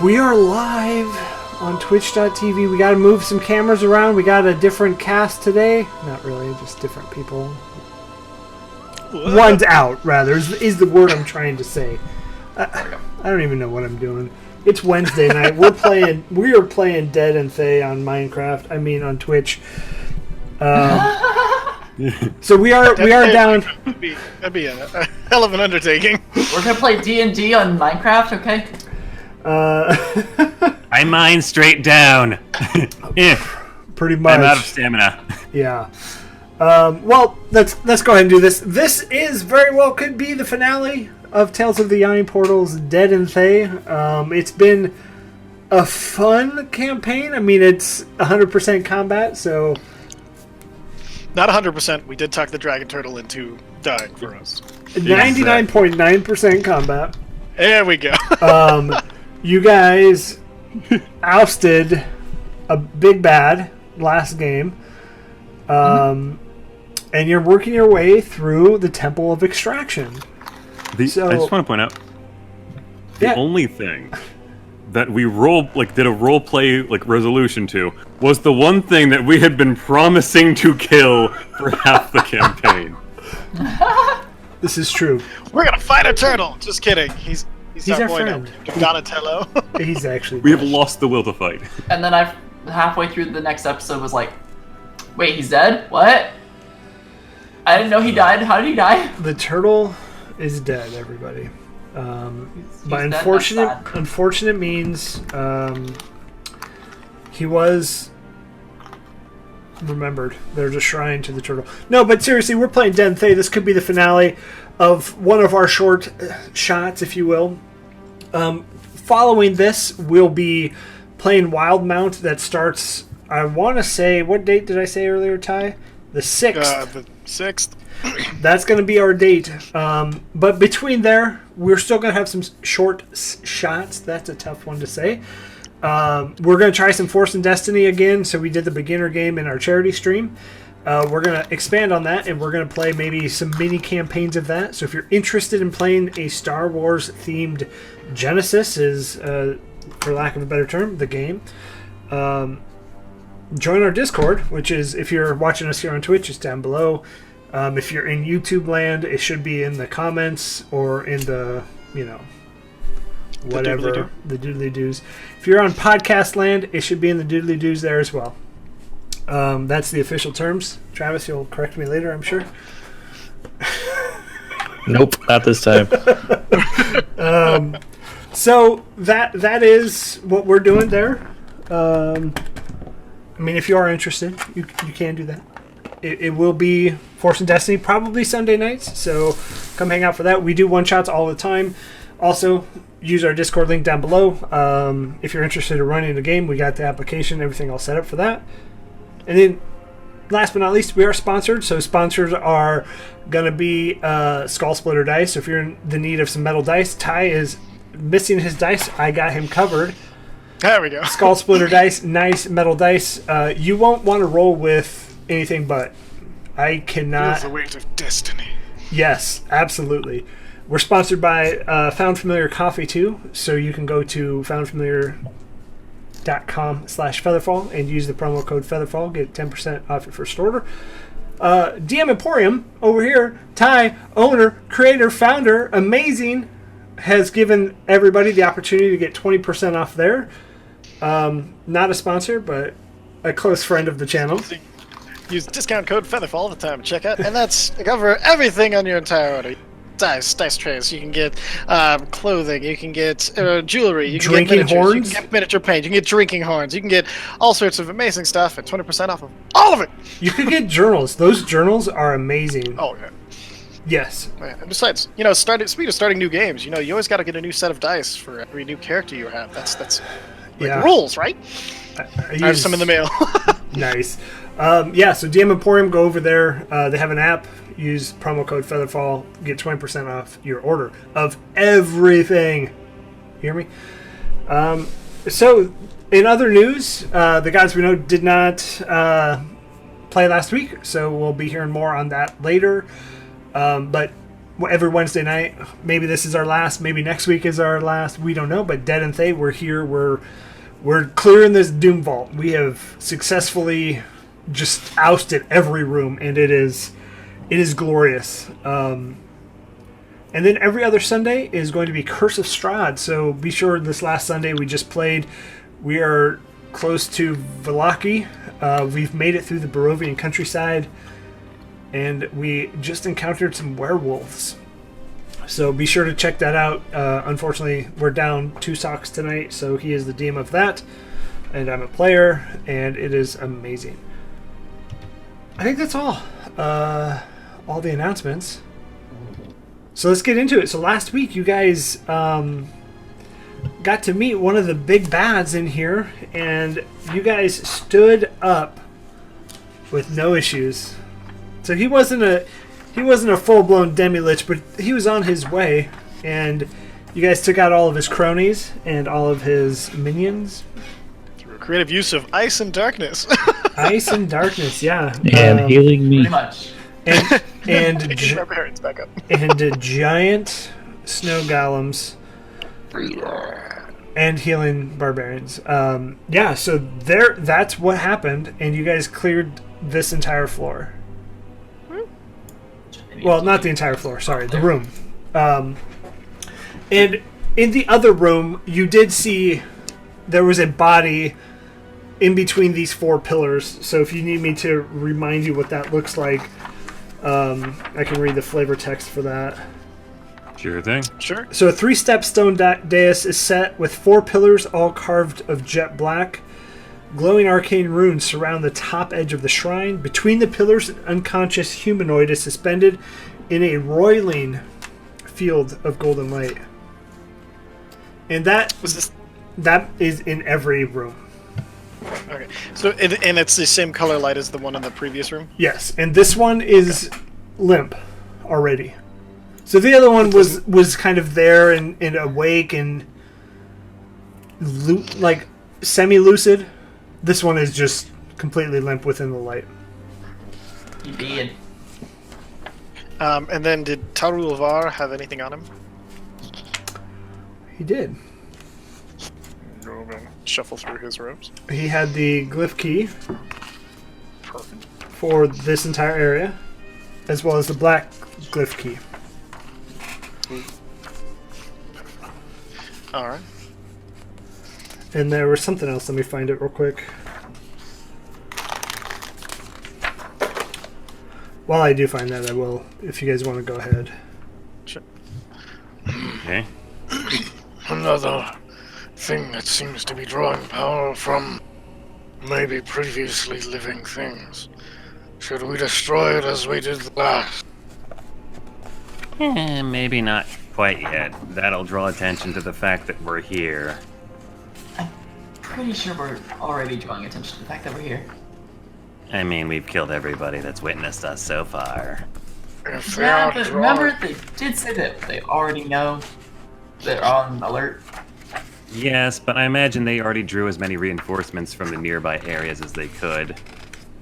We are live on Twitch.tv. We got to move some cameras around. We got a different cast today. Not really, just different people. What? One's out, rather, is the word I'm trying to say. I don't even know what I'm doing. It's Wednesday night. We are playing Dead and Thay on Minecraft. I mean, on Twitch. So we are down. That'd be a hell of an undertaking. We're gonna play D&D on Minecraft, okay? I mine straight down. Yeah, pretty much. I'm out of stamina. Yeah. Well, let's go ahead and do this. This is very well could be the finale of Tales of the Yawning Portal's Dead and Thay. It's been a fun campaign. I mean, it's 100% combat, so... Not 100%. We did talk the dragon turtle into dying for us. 99.9% combat. There we go. You guys ousted a big bad last game. And you're working your way through the Temple of Extraction. I just want to point out the only thing that we did a role play resolution to was the one thing that we had been promising to kill for half the campaign. This is true. We're gonna fight a turtle. Just kidding. He's our not going friend. to Donatello. He's actually. We have lost the will to fight. And then I halfway through the next episode was like, wait, he's dead? What? I didn't know he died. How did he die? The turtle is dead, everybody. By unfortunate means, he was remembered. There's a shrine to the turtle. No, but seriously, we're playing Dead and Thay. This could be the finale of one of our short shots, if you will. Following this, we'll be playing Wildmount. That starts, I want to say, what date did I say earlier, Thay? The 6th. The 6th. That's going to be our date. But between there, we're still going to have some short shots. That's a tough one to say. We're going to try some Force and Destiny again. So we did the beginner game in our charity stream. We're going to expand on that, and we're going to play maybe some mini campaigns of that. So if you're interested in playing a Star Wars themed Genesis, is for lack of a better term, the game, join our Discord, which is, if you're watching us here on Twitch, it's down below. If you're in YouTube land, it should be in the comments or in the, whatever, the doodly-doos. If you're on podcast land, it should be in the doodly-doos there as well. That's the official terms. Travis, you'll correct me later, I'm sure. Nope, not this time. So that is what we're doing there. I mean, if you are interested, you can do that. It will be Force and Destiny, probably Sunday nights, so come hang out for that. We do one-shots all the time. Also, use our Discord link down below. If you're interested in running the game, we got the application, everything all set up for that. And then, last but not least, we are sponsored. So sponsors are going to be Skull Splitter Dice. So if you're in the need of some metal dice, Thay is missing his dice. I got him covered. There we go. Skull Splitter Dice, nice metal dice. You won't want to roll with anything but. I cannot. It's the weight of destiny. Yes, absolutely. We're sponsored by Found Familiar Coffee too, so you can go to foundfamiliar.com/FeatherFall and use the promo code FeatherFall, get 10% off your first order. DM Emporium over here, Thay, owner, creator, founder, amazing, has given everybody the opportunity to get 20% off there. Not a sponsor, but a close friend of the channel. Use discount code FeatherFall at the time of checkout, and that's cover everything on your entire order. Dice trays, you can get clothing, you can get jewelry, you can drinking get miniatures, horns? you can get miniature paint, you can get drinking horns, you can get all sorts of amazing stuff at 20% off of all of it. You could get journals. Those journals are amazing. Oh yeah. Yes. And besides, speed of starting new games, you always got to get a new set of dice for every new character you have. That's rules, right? I have some in the mail. Nice. So DM Emporium, go over there. They have an app. Use promo code FeatherFall. Get 20% off your order of everything. Hear me? So, in other news, the guys we know did not play last week, so we'll be hearing more on that later. But every Wednesday night. Maybe this is our last. Maybe next week is our last. We don't know. But Dead and Thay, we're here. We're clearing this Doom Vault. We have successfully just ousted every room, and it is glorious. And then every other Sunday is going to be Curse of Strahd. So be sure this last Sunday we just played. We are close to Vallaki. We've made it through the Barovian countryside. And we just encountered some werewolves. So be sure to check that out. Unfortunately, we're down 2 socks tonight. So he is the DM of that. And I'm a player. And it is amazing. I think that's all. All the announcements. So let's get into it. So last week you guys got to meet one of the big bads in here, and you guys stood up with no issues. So he wasn't a full-blown demi-lich, but he was on his way, and you guys took out all of his cronies and all of his minions. Through a creative use of ice and darkness. Ice and darkness, yeah. And healing me. Pretty much. And Barbarians back up. and giant snow golems and healing barbarians. Yeah, so that's what happened, and you guys cleared this entire floor. Well, not the entire floor, sorry, the room. And in the other room, you did see there was a body in between these 4 pillars, so if you need me to remind you what that looks like, I can read the flavor text for that. Sure thing. Sure. So a 3-step stone dais is set with 4 pillars, all carved of jet black. Glowing arcane runes surround the top edge of the shrine. Between the pillars, an unconscious humanoid is suspended in a roiling field of golden light. And that is in every room. Okay. So, and it's the same color light as the one in the previous room? Yes, and this one is limp already. So the other one was kind of there and awake and like semi-lucid. This one is just completely limp within the light. You did. And then did Tarulvar have anything on him? He did. Go and shuffle through his robes. He had the glyph key Perfect. for this entire area, as well as the black glyph key. Alright. And there was something else. Let me find it real quick. While I do find that, I will, if you guys want to go ahead. Sure. Okay. Another thing that seems to be drawing power from maybe previously living things. Should we destroy it as we did the last? Maybe not quite yet. That'll draw attention to the fact that we're here. I'm pretty sure we're already drawing attention to the fact that we're here. I mean, we've killed everybody that's witnessed us so far. If they Yeah, are but drawing... remember, they did say that they already know. They're on alert. Yes, but I imagine they already drew as many reinforcements from the nearby areas as they could.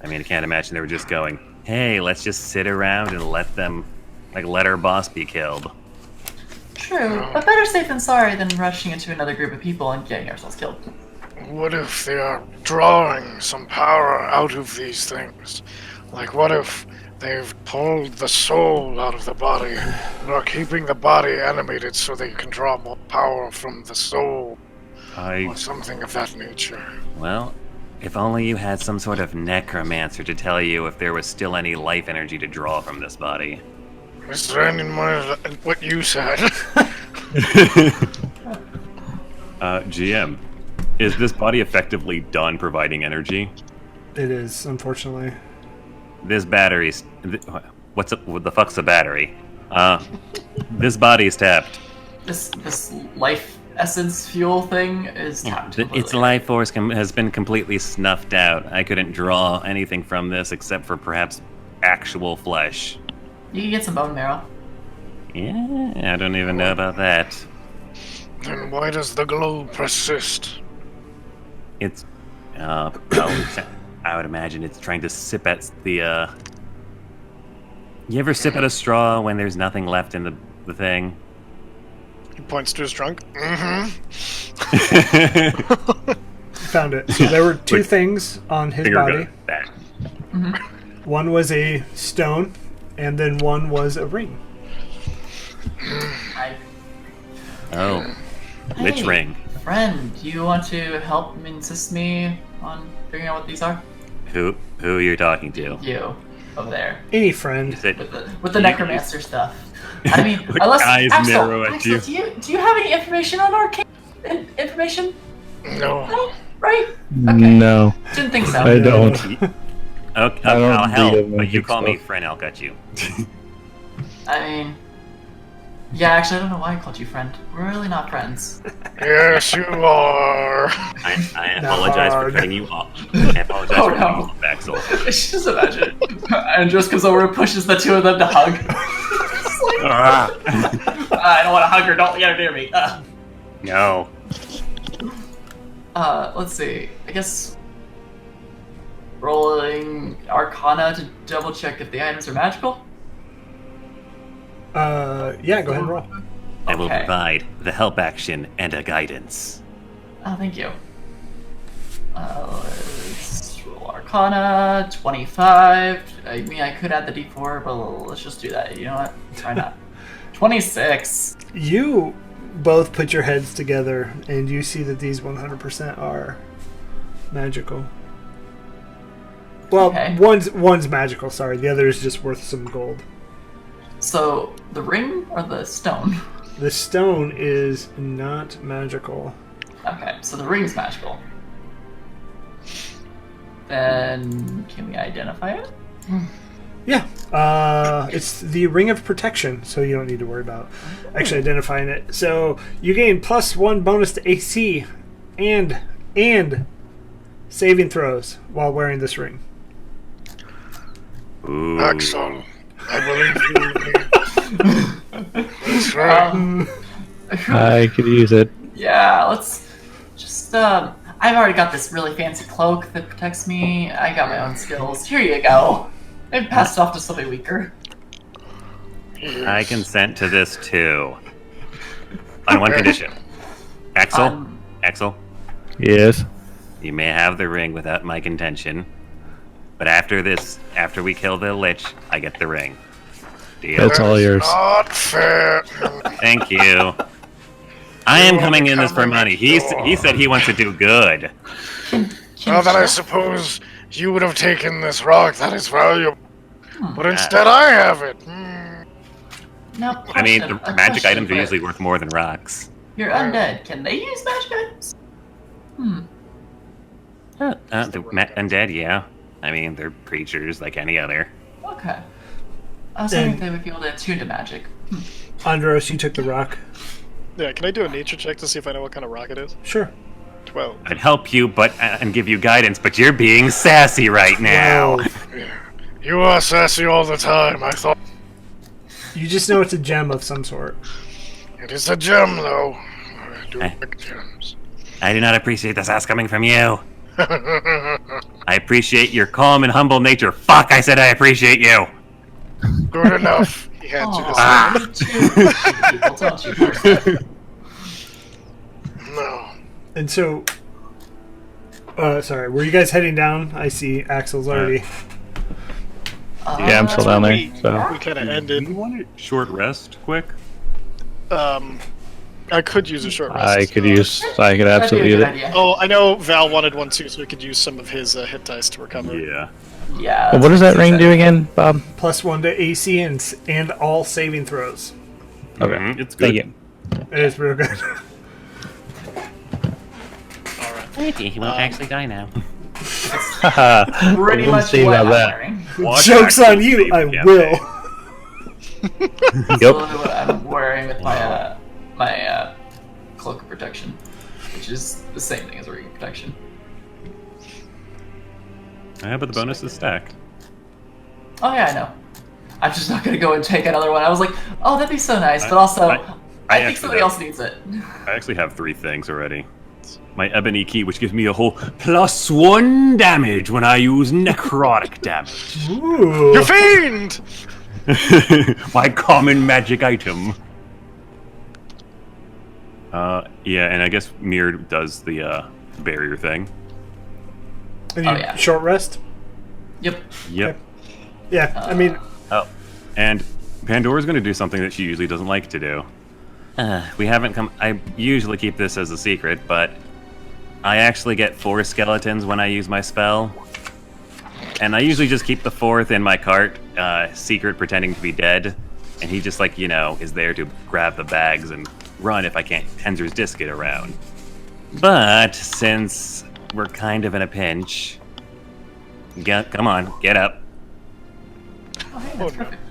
I mean, I can't imagine they were just going, hey, let's just sit around and let our boss be killed. True, but better safe than sorry than rushing into another group of people and getting ourselves killed. What if they are drawing some power out of these things? Like, what if they've pulled the soul out of the body and are keeping the body animated so they can draw more power from the soul? Or something of that nature. Well, if only you had some sort of necromancer to tell you if there was still any life energy to draw from this body. Is there any more what you said? GM, is this body effectively done providing energy? It is, unfortunately. This battery's... What's up? What the fuck's a battery? This body's tapped. This life essence fuel thing is tapped. Its life force has been completely snuffed out. I couldn't draw anything from this except for perhaps actual flesh. You can get some bone marrow. Yeah, I don't even know about that. Then why does the glow persist? It's... well, I would imagine it's trying to sip at the You ever sip out a straw when there's nothing left in the thing? He points to his trunk. Mm-hmm. Found it. So there were two things on his body. One was a stone, and then one was a ring. Oh. Lich ring. Friend, do you want to help assist me on figuring out what these are? Who are you talking to? You. Over there. Any friend. With the necromancer stuff. I mean, unless eyes narrow at Axel, you. do you have any information on arcane information? No. No? Right? Okay. No, Didn't think so. I don't. Okay, I don't I'll help, think of but you magic call me stuff. friend, I'll cut you. I mean, yeah, actually, I don't know why I called you friend. We're really not friends. Yes, you are. I apologize for cutting you off. I apologize for cutting you off, Axel. Just imagine. Andros comes over and pushes the two of them to hug. I don't want to hug her. Don't get her near me. No. Let's see. I guess rolling Arcana to double check if the items are magical. Yeah, go ahead and roll. I will Okay. provide the help action and a guidance. Oh, thank you. Let's roll Arcana, 25. I mean, I could add the D4, but let's just do that. You know what? Try not. 26. You both put your heads together, and you see that these 100% are magical. Well, Okay. one's magical. Sorry, the other is just worth some gold. So, the ring or the stone? The stone is not magical. Okay, so the ring's magical. Then, can we identify it? Yeah, it's the Ring of Protection, so you don't need to worry about actually identifying it. So you gain +1 bonus to AC and saving throws while wearing this ring. Ooh. Axel, I believe you. That's right. I could use it. Yeah, let's just, I've already got this really fancy cloak that protects me. I got my own skills. Here you go. Maybe pass it off to somebody weaker. I consent to this too. On one condition. Axel? Axel? Yes. You may have the ring without my contention. But after we kill the Lich, I get the ring. Deal? That's all yours. Not fair. Thank you. I am coming in this for money. He said he wants to do good. Well, then I suppose you would have taken this rock that is valuable. But instead I have it. Now, I mean, the a magic question items are for- usually worth more than rocks. You're undead. Can they use magic items? The undead, yeah. I mean, they're creatures like any other. Okay. I was wondering if they would be able to attune to magic. Andros, you took the rock. Yeah, can I do a nature check to see if I know what kind of rock it is? Sure. 12. I'd help you, and give you guidance, but you're being sassy right now. You are sassy all the time. I thought You just know it's a gem of some sort. it is a gem, though. I do like gems. I do not appreciate the sass coming from you. I appreciate your calm and humble nature. Fuck, I said I appreciate you. Good enough. He hands you his Aw, you two people, don't you, person? No. And so, sorry, were you guys heading down? I see Axel's already. Yeah, I'm still down there. We So kind of ended. You want a short rest, quick? I could use a short rest. I could absolutely That'd be a use good it. idea. Oh, I know Val wanted one too, so we could use some of his hit dice to recover. Yeah. Yeah. Well, what does that ring do again, Bob? +1 to AC and all saving throws. Okay. Mhm, it's good. Thank you. It is real good. He won't actually die now. Haha. Pretty We'll much see what about I'm that. wearing. Watch Joke's on Axel's you, saving I campaign. will. That's Yep. literally what I'm wearing with my cloak of protection, which is the same thing as a ring of protection. Yeah, but the bonus is stacked. Oh yeah, I know. I'm just not gonna go and take another one. I was like, oh, that'd be so nice, but also, I think actually somebody have- else needs it. I actually have 3 things already. My ebony key, which gives me a whole +1 damage when I use necrotic damage. Ooh. You fiend! My common magic item. Yeah, and I guess Mir does the barrier thing. And you yeah. short rest? Yep. Yep. Yeah, I mean, Oh, and Pandora's going to do something that she usually doesn't like to do. We haven't come. I usually keep this as a secret, but I actually get 4 skeletons when I use my spell. And I usually just keep the 4th in my cart, secret, pretending to be dead. And he just, like, is there to grab the bags and run if I can't Tenzer's Disc it around. But since we're kind of in a pinch, come on, get up. Oh, hey, that's perfect.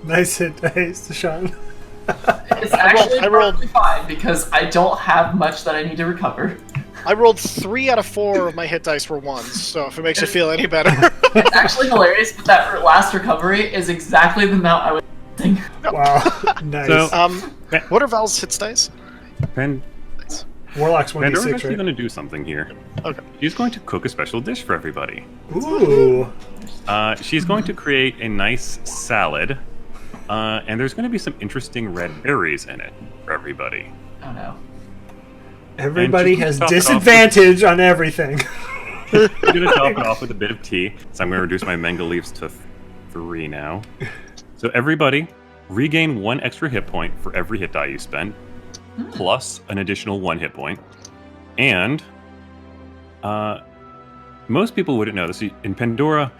nice hit dice, Sean. It's actually I rolled- perfectly fine because I don't have much that I need to recover. I rolled 3 out of 4 of my hit dice were 1s, so if it makes you feel any better. It's actually hilarious, but that last recovery is exactly the amount I was thinking. Wow, nice. So- What are Val's hit dice? Warlock's Pandora's 1d6, actually right? going to do something here. Okay. She's going to cook a special dish for everybody. Ooh. She's going to create a nice salad, and there's going to be some interesting red berries in it for everybody. Oh no. Everybody And has just top it off disadvantage on everything. I'm going to top it off with a bit of tea, so I'm going to reduce my mango leaves to 3 now. So everybody, regain 1 extra hit point for every hit die you spent, plus an additional 1 hit point. And most people wouldn't know this. In Pandora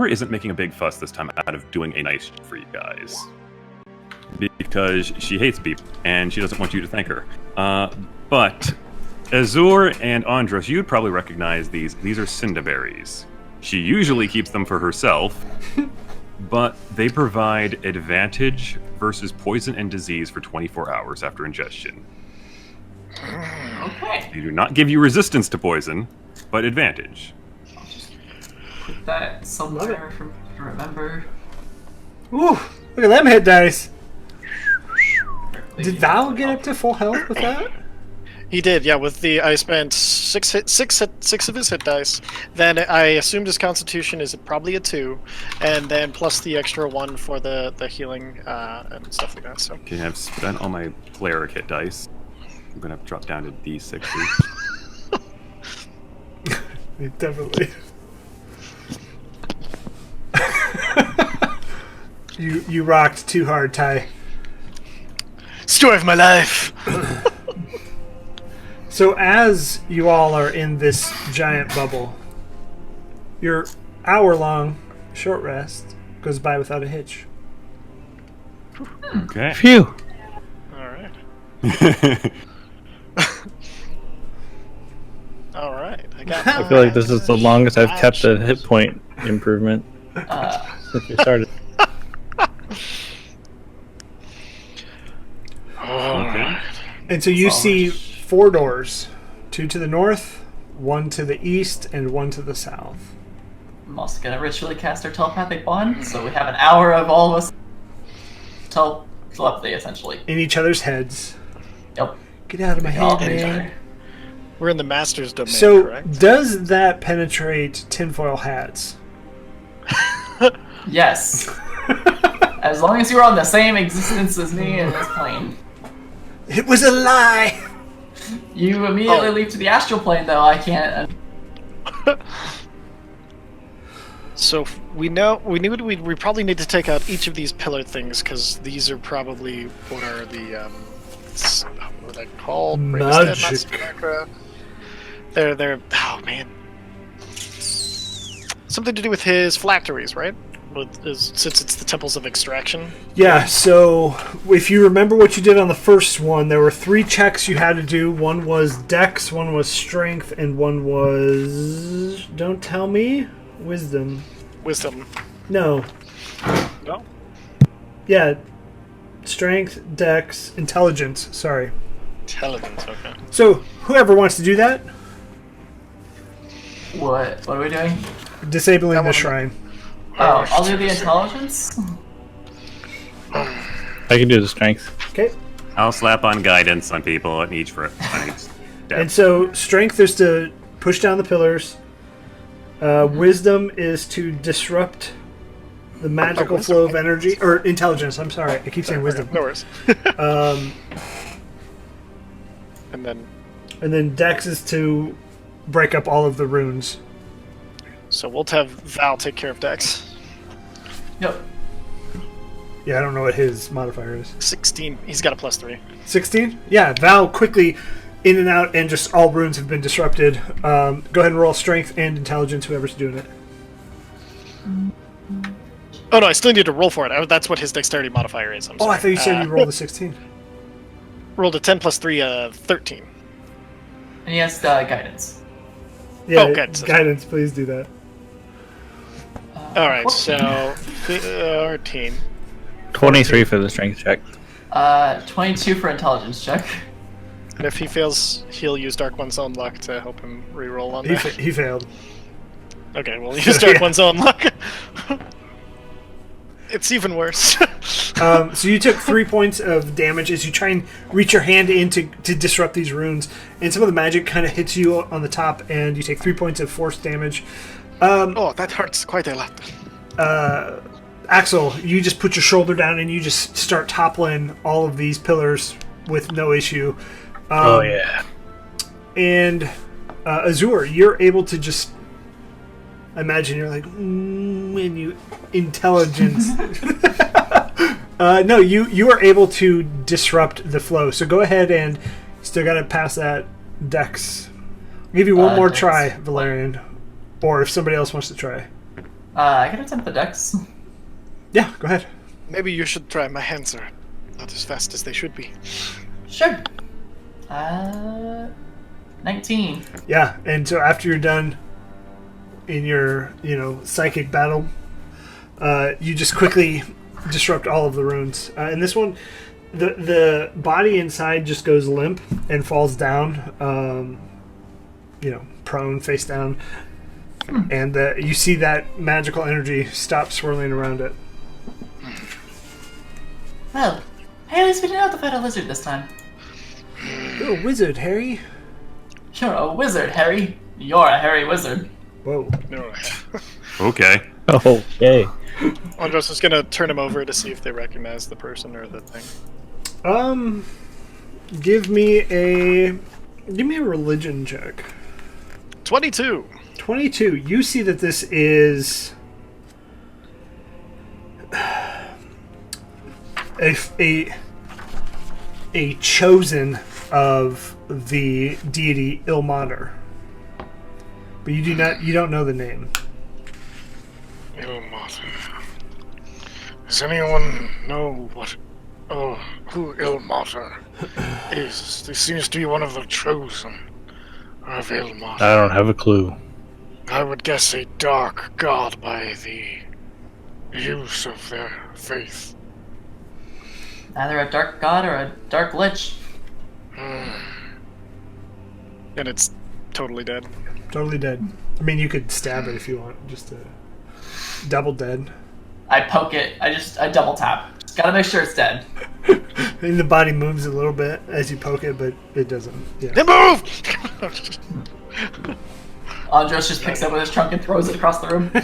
isn't making a big fuss this time out of doing a nice for you guys. Because she hates people, and she doesn't want you to thank her. But Azur and Andros, you'd probably recognize these. These are cinderberries. She usually keeps them for herself, but they provide advantage versus poison and disease for 24 hours after ingestion. Okay. They do not give you resistance to poison, but advantage. I'll just put that somewhere for me to remember. Ooh, look at them hit dice. Did Val get up to full health with that? He did, yeah. With the I spent 6 of his hit dice. Then I assumed his Constitution is probably a 2, and then plus the extra 1 for the healing and stuff like that. So Okay, I've spent all my cleric hit dice. I'm gonna drop down to D6s. Definitely. You rocked too hard, Thay. story of my life. So as you all are in this giant bubble, your hour-long short rest goes by without a hitch. Okay. Phew. All right. All right. I feel like this is the longest I've kept a hit point improvement since we started. Okay. And so you see 4 doors, 2 to the north, 1 to the east, and 1 to the south. I'm also gonna ritually cast our telepathic bond, so we have an hour of all of us telepathy, essentially. In each other's heads. Yep. Get out of my We all head, hit each man. other. We're in the master's domain, So correct? does that penetrate tinfoil hats? Yes. As long as you're on the same existence as me in this plane. It was a lie! You immediately leap to the astral plane, though. I can't. So we probably need to take out each of these pillar things because these are probably what are the what are they called? Magic. They're oh man, something to do with his phylacteries, right? Since it's the temples of extraction. Yeah, so if you remember what you did on the first one, there were 3 checks you had to do. One was Dex, one was Strength, and one was... Don't tell me? Wisdom. Wisdom. No. No. Yeah. Strength, Dex, Intelligence. Sorry. Intelligence. Okay. So, whoever wants to do that, What are we doing? disabling That the one. shrine. Oh, I'll do the intelligence. I can do the strength. Okay. I'll slap on guidance on people on each step. And so, Strength is to push down the pillars. Wisdom is to disrupt the magical wisdom. flow of energy, or intelligence. I'm sorry, I keep saying wisdom. No worries. And then Dex is to break up all of the runes. so we'll have Val take care of Dex. Yep. Yeah, I don't know what his modifier is. 16. He's got a +3. 16? Yeah, Val quickly in and out, and just all runes have been disrupted. Go ahead and roll strength and intelligence, whoever's doing it. Oh no, I still need to roll for it. That's what his dexterity modifier is. I'm sorry. I thought you said you rolled a 16. Rolled a 10 + 3, 13. And he has guidance. Yeah, Oh, good. guidance, please do that. All right, 14. so 13. 23 for the strength check. 22 for intelligence check. And if he fails, he'll use Dark One's own luck to help him re-roll on that. He failed. Okay, we'll use Dark One's own luck. It's even worse. So you took 3 points of damage as you try and reach your hand in to disrupt these runes, and some of the magic kind of hits you on the top, and you take 3 points of force damage. Oh, that hurts quite a lot. Axel, you just put your shoulder down and you just start toppling all of these pillars with no issue. Oh yeah. And Azur, you're able to just imagine you're like, when you intelligence. No, you are able to disrupt the flow. So go ahead and still got to pass that Dex. I'll give you one more Dex. try, Valerian, or if somebody else wants to try. I can attempt the dex. Yeah, go ahead. Maybe you should try. My hands are not as fast as they should be. Sure. 19. Yeah, and so after you're done in your, psychic battle, you just quickly disrupt all of the runes. And this one, the body inside just goes limp and falls down, prone, face down. And you see that magical energy stop swirling around it. Well, hey, at least we didn't have to fight a lizard this time. You're a wizard, Harry. You're a wizard, Harry. You're a hairy wizard. Whoa. No. Okay. Okay. Andros is gonna turn him over to see if they recognize the person or the thing. Give me a religion check. 22. 22. You see that this is a chosen of the deity Ilmater, but you don't know the name. Ilmater. Does anyone know who Ilmater is? This seems to be one of the chosen of Ilmater. I don't have a clue. I would guess a dark god by the use of their faith. Either a dark god or a dark lich. And it's totally dead. Totally dead. I mean, you could stab it if you want, just to double dead. I poke it. I double tap. Just gotta make sure it's dead. And the body moves a little bit as you poke it, but it doesn't. Yeah. They move! Andros just picks up with his trunk and throws it across the room. I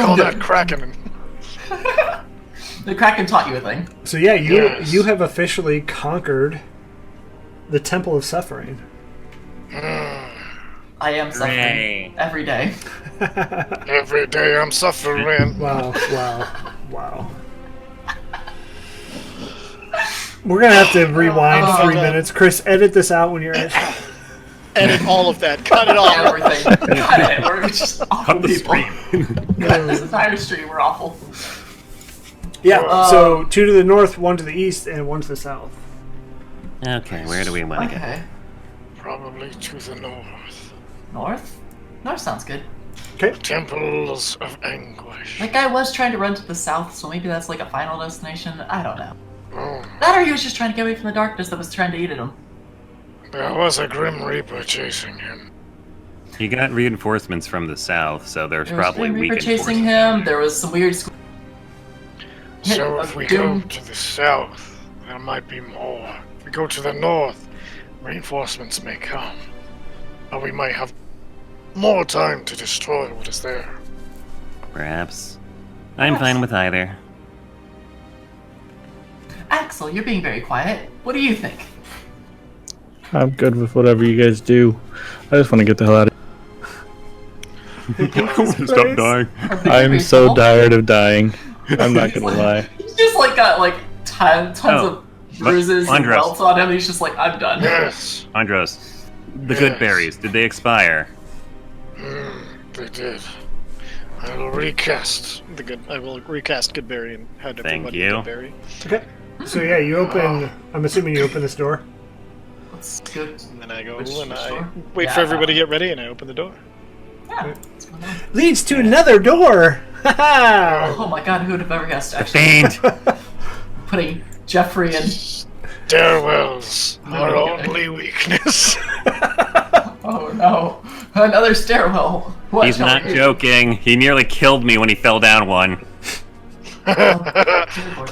call that Kraken. The Kraken taught you a thing. So yeah, Yes. you have officially conquered the Temple of Suffering. I am suffering Hooray. every day. Every day I'm suffering. Wow. We're gonna have to rewind 3 minutes. Chris, edit this out when you're at. Edit all of that. Cut it all. Everything. Cut it. We're just awful Cut the people. stream. This entire stream, we're awful. Yeah. So 2 to the north, 1 to the east, and 1 to the south. Okay, where do we want to go? Okay. Probably to the north. North? North sounds good. Okay. Temples of Anguish. That guy was trying to run to the south, so maybe that's like a final destination. I don't know. Oh, That or he was just trying to get away from the darkness that was trying to eat at him. there was a Grim Reaper chasing him. He got reinforcements from the south, so there's There was probably Grim weak Reaper chasing enforcement. him. There was some weird. So if we go to the south, there might be more. If we go to the north, reinforcements may come. But we might have more time to destroy what is there. perhaps. I'm fine with either. Axel, you're being very quiet. What do you think? I'm good with whatever you guys do. I just want to get the hell out of Stop dying. I'm so tired of dying. I'm not gonna lie. He's just like got like tons of bruises and Andros. welts on him. He's just like, I'm done. Yes, Andros, the good berries, did they expire? they did. I will recast. I will recast Goodberry and head Thank everybody you. Goodberry. Okay. So yeah, you open. I'm assuming you open this door. Let's go. And then I go Which and I door? wait Yeah, for everybody to that get ready, and I open the door. Yeah. What's going on? Leads to another door. Ha Oh my god, who would have ever guessed actually Fiend! putting Jeffrey in. Stairwells, our only weakness. Oh no. Another stairwell. What He's shall not we do? joking. He nearly killed me when he fell down one. Dear Lord.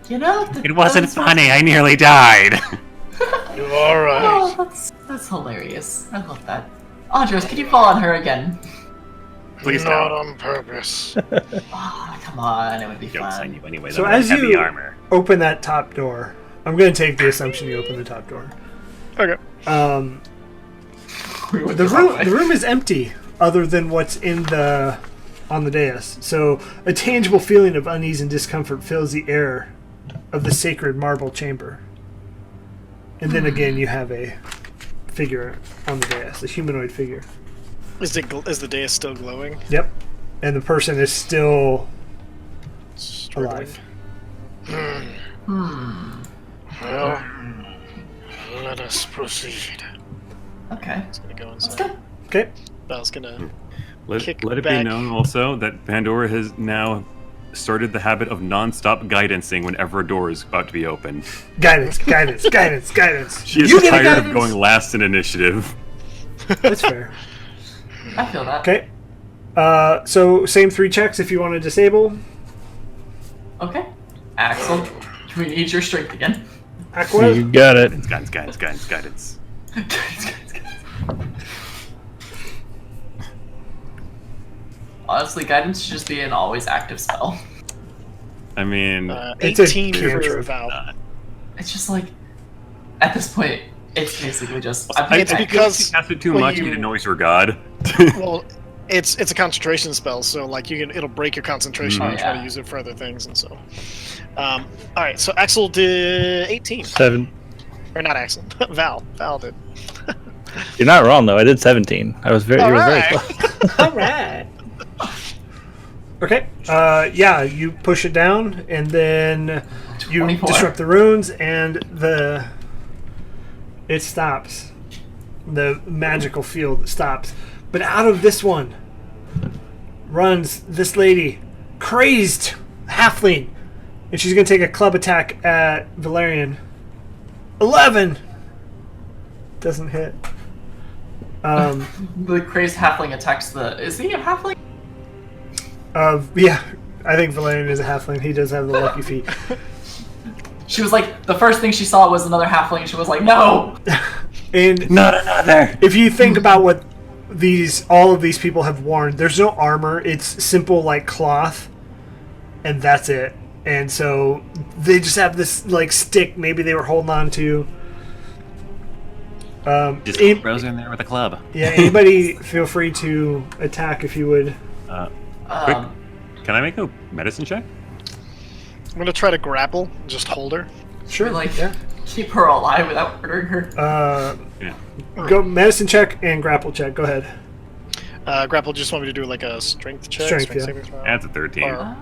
You know, It wasn't funny. I nearly died. You are right. Oh, that's hilarious. I love that. Andros, could you fall on her again? Please Not don't. on purpose. Ah, come on, it would be Don't sign fun. you anyway. So I'm in as heavy you armor. open that top door, I'm going to take the assumption you open the top door. Okay. The room is empty, other than what's on the dais. So a tangible feeling of unease and discomfort fills the air of the sacred marble chamber. And then again, you have a figure on the dais, a humanoid figure. Is the dais still glowing? Yep, and the person is still Struggling. alive. Well, let us proceed. Okay, It's gonna go let's inside. go. Okay. Val's gonna Let kick it be back. known also that Pandora has now started the habit of non-stop guidancing whenever a door is about to be opened. Guidance. She is You get a tired of guidance? going last in initiative. That's fair. I feel that. Okay. So same 3 checks if you want to disable. Okay. Axel, we need your strength again. Aqua. You got it. Guidance. Honestly, guidance should just be an always active spell. I mean, It's a 18 for cantrip. Val. It's just like, at this point, it's basically just. It's because she cast it too when much, you- it annoys her god. Well, it's a concentration spell, so like it'll break your concentration when you try to yeah. use it for other things, and so. All right, so Axel did 18, 7. or not Axel, Val. Val did. You're not wrong though. I did 17. I was very. You were very Alright. close. All right. Okay. Yeah, you push it down, and then you 24. disrupt the runes, and it stops. The magical field stops. But out of this one runs this lady, crazed halfling, and she's going to take a club attack at Valerian. 11 doesn't hit. The crazed halfling attacks the. Is he a halfling? Yeah, I think Valerian is a halfling. He does have the lucky feet. She was like, the first thing she saw was another halfling, and she was like, no! And Not another! if you think about what all of these people have worn, there's no armor. It's simple like cloth, and that's it. And so they just have this like stick. Maybe they were holding on to. Just An- throws her in there with a club. yeah. Anybody, feel free to attack if you would. Can I make a medicine check? I'm gonna try to grapple, just hold her. Sure. Like, keep her alive without murdering her. Yeah. Go medicine check and grapple check. Go ahead. Grapple just want me to do like a strength check. Strength, yeah. saving throw? That's a 13. Or- I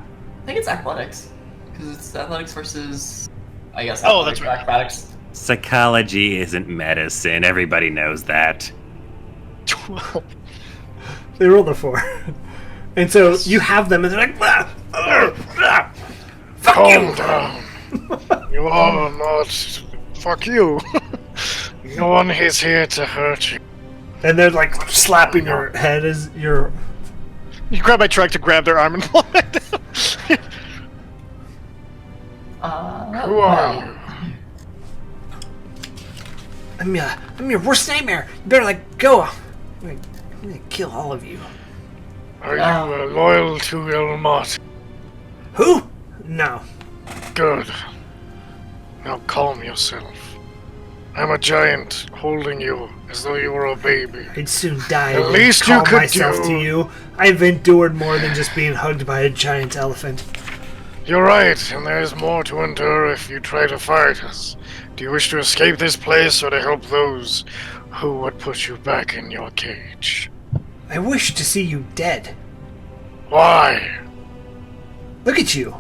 think it's athletics. Because it's athletics versus. I guess. Oh, athletics that's right. or acrobatics. Psychology isn't medicine. Everybody knows that. 12. They rolled a 4, and so you have them, and they're like, "Fuck Calm you!" down. You are not. Fuck you. No one is here to hurt you. And they're like slapping your head as you're. You grab my truck to grab their arm and pull it down. Who are you? I'm your worst nightmare. You better go. I'm gonna kill all of you. Are you loyal to Ilmot? Who? No. Good. Now calm yourself. I'm a giant holding you as though you were a baby. I'd soon die. At than least you call could myself do- to you. I've endured more than just being hugged by a giant elephant. You're right, and there's more to endure if you try to fight us. Do you wish to escape this place or to help those who would put you back in your cage? I wish to see you dead. Why? Look at you.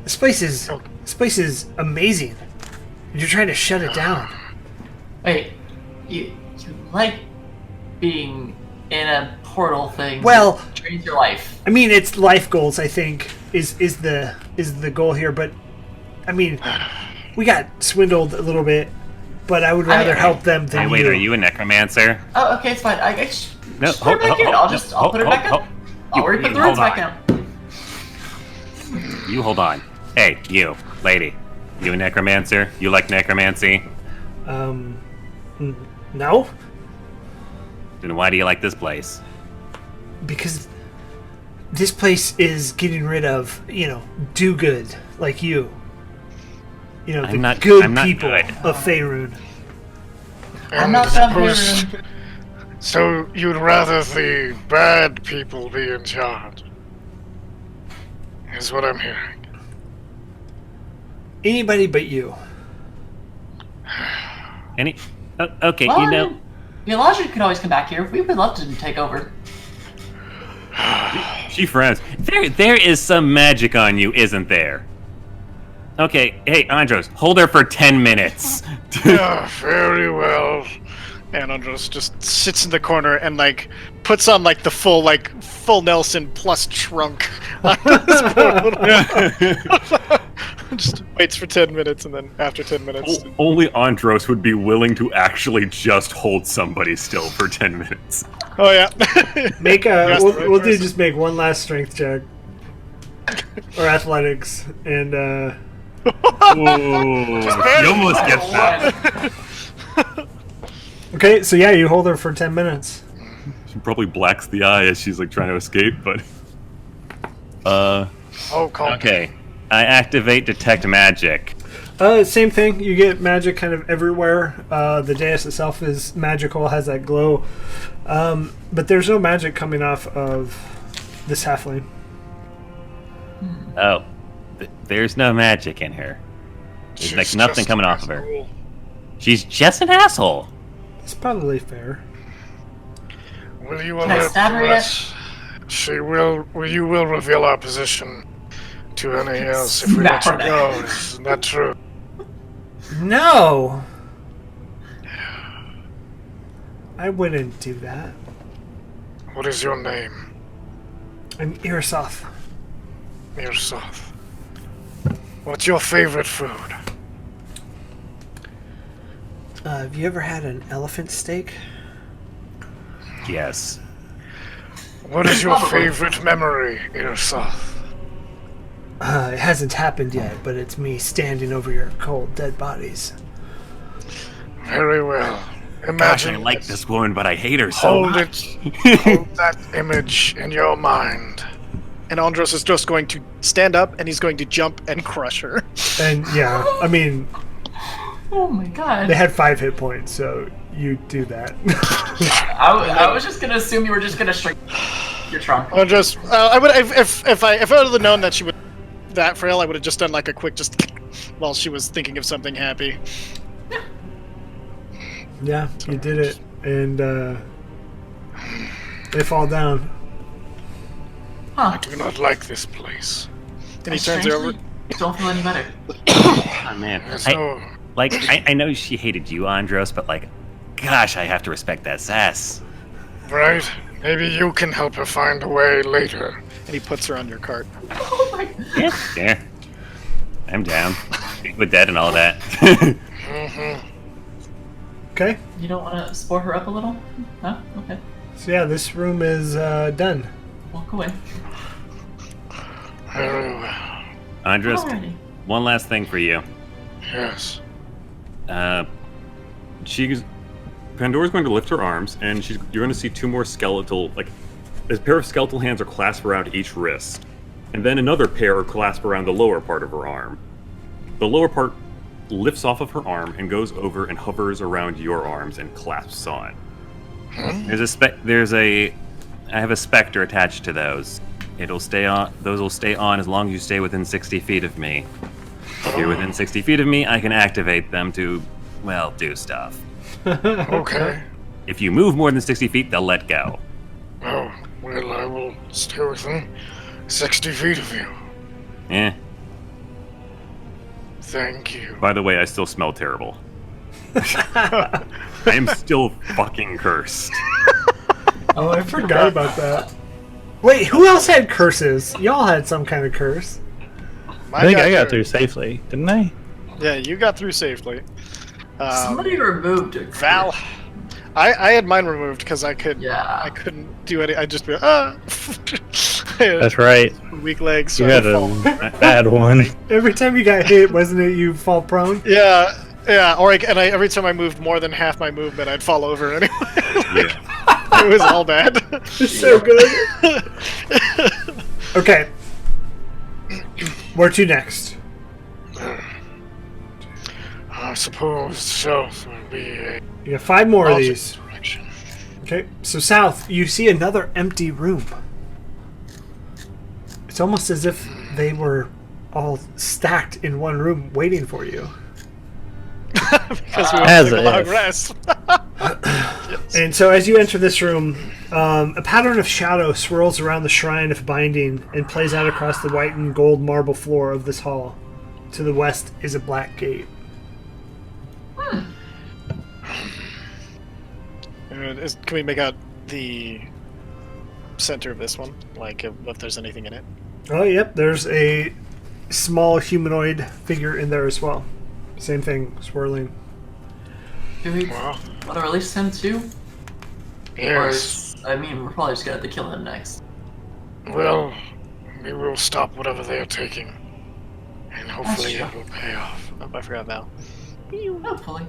This place is amazing. And you're trying to shut it down. Wait, you like being in a portal thing? Well, that drains your life. I mean, it's life goals. I think is the goal here. But I mean, we got swindled a little bit. But I would rather help them than Hey, wait, are you a necromancer? Oh, okay, it's fine. No, just put it back in. I'll put it back up. I'll already put the runes back down. You hold on. Hey, you, lady. You a necromancer? You like necromancy? No, Then why do you like this place? because this place is getting rid of do good like you. The I'm not good good. people of Faerun. I'm not done here. So you'd rather the bad people be in charge? Is what I'm hearing. Anybody but you. Okay, Well, you know... Elijah could always come back here. We would love to take over. She frowns. There is some magic on you, isn't there? Okay, hey, Andros, hold her for 10 minutes. Very well. And Andros just sits in the corner and puts on the full Nelson plus trunk. Just waits for 10 minutes, and then after 10 minutes, Only Andros would be willing to actually just hold somebody still for 10 minutes. oh yeah, Make Yes, we'll, the right we'll do person. just make one last strength check or athletics, and Ooh, she almost gets that. okay. So yeah, you hold her for 10 minutes. She probably blacks the eye as she's trying to escape, but Oh, calm. Okay, I activate detect magic. Same thing. You get magic kind of everywhere. The dais itself is magical, has that glow, but there's no magic coming off of this halfling. Oh, there's no magic in her. There's She's nothing just coming an off of her. asshole. She's just an asshole. It's probably fair. Will you Can I alert stab her the yet? rest? You will reveal our position to any else if we let you Snap her go. Isn't that true? No, I wouldn't do that. What is your name? I'm Irisoth. Mirsoth. What's your favorite food? Have you ever had an elephant steak? Yes. What is your Probably. favorite memory, Mirsoth? It hasn't happened yet, but it's me standing over your cold, dead bodies. Very well. Gosh, Imagine I like this woman, but I hate her so Hold much. hold that image in your mind. and Andros is just going to stand up and he's going to jump and crush her. And yeah, I mean, Oh my god. they had 5 hit points, so you do that. I was just gonna assume you were just gonna shrink your trunk. Andros, I would if I would have known that she would that frail, I would have just done a quick just while she was thinking of something happy. Yeah, you did it, and they fall down. Huh. Do not like this place. And he turns her over. Don't feel any better. Oh man, So, I know she hated you, Andros, but gosh, I have to respect that sass. right? Maybe you can help her find a way later. And he puts her on your cart. Oh my. Yeah, I'm down. With dead and all that. Okay, You don't want to sport her up a little? No? Okay. so yeah, this room is done. Walk away. Very well. Andros, Alrighty. one last thing for you. Yes. Pandora's going to lift her arms, and you're going to see 2 more skeletal, a pair of skeletal hands are clasped around each wrist, and then another pair are clasped around the lower part of her arm. The lower part lifts off of her arm and goes over and hovers around your arms and clasps on. I have a specter attached to those. It'll stay on. Those will stay on as long as you stay within 60 feet of me. If you're within 60 feet of me, I can activate them to, well, do stuff. Okay. If you move more than 60 feet, they'll let go. Oh, well, I will stay within 60 feet of you. Eh. Thank you. By the way, I still smell terrible. I am still fucking cursed. Oh, I forgot about that. Wait, who else had curses? Y'all had some kind of curse. I think I got through safely, didn't I? Yeah, you got through safely. Somebody removed it. Val, I had mine removed because I couldn't do any. I'd just be That's right. Weak legs. So You had a bad one. Every time you got hit, wasn't it you fall prone? Yeah. Or every time I moved more than half my movement, I'd fall over anyway. Yeah. It was all bad. It's so good. Okay. Where to next? I suppose south would be a You got 5 more of these. direction. Okay, so south, you see another empty room. It's almost as if they were all stacked in one room waiting for you. Because we As took a long if. rest. And so as you enter this room, a pattern of shadow swirls around the shrine of binding and plays out across the white and gold marble floor of this hall. To the west is a black gate. Can we make out the center of this one? Like, if there's anything in it? Oh, yep, there's a small humanoid figure in there as well. Same thing, swirling. Do we Well, want to release him too? yes. Or, I mean, we're probably just gonna have to kill him next. Well, we will stop whatever they are taking. And hopefully true. it will pay off. Oh, I forgot Val. Hopefully.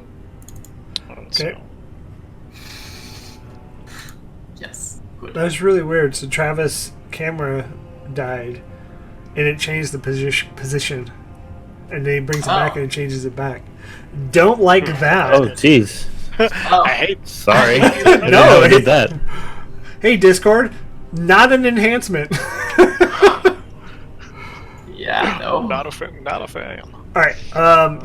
Okay. Yes. Good. That was really weird. So Travis' camera died, and it changed the position. And then he brings it back and it changes it back. Don't like that. Oh, jeez. Oh, I hate. Sorry. I didn't No, know I did that. Hey, Discord, not an enhancement. yeah, no. Not a fan. All right.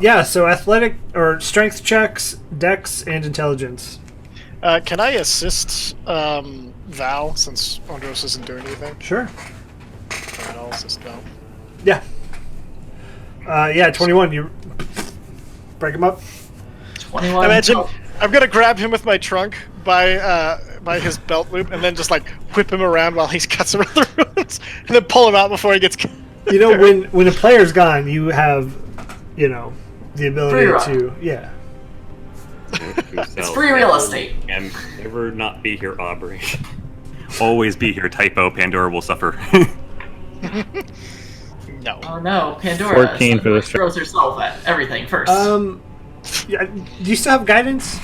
Yeah. So athletic or strength checks, dex, and intelligence. Can I assist Val since Andros isn't doing anything? Sure. Alright, I'll assist Val. Yeah. Yeah. 21. You break him up. 21. Imagine Oh, I'm gonna grab him with my trunk by his belt loop and then just like whip him around while he cuts around the rooms and then pull him out before he gets. You know, when a player's gone, you have, the ability Free to, yeah. It's free real estate. And never not be here, Aubrey. Always be here, typo. Pandora will suffer. No. Oh no, Pandora. 14 for this. Throws herself at everything first. Yeah. Do you still have guidance?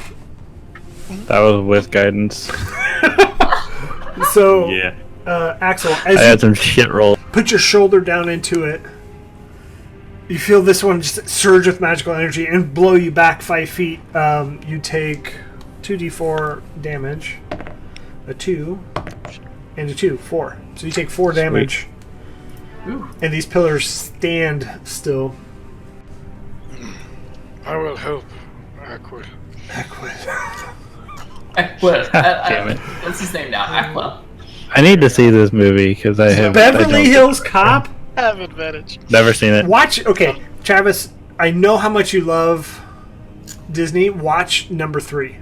That was with guidance. So, Yeah. Axel, I as had you some shit roll. put your shoulder down into it, you feel this one just surge with magical energy and blow you back 5 feet. You take 2d4 damage, a 2, and a 2, 4. So you take 4 damage. Ooh. And these pillars stand still. I will help, Aquid. Aqua. Damn it. What's his name now? Aqua. I need to see this movie because I have Beverly Hills Cop? Have advantage. never seen it. Watch, okay, Travis, I know how much you love Disney. Watch number 3.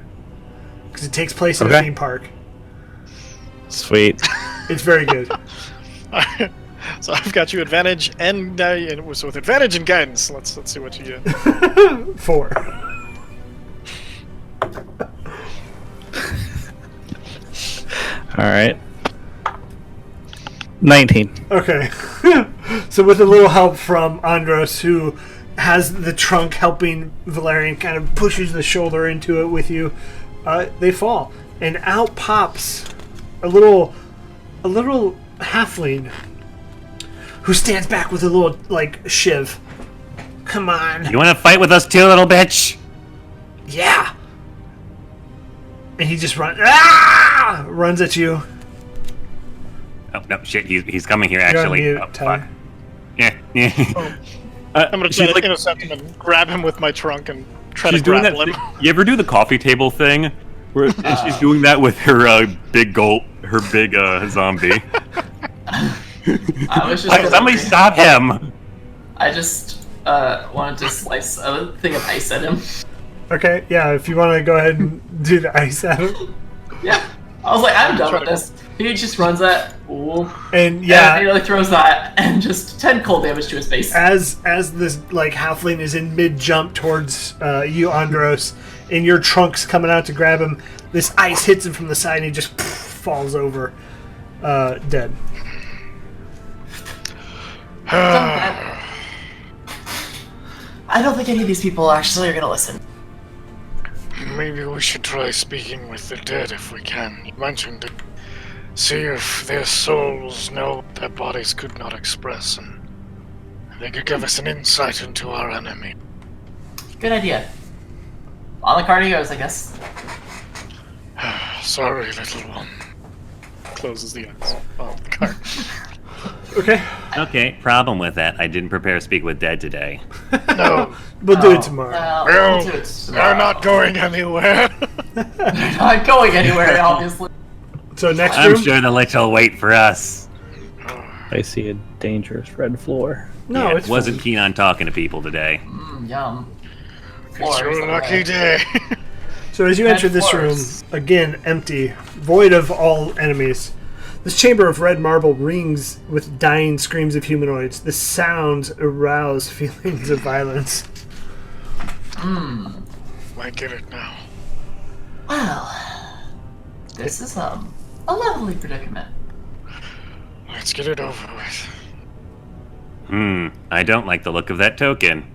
Because it takes place in a Okay. theme park. Sweet. It's very good. So I've got you advantage and so with advantage and guidance. Let's see what you get. 4. All right. 19. Okay. So with a little help from Andros, who has the trunk helping Valerian, kind of pushes the shoulder into it with you, they fall. And out pops a little a little halfling who stands back with a little, like, shiv. Come on. You want to fight with us too, little bitch? Yeah. And he just runs at you. Oh, no, shit, he's coming here, You're on actually. mute, Oh, Thay. fuck. Yeah. I'm gonna try to intercept him and grab him with my trunk and try to She's doing that grapple him. thing. You ever do the coffee table thing? Where she's doing that with her big zombie. I was just Somebody stop him! I just wanted to slice a thing of ice at him. Okay, yeah, if you want to go ahead and do the ice at him. Yeah. I was like, I'm done with this. He just runs that. Ooh. And yeah, And he like throws that and just 10 cold damage to his face. as this like halfling is in mid jump towards you, Andros, and your trunk's coming out to grab him, this ice hits him from the side and he just falls over, dead. I don't think any of these people actually are gonna listen. Maybe we should try speaking with the dead if we can. You mentioned it. See if their souls know what their bodies could not express, and they could give us an insight into our enemy. Good idea. On the card he goes, I guess. Sorry, little one. Closes the eyes on the card. Okay, Okay, problem with that. I didn't prepare to speak with dead today. No, we'll do it tomorrow. Well, we'll do it tomorrow. they're not going anywhere. They're not going anywhere, obviously. So next I'm room? sure the Lich will wait for us. I see a dangerous red floor. No, Yeah, it's wasn't fine. keen on talking to people today. Yum. It's Floors your the lucky way. day. So as you Red enter this floors. room, again empty, void of all enemies, this chamber of red marble rings with dying screams of humanoids. The sounds arouse feelings of violence. Might get it now. Well, this is a lovely predicament. Let's get it over with. I don't like the look of that token.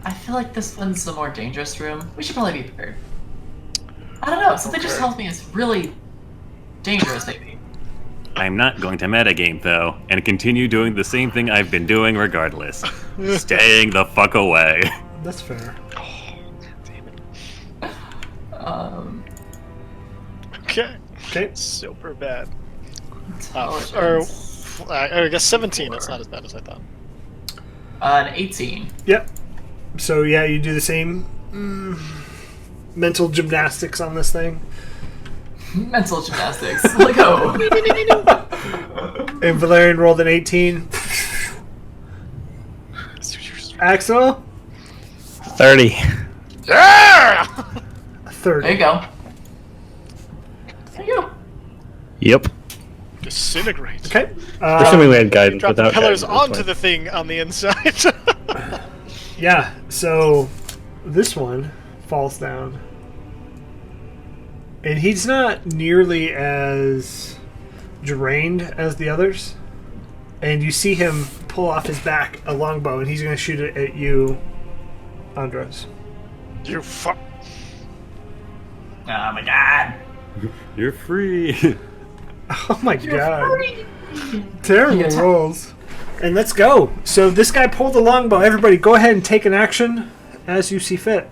I feel like this one's the more dangerous room. We should probably be prepared. I don't know. Something just tells me it's really dangerous, maybe. I'm not going to metagame, though, and continue doing the same thing I've been doing regardless. Staying the fuck away. That's fair. Okay. Okay. Super bad. Intelligence. I guess 17. It's not as bad as I thought. An 18. Yep. So yeah, you do the same mental gymnastics on this thing. Mental gymnastics. Let go. And Valerian rolled an 18. Axel, 30. Yeah! 30. There you go. There you go. Yep. Disintegrate. Okay. Assuming we had guidance Drop the without pillars guidance, onto the thing on the inside. Yeah, so this one falls down. And he's not nearly as drained as the others. And you see him pull off his back a longbow, and he's going to shoot it at you, Andros. You fuck. Oh my god. You're free. Oh my god. Terrible rolls. And let's go. So this guy pulled the longbow. Everybody, go ahead and take an action as you see fit.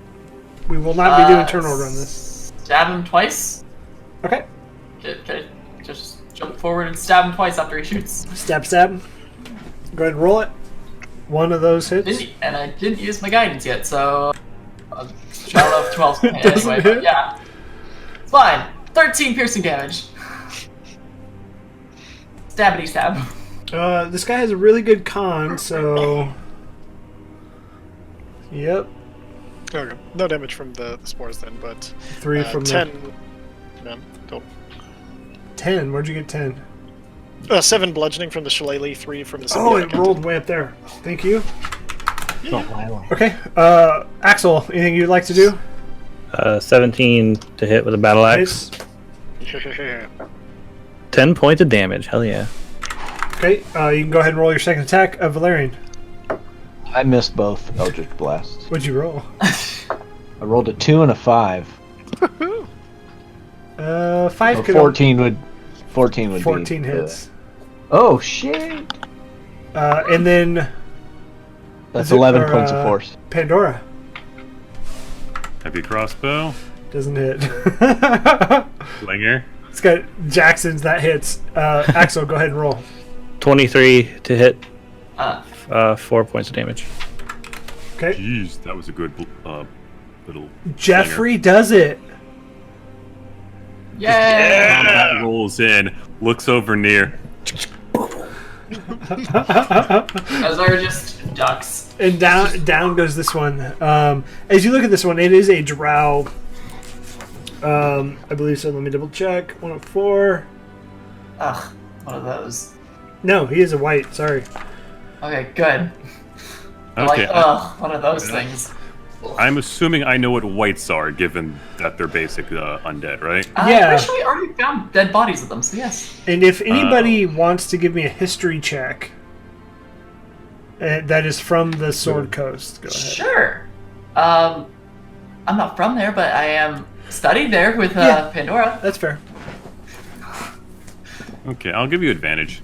We will not be doing turnover on this. Stab him twice. Okay. Can I just jump forward and stab him twice after he shoots? Stab, stab. Go ahead and roll it. One of those hits. And I didn't use my guidance yet, so I don't know if 12's gonna hit Doesn't anyway, hit? but yeah. It's fine. 13 piercing damage. Stabbity stab. This guy has a really good con, so... Yep. Okay. No damage from the spores then, but 3 from 10. the... No, don't. 10. Where'd you get 10? 7 bludgeoning from the shillelagh, 3 from the Oh, symbiotic it rolled way up there. Thank you. Yeah. Okay. Axel, anything you'd like to do? 17 to hit with a battle axe. Hits. 10 points of damage. Hell yeah. Okay, you can go ahead and roll your second attack. Valerian, I missed both Eldritch Blast. what'd you roll? I rolled a 2 and a 5. 5 So could 14 would 14 would 14 be. hits. Oh shit! And then That's 11 points of force. Pandora Heavy crossbow. doesn't hit. Slinger. It's got Jackson's that hits. Axel, go ahead and roll. 23 to hit. 4 points of damage. Okay. Jeez, that was a good little. Jeffrey does it. Yay! That rolls in, looks over near. Those are just ducks. And down goes this one. As you look at this one, it is a drow. I believe so. Let me double check. 104. Ugh, one of those. No, he is a white. Sorry. Okay, good. Okay, One of those things. I'm assuming I know what whites are, given that they're basic undead, right? Yeah. I'm pretty sure we already found dead bodies of them, so yes. And if anybody wants to give me a history check, that is from the Sword Coast. Go ahead. Sure. I'm not from there, but I am studied there with Yeah. Pandora. That's fair. Okay, I'll give you advantage.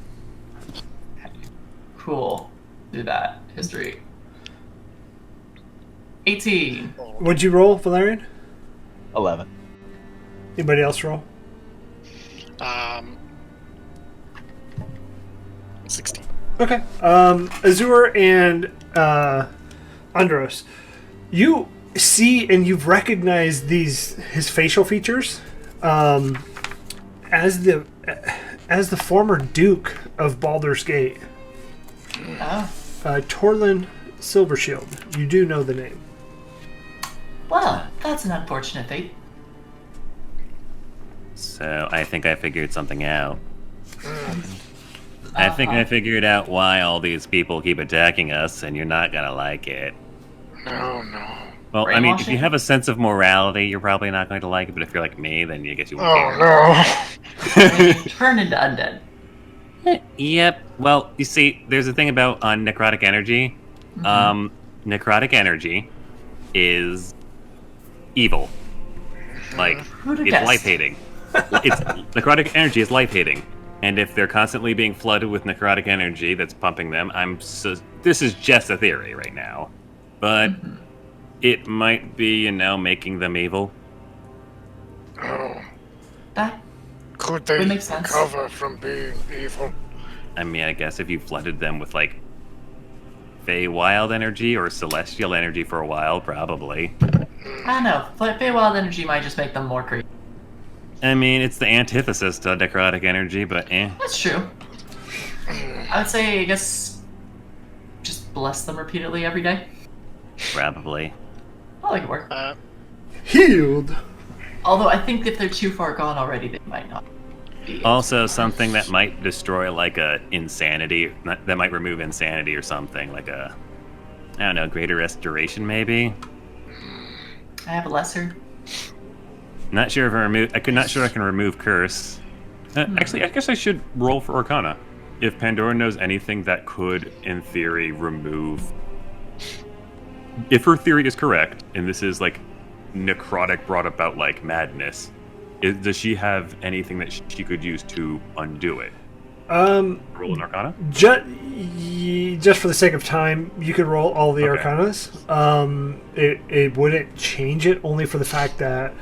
Cool. Do that. History. 18. What'd you roll, Valerian? 11. Anybody else roll? 16. Okay. Azur and Andros, you see and you've recognized his facial features as the former Duke of Baldur's Gate, Oh. Torlin Silvershield. You do know the name. Well, that's an unfortunate fate. So I think I figured something out. I think I figured out why all these people keep attacking us, and you're not gonna like it. No, no. Well, I mean, if Brainwashing? you have a sense of morality, you're probably not going to like it, but if you're like me, then I guess you won't Oh, care. no. Turn into undead. Yep. Well, you see, there's a thing about necrotic energy. Necrotic energy is evil. Like, Who'da it's guessed? life-hating. Necrotic energy is life-hating. And if they're constantly being flooded with necrotic energy that's pumping them, this is just a theory right now. But it might be, making them evil. Oh. That Could they Would make sense. recover from being evil? I mean, I guess if you flooded them with, like, Feywild energy or celestial energy for a while, probably. I don't know. Feywild energy might just make them more creepy. I mean, it's the antithesis to necrotic energy, but That's true. I would say, I guess, just bless them repeatedly every day. probably. I like it work. Healed. Although I think if they're too far gone already, they might not be. Also, something that might destroy, like, that might remove insanity or something, like I don't know, greater restoration, maybe? I have a lesser. Not sure if I can remove curse. Actually, I guess I should roll for Arcana. If Pandora knows anything that could, in theory, remove... If her theory is correct, and this is, like, necrotic brought about, like, madness, does she have anything that she could use to undo it? Roll an Arcana? Just for the sake of time, you could roll all the Okay. Arcanas. It wouldn't change it, only for the fact that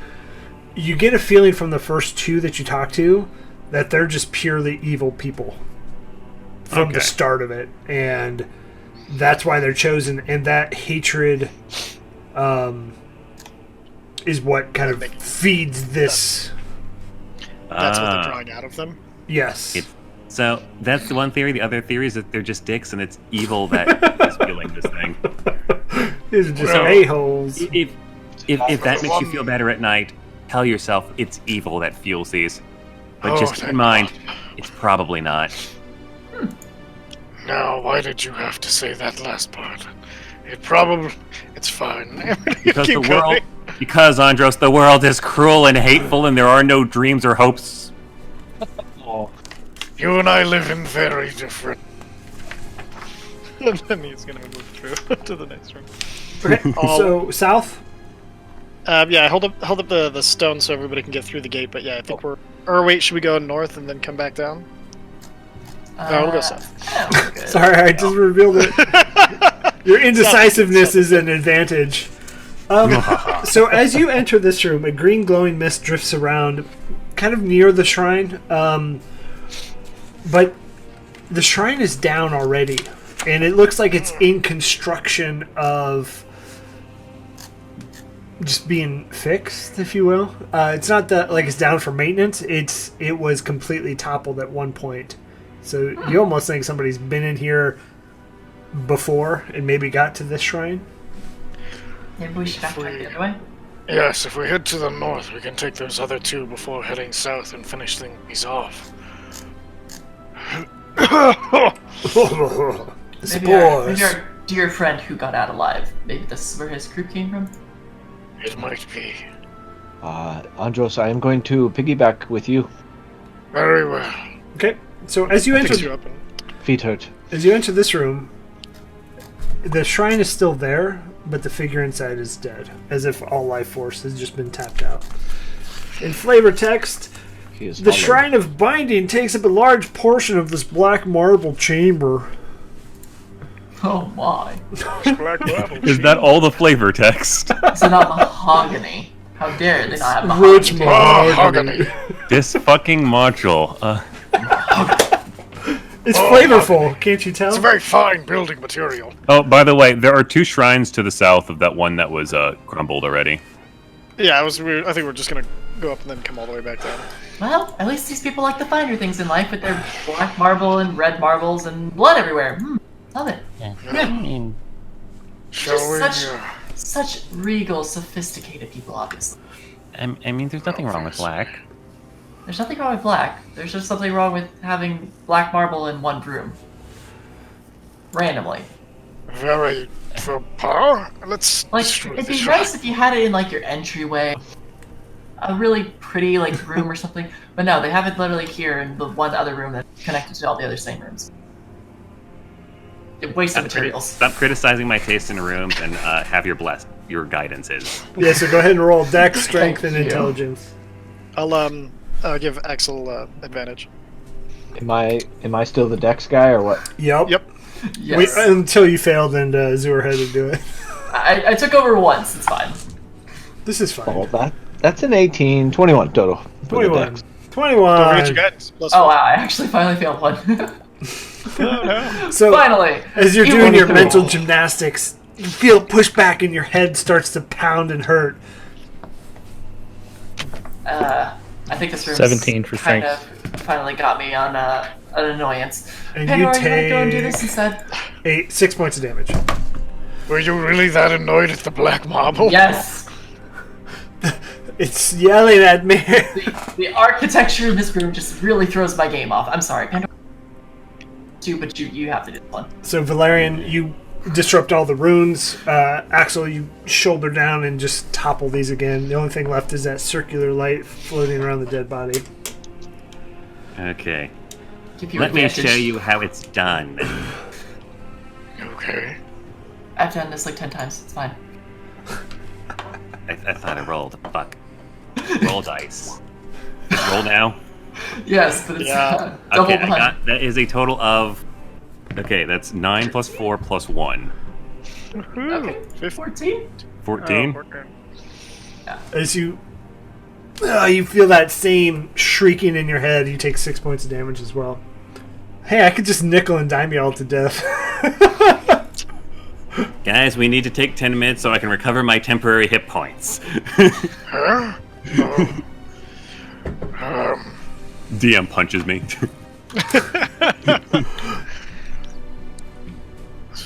you get a feeling from the first two that you talk to that they're just purely evil people from the Okay. start of it, and that's why they're chosen. And that hatred is what kind of feeds this. That's what they're drawing out of them. Yes. So, that's the one theory. The other theory is that they're just dicks, and it's evil that is fueling this thing. These are just So- a-holes. If that makes you feel better at night, tell yourself it's evil that fuels these. But Oh, just keep thank in mind, God. it's probably not. Now, why did you have to say that last part? It's fine. Because Keep the world, going. because Andros, the world is cruel and hateful, and there are no dreams or hopes. You and I live in very different. And then he's gonna move through to the next room. Okay, so south. Yeah, hold up the stone so everybody can get through the gate. But yeah, I think we're. Or wait, should we go north and then come back down? No, we'll go south. Yeah, we're good. Sorry, I just revealed it. Your indecisiveness is an advantage. So as you enter this room, a green glowing mist drifts around, kind of near the shrine. But the shrine is down already, and it looks like it's in construction of just being fixed, if you will. It's not that like it's down for maintenance. It was completely toppled at one point. So you almost think somebody's been in here before and maybe got to this shrine. Maybe we should backtrack the other way. Yes, if we head to the north, we can take those other two before heading south and finish things off. Maybe our dear friend who got out alive. Maybe this is where his group came from? It might be. Andros, I am going to piggyback with you. Very well. Okay, so as you enter, Feet hurt. as you enter this room, the shrine is still there, but the figure inside is dead, as if all life force has just been tapped out. In flavor text, the Shrine of Binding takes up a large portion of this black marble chamber. Oh my. Is that all the flavor text? Is it not mahogany? How dare they not have mahogany? Rich mahogany. This fucking module. It's flavorful, can't you tell? It's a very fine building material. Oh, by the way, there are 2 shrines to the south of that one that was crumbled already. Yeah, I think we're just gonna go up and then come all the way back down. Well, at least these people like the finer things in life with their black marble and red marbles and blood everywhere. Love it. Yeah. Shall we? Such regal, sophisticated people, obviously. I mean, there's nothing wrong with black. There's nothing wrong with black. There's just something wrong with having black marble in one room. Randomly. Very for power. Let's Like, destroy it'd the be shrine. nice if you had it in, like, your entryway. A really pretty, like, room or something. But no, they have it literally here in the one other room that's connected to all the other same rooms. It wastes materials. Stop criticizing my taste in rooms and have your guidances. Yeah, so go ahead and roll Dex, Strength, and Intelligence. I'll give Axel advantage. Am I still the Dex guy or what? Yep. Yes. Until you failed and Zur had to do it. I took over once, it's fine. This is fine. Oh, that's an 18, 21 total. For the 21. Dex. 21. Don't forget your guidance. Plus Oh one. wow, I actually finally failed one. So, Finally! as you're Even doing with your the mental roll. gymnastics, you feel pushed back and your head starts to pound and hurt. I think this room 17 for kind strength. of finally got me on an annoyance. And Pandora, you you want to go and do take this instead? 6 points of damage. Were you really that annoyed at the black marble? Yes! It's yelling at me. The architecture in this room just really throws my game off. I'm sorry, Pandora. But you have to do this one. So, Valerian, you disrupt all the runes. Axel, you shoulder down and just topple these again. The only thing left is that circular light floating around the dead body. Okay. Give you Let me advantage. show you how it's done. Okay. I've done this like 10 times. It's fine. I thought I rolled. Fuck. Roll dice. Roll now. Yes, but it's Yeah. double Okay, behind. that is a total of... Okay, that's 9 plus 4 plus 1. Okay, 14? 14? As you feel that same shrieking in your head, you take 6 points of damage as well. Hey, I could just nickel and dime you all to death. Guys, we need to take 10 minutes so I can recover my temporary hit points. Huh? DM punches me.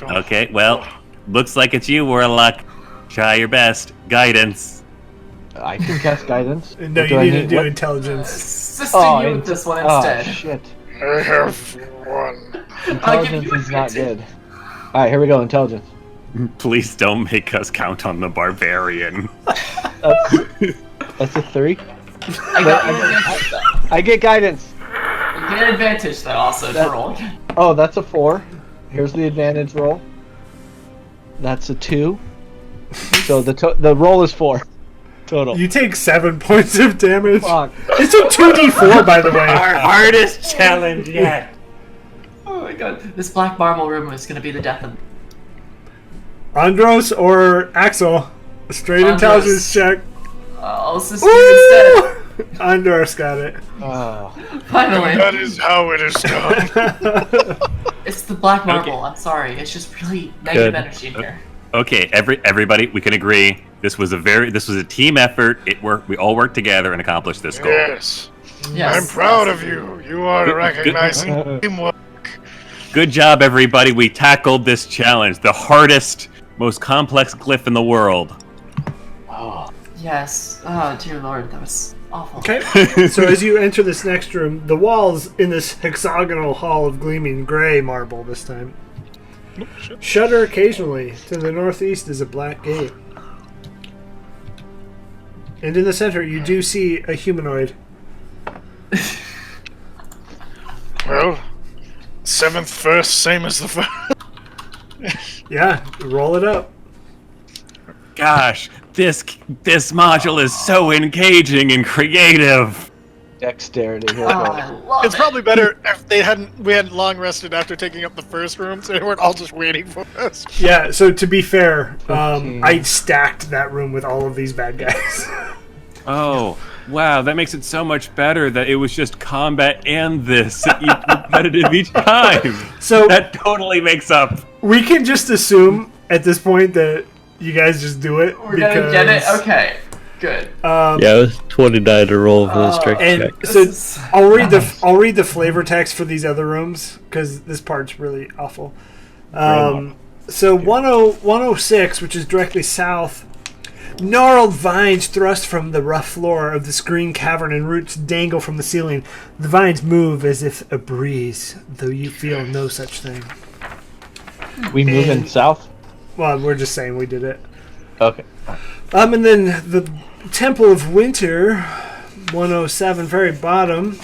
Okay, well, looks like it's you, Warlock. Try your best. Guidance. I can cast guidance. No, What you I need to do what? intelligence. Assisting you with this one instead. Oh, shit. I have one. Intelligence you is not advantage. good. Alright, here we go, intelligence. Please don't make us count on the barbarian. That's a 3. I got you advantage though. I get guidance. You get advantage though also to roll. Oh, that's a 4. Here's the advantage roll. That's a 2. So the roll is 4. total. You take 7 points of damage. Fuck. It's a 2d4, by the way. Our hardest challenge yet. Oh my god. This black marble room is gonna be the death of me. Andros or Axel? Straight Andros. intelligence check. I'll assist you instead. Andros got it. Oh. Finally. That is how it is done. It's the black marble. I'm sorry. It's just really negative Good. energy in here. Okay, everybody, we can agree. This was a team effort. It worked. We all worked together and accomplished this goal. Yes. Yes. I'm proud of you. You are Good- recognizing teamwork. Good job, everybody. We tackled this challenge, the hardest, most complex glyph in the world. Oh. Yes. Oh, dear lord, that was awful. Okay. So as you enter this next room, the walls in this hexagonal hall of gleaming gray marble this time shudder occasionally. To the northeast is a black gate. And in the center, you do see a humanoid. Well, 7th first, same as the first. Yeah, roll it up. Gosh, this module is so engaging and creative. Dexterity here. Oh, I love It's it. probably better if we hadn't long rested after taking up the first room, so they weren't all just waiting for us. Yeah, so to be fair, Okay. I stacked that room with all of these bad guys. Oh, wow, that makes it so much better that it was just combat and this repetitive each time. So That totally makes up. we can just assume at this point that you guys just do it. We're gonna get it? Okay. Good. Yeah, it was 20 die to roll for the strength And check. so This is- I'll read the flavor text for these other rooms because this part's really awful. So 106, which is directly south, gnarled vines thrust from the rough floor of this green cavern and roots dangle from the ceiling. The vines move as if a breeze, though you feel no such thing. We moving And- south? Well, we're just saying we did it. Okay. And then the Temple of Winter, 107, very bottom.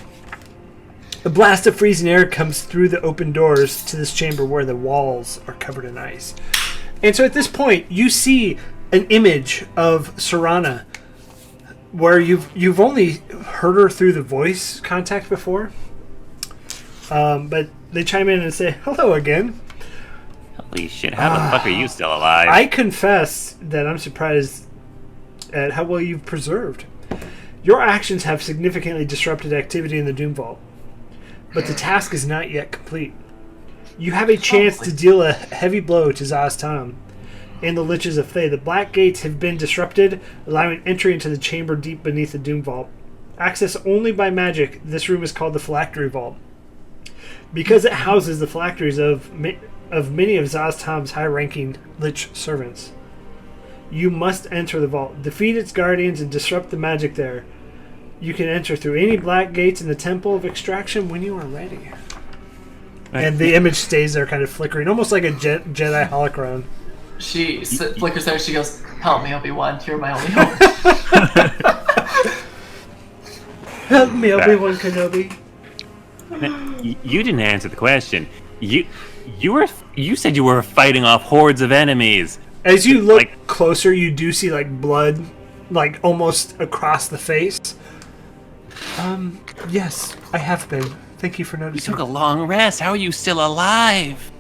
A blast of freezing air comes through the open doors to this chamber where the walls are covered in ice. And so at this point, you see an image of Serana, where you've only heard her through the voice contact before. But they chime in and say, "Hello again." Holy shit, how the fuck are you still alive? I confess that I'm surprised at how well you've preserved. Your actions have significantly disrupted activity in the Doom Vault, but the task is not yet complete. You have a chance to deal a heavy blow to Zaz-Tam and the Liches of Thay. The Black Gates have been disrupted, allowing entry into the chamber deep beneath the Doom Vault. Access only by magic, this room is called the Phylactery Vault. Because it houses the phylacteries of many of Zaz-Tam's high-ranking Lich servants. You must enter the vault, defeat its guardians, and disrupt the magic there. You can enter through any black gates in the Temple of Extraction when you are ready. And the image stays there kind of flickering, almost like a Jedi holocron. She flickers there. She goes, "Help me, Obi-Wan. You're my only hope." Help me, Obi-Wan Kenobi. You didn't answer the question. You said you were fighting off hordes of enemies. As you look Like- closer, you do see like blood, like almost across the face. Yes, I have been. Thank you for You noticing. took a long rest. How are you still alive?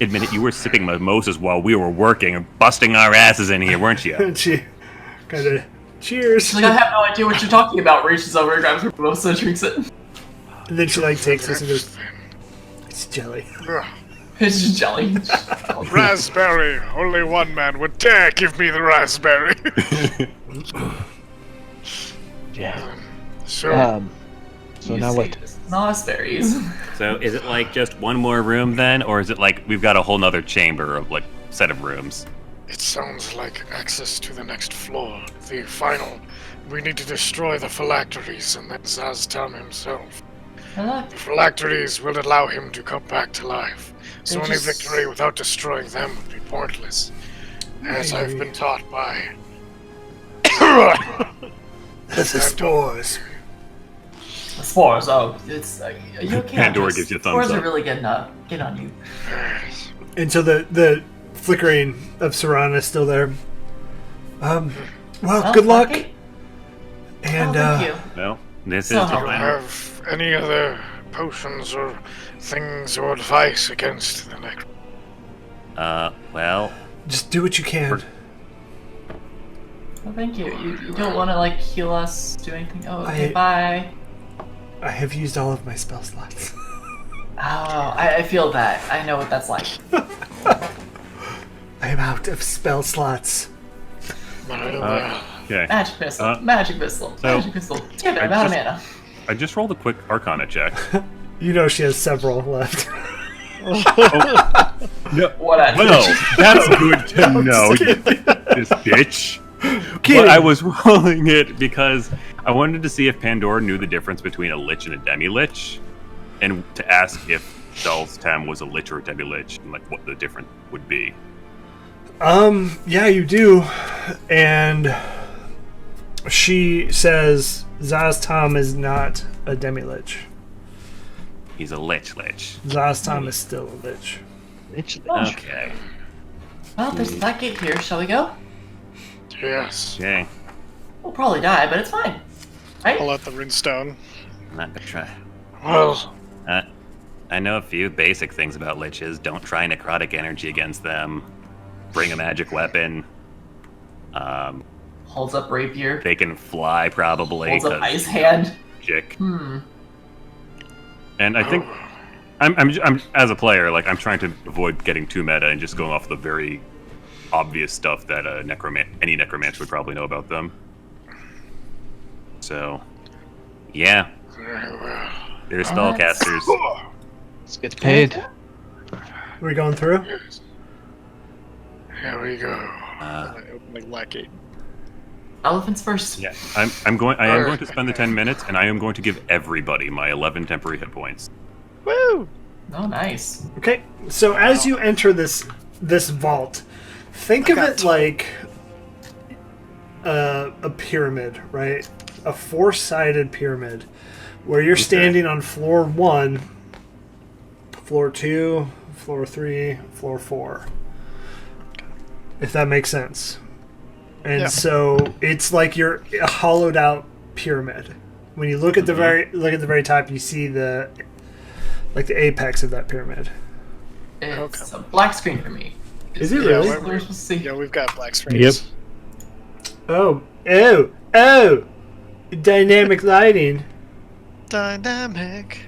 Admit it, you were sipping mimosas while we were working and busting our asses in here, weren't you? And she kind of cheers. She's like, "I have no idea what you're talking about." Reaches over, grabs her mimosa, drinks it. And then she like takes this and goes, "It's jelly." Ugh. It's just jelly. Raspberry. Only one man would dare give me the raspberry. Yeah. So, So You now see what? this Raspberries. So is it like just one more room then, or is it like we've got a whole nother chamber of like set of rooms? it sounds like access to the next floor. The final. We need to destroy the phylacteries and then Zaz-Tam himself. Hello. The phylacteries will allow him to come back to life. So They any just- victory without destroying them would be pointless. As I've been taught by... That's the spores. The spores. Oh, it's you can't. Pandora just- gives you a thumbs Spores are up. really getting on you. And so the flickering of Serana is still there. Well, good luck. lucky. And thank you. Well, this So is helpful. Do you have any other potions or things or advice against the necro? well, just do what you can. Well, thank you. You don't want to like heal us, do anything? Oh, okay, bye. I have used all of my spell slots. Oh, I feel that. I know what that's like. I am out of spell slots. Okay. Magic missile. Magic missile. so Magic missile. Damn it, I'm out of mana. I just rolled a quick Arcana check. You know she has several left. No, What a well, that's good to know, this bitch. Kidding. But I was rolling it because I wanted to see if Pandora knew the difference between a Lich and a Demi-Lich, and to ask if Dalstam was a Lich or a Demi-Lich, and like what the difference would be. Yeah, you do. And she says Zaztam is not a Demi-Lich. he's a Lich. Zaztam is still a Lich. Okay. Well, there's that gate here. Shall we go? Yes. Okay. We'll probably die, but it's fine. Right? Pull out the runestone. I'm not gonna try. Well, I know a few basic things about Liches. Don't try necrotic energy against them. Bring a magic weapon. Holds up rapier. They can fly, probably. Holds up 'cause ice hand. magic. And I think I'm as a player, like I'm trying to avoid getting too meta and just going off the very obvious stuff that any necromancer would probably know about them. So, yeah, very well. they're spellcasters. Let's get paid. We're going through? Yes. Here we go. Opening black gate. Elephants first. Yeah, I am going to spend the 10 minutes, and I am going to give everybody my 11 temporary hit points. Woo! Oh, nice. Okay, so as you enter this vault, think of it like a pyramid, right? A four-sided pyramid, where you're standing on floor 1, floor 2, floor 3, floor 4. If that makes sense. And so it's like you're a hollowed out pyramid. When you look at the very top, you see the apex of that pyramid. It's a black screen for me. Is it really? We're supposed to see. Yeah, we've got black screens. Oh! Dynamic lighting. Dynamic.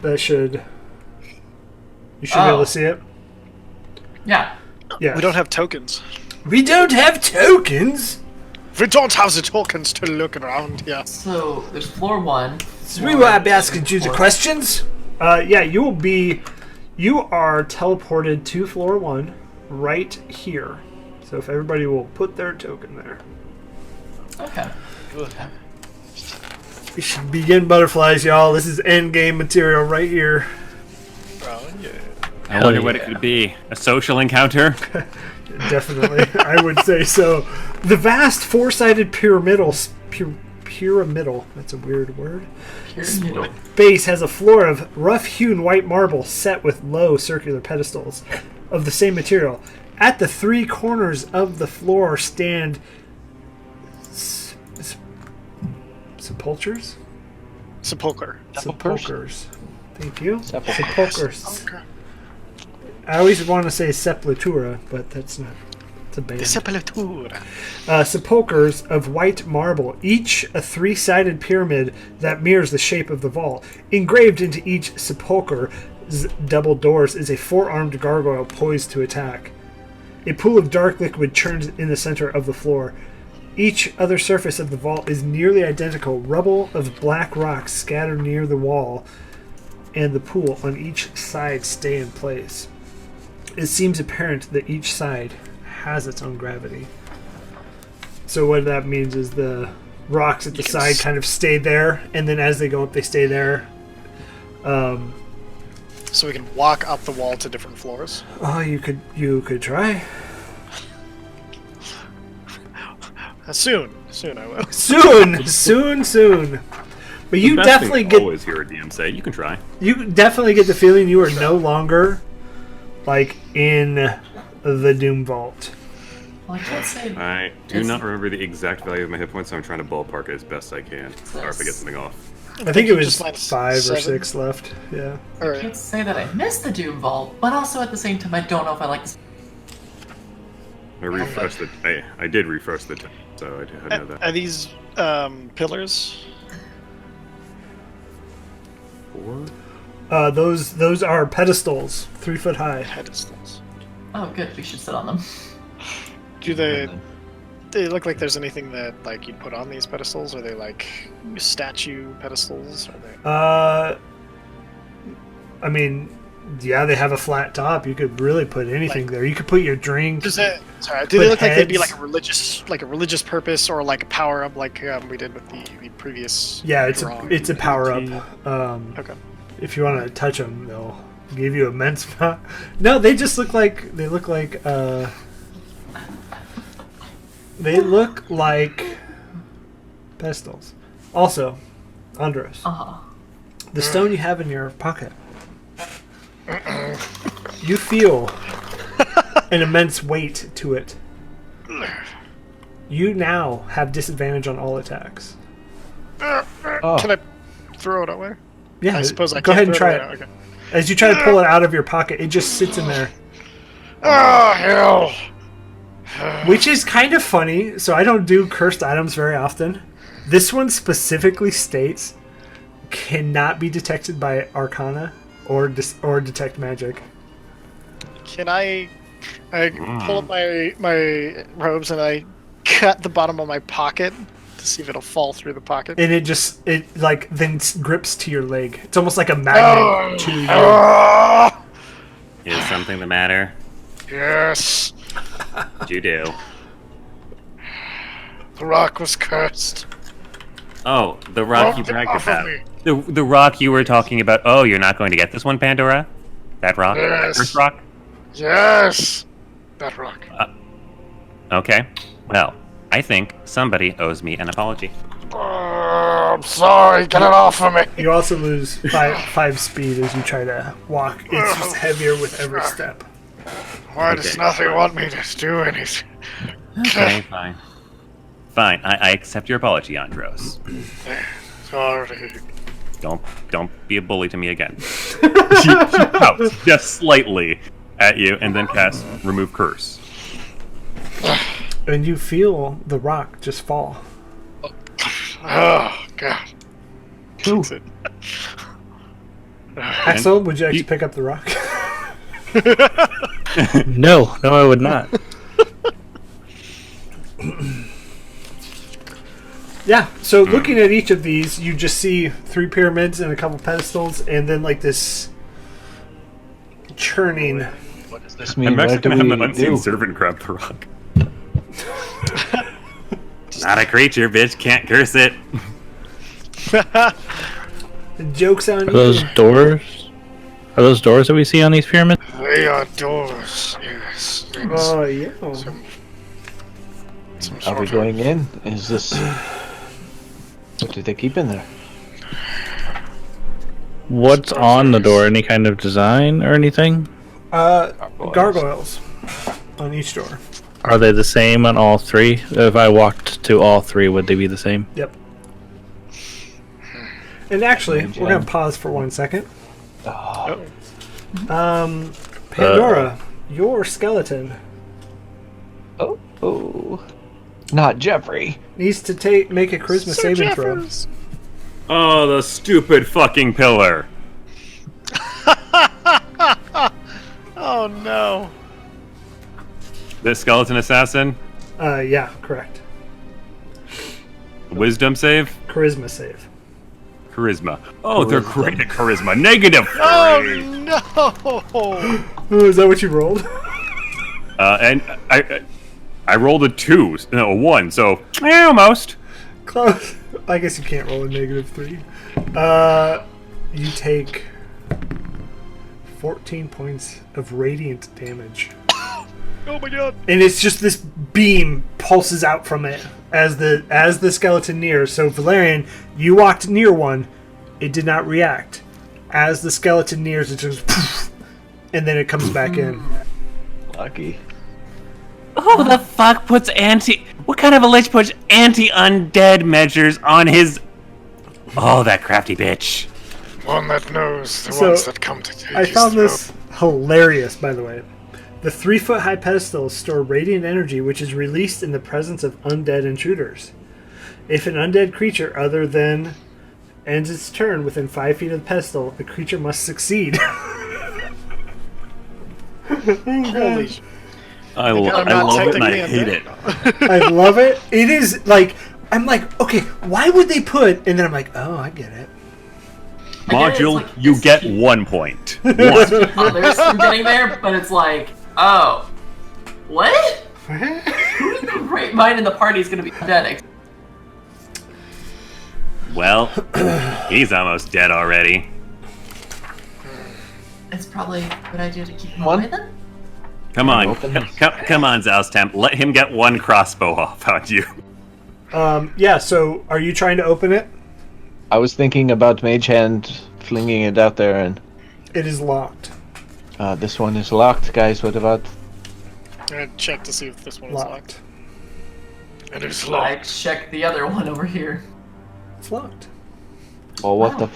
You should be able to see it. Yeah. Yeah. We don't have tokens. We don't have tokens. We don't have the tokens to look around here. So there's floor 1. So we will be asking you the questions. Yeah, you are teleported to floor 1 right here. So if everybody will put their token there. Okay. We should begin butterflies, y'all. This is end game material right here. Oh, yeah. I wonder what it could be. A social encounter? Definitely, I would say so. The vast four-sided pyramidal, that's a weird word, base has a floor of rough-hewn white marble set with low circular pedestals of the same material. At the three corners of the floor stand sepulchres? Sepulcher. Sepulchres. Thank you. Sepulchres. Sepulchres. I always want to say Sepultura, but that's not. It's a band. The Sepultura. Sepulchres of white marble, each a three-sided pyramid that mirrors the shape of the vault. Engraved into each sepulcher's double doors is a four-armed gargoyle poised to attack. A pool of dark liquid churns in the center of the floor. Each other surface of the vault is nearly identical. Rubble of black rocks scattered near the wall and the pool on each side stay in place. It seems apparent that each side has its own gravity. So what that means is the rocks at the side kind of stay there, and then as they go up, they stay there. So we can walk up the wall to different floors. Oh, you could try. Soon I will. Soon. But you definitely get. Always hear a DM say, "You can try." You definitely get the feeling you are no longer like in the Doom Vault. Well, I can't say. I do not remember the exact value of my hit points, so I'm trying to ballpark it as best I can. Or if I get something off. I think it was Just minus 5 or 7. 6 left. Yeah. I Alright. can't say that I missed the Doom Vault, but also at the same time, I don't know if I like this. I refreshed the. I did refresh the. So I know that. Are these pillars? 4. Those are pedestals, 3 foot high. Pedestals. Oh, good. We should sit on them. Do they look like there's anything that like you'd put on these pedestals? Are they like statue pedestals? Are they? I mean, yeah, they have a flat top. You could really put anything there. You could put your drink. Do they look Put like they'd be heads. like a religious purpose or like a power up like we did with the previous? Yeah, drawing? it's a power up. Okay. If you want to touch them, they'll give you immense. No, they just look like they look like pedestals. Also, Andros, the stone you have in your pocket, you feel an immense weight to it. You now have disadvantage on all attacks. Oh. Can I throw it away? Yeah, I suppose I go can't ahead and throw try it it. right now. Okay. As you try to pull it out of your pocket, it just sits in there. Oh, hell! Which is kind of funny, so I don't do cursed items very often. This one specifically states cannot be detected by Arcana or detect magic. Can I pull up my robes and I cut the bottom of my pocket to see if it'll fall through the pocket? And it like then grips to your leg. It's almost like a magnet to you. Ah! Is something the matter? Yes, What'd you do? the rock was cursed. Oh, the rock you Don't bragged offer about. me. The rock you were talking about. Oh, you're not going to get this one, Pandora? That rock? That Yes. first rock? Yes, that rock. Okay. Well, I think somebody owes me an apology. I'm sorry, get it off of me. You also lose five speed as you try to walk. It's just heavier with every step. Why does Okay. nothing want me to do anything? Okay, fine. Fine, I accept your apology, Andros. Sorry. Don't be a bully to me again. She pouts just slightly at you and then casts Remove Curse. And you feel the rock just fall. Oh, God. Axel, would you like to pick up the rock? No, I would not. Yeah, so looking at each of these, you just see 3 pyramids and a couple pedestals, and then like this churning. What does this mean? I'm actually What do gonna have an we unseen do? servant grab the rock. Not a creature, bitch. Can't curse it. Joke's on Are you. those doors? Are those doors that we see on these pyramids? They are doors, yes. It's Oh, yeah. some Are sort we of- going in? Is this... What do they keep in there? What's on the door? Any kind of design or anything? Gargoyles on each door. Are they the same on all 3? If I walked to all 3, would they be the same? Yep. And actually, we're going to pause for 1 second. Oh, Pandora, your skeleton oh. Not Jeffrey. needs to make a charisma saving throw. Oh, the stupid fucking pillar. Oh no. The skeleton assassin. Yeah, correct. Wisdom save. Charisma save. Charisma. Oh, they're great at charisma. -3. Oh no. Oh, is that what you rolled? And I rolled a 2, no, a 1. So almost. Close. I guess you can't roll a -3. You take 14 points of radiant damage. Oh my god. And it's just this beam pulses out from it as the skeleton nears. So Valerian, you walked near one, it did not react. As the skeleton nears, it just poof, and then it comes back in. Lucky. Who the fuck puts what kind of a lich puts anti-undead measures on his... Oh, that crafty bitch. One that knows the So, ones that come to take I his found throat. this hilarious, by the way. The 3-foot-high pedestals store radiant energy, which is released in the presence of undead intruders. If an undead creature other than ends its turn within 5 feet of the pedestal, the creature must succeed. Holy sh- I I'm love not it and I technically hate undead. it. I love it. It is like, I'm like, okay, why would they put, and then I'm like, oh, I get it. I get it, it's Module, like you this get cheap 1 point. 1. others from getting there, but it's like, oh, what? Who in the right mind in the party is going to be dead? Well, he's almost dead already. It's probably a good idea to keep him One. away then. Come on, Open this. come on, Zaustemp. Let him get 1 crossbow off on you. Yeah, so are you trying to open it? I was thinking about Mage Hand flinging it out there, and It is locked. this one is locked, guys. What about? I'm gonna check to see if this one is locked. It is I locked. checked the other one over here. It's locked. Well, what Wow.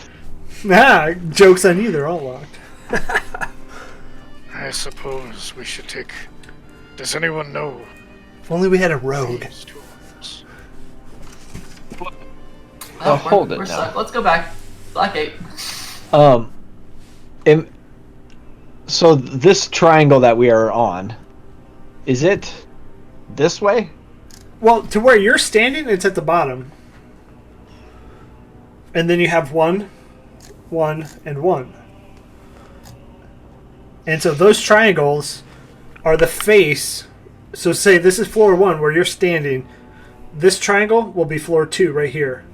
Nah, joke's on you, they're all locked. I suppose we should take. Does anyone know If only we had a rogue. these tools? Oh, hold it we're now. stuck. Let's go back. Blackgate. So this triangle that we are on, is it this way? Well, to where you're standing, it's at the bottom. And then you have 1, 1, and 1. And so those triangles are the face. So say this is floor 1 where you're standing. This triangle will be floor 2 right here.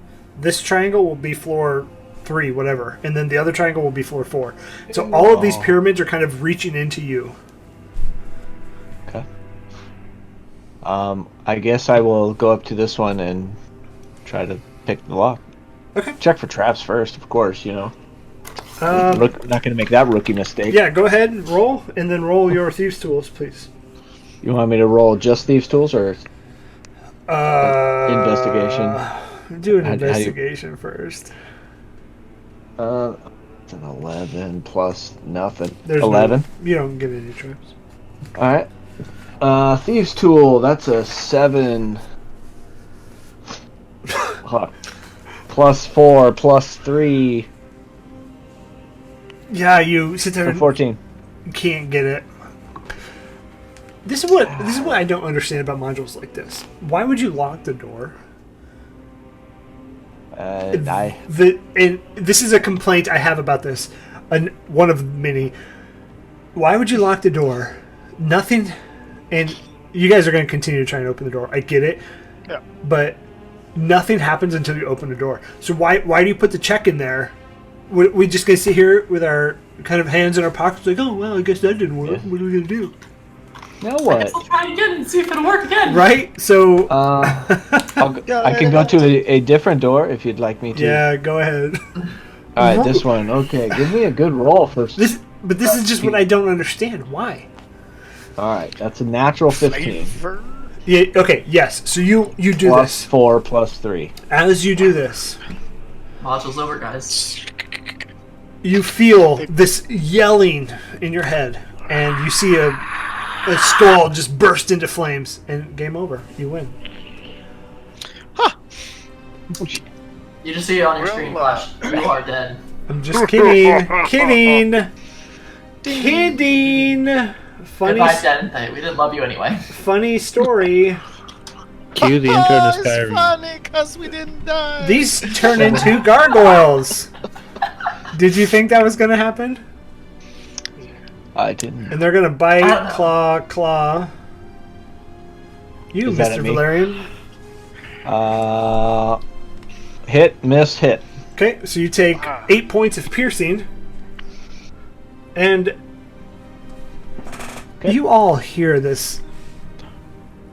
This triangle will be floor 3, whatever. And then the other triangle will be floor 4. So all of these pyramids are kind of reaching into you. Okay. I guess I will go up to this one and try to pick the lock. Okay. Check for traps first, of course. You know, Um, not going to make that rookie mistake. yeah, go ahead and roll. And then roll your thieves' tools, please. You want me to roll just thieves' tools or investigation? Do an How do you- investigation first. It's an 11 plus nothing. There's 11. You don't get any traps. All right. Thieves' tool. That's a 7. Huh. Plus 4 plus 3. Yeah, you sit there So and 14. can't get it. This is what I don't understand about modules like this. Why would you lock the door? And This is a complaint I have about this. One of many. Why would you lock the door? Nothing. And you guys are going to continue to try and open the door. I get it. Yeah. But nothing happens until you open the door. So why do you put the check in there? We just going to sit here with our kind of hands in our pockets like, oh, well, I guess that didn't work. Yeah. What are we going to do? now I what? guess I'll try it again and see if it'll work again. Right? So, I can go to a different door if you'd like me to. yeah, go ahead. All right, this one. Okay, give me a good roll first. But this is just what I don't understand. Why? All right, that's a natural 15. Flavor? Yeah. Okay. Yes. So you do Plus this. 4 plus 3. As you do this, Module's over, guys. you feel this yelling in your head, and you see a skull just burst into flames, and game over. You win. You just see it on your screen flash. You are dead. I'm just kidding. Kidding. Funny. Goodbye, dead and Thay. We didn't love you anyway. Funny story. Cue the intro to It's Skyrim. funny because we didn't die. These turn into gargoyles. Did you think that was going to happen? I didn't. And they're going to I bite, don't know. claw. You, Is that Mr. at me? Valerian. Hit, miss, hit. Okay, so you take 8 points of piercing. And you all hear this.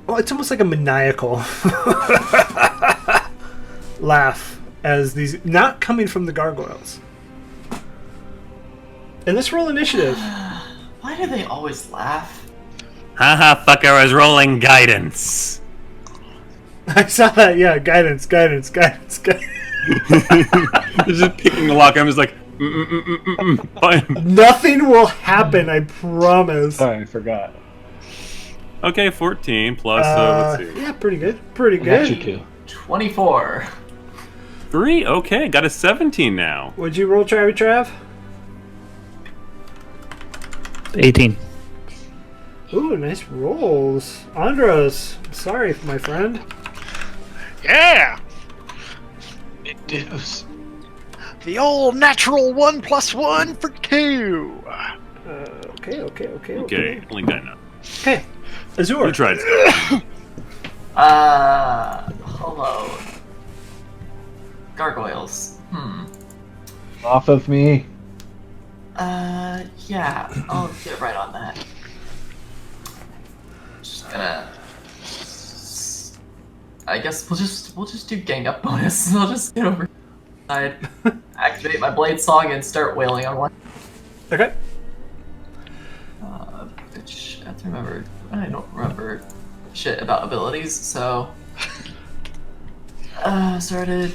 Oh, it's almost like a maniacal laugh as these, not coming from the gargoyles. And let's roll initiative. Why do they always laugh? Haha, fucker, I was rolling guidance. I saw that. Yeah, guidance. Just picking the lock. I'm just like, fine. Nothing will happen. I promise. Sorry, I forgot. Okay, 14 plus. Let's see. Yeah, pretty good. Pretty I got you good. two. 24. 3. Okay, got a 17 now. What'd you roll, Trav? 18. Ooh, nice rolls. Andros, sorry, my friend. Yeah! It is. The old natural 1 + 1 for 2. Okay. Okay, only got enough. Okay, Azure. You tried. Hello. Gargoyles. Off of me. Yeah, I'll get right on that. Just gonna. I guess we'll just do gang up bonus. I'll just get over side, activate my blade song, and start wailing on one. Okay. Which I have to remember. I don't remember shit about abilities, so. Started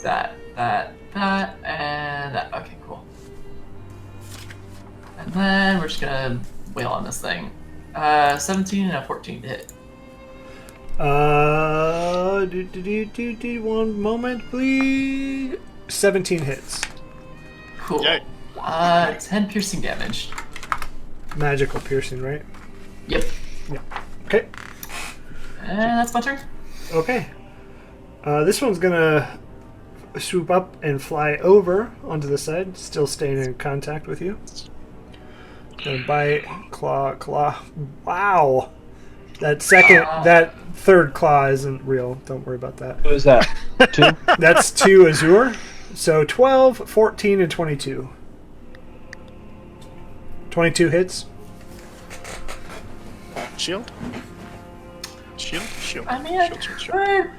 that, and that. Okay, cool. And then we're just gonna wail on this thing. 17 and a 14 to hit. One moment, please. 17 hits. Cool. Yay. 10 piercing damage. Magical piercing, right? Yep. Okay. And that's my turn. Okay. This one's gonna swoop up and fly over onto the side, still staying in contact with you. Gonna bite, claw. Wow. That third claw isn't real. Don't worry about that. What was that? 2? That's 2 Azure. So 12, 14, and 22. 22 hits. Shield? I mean, sure.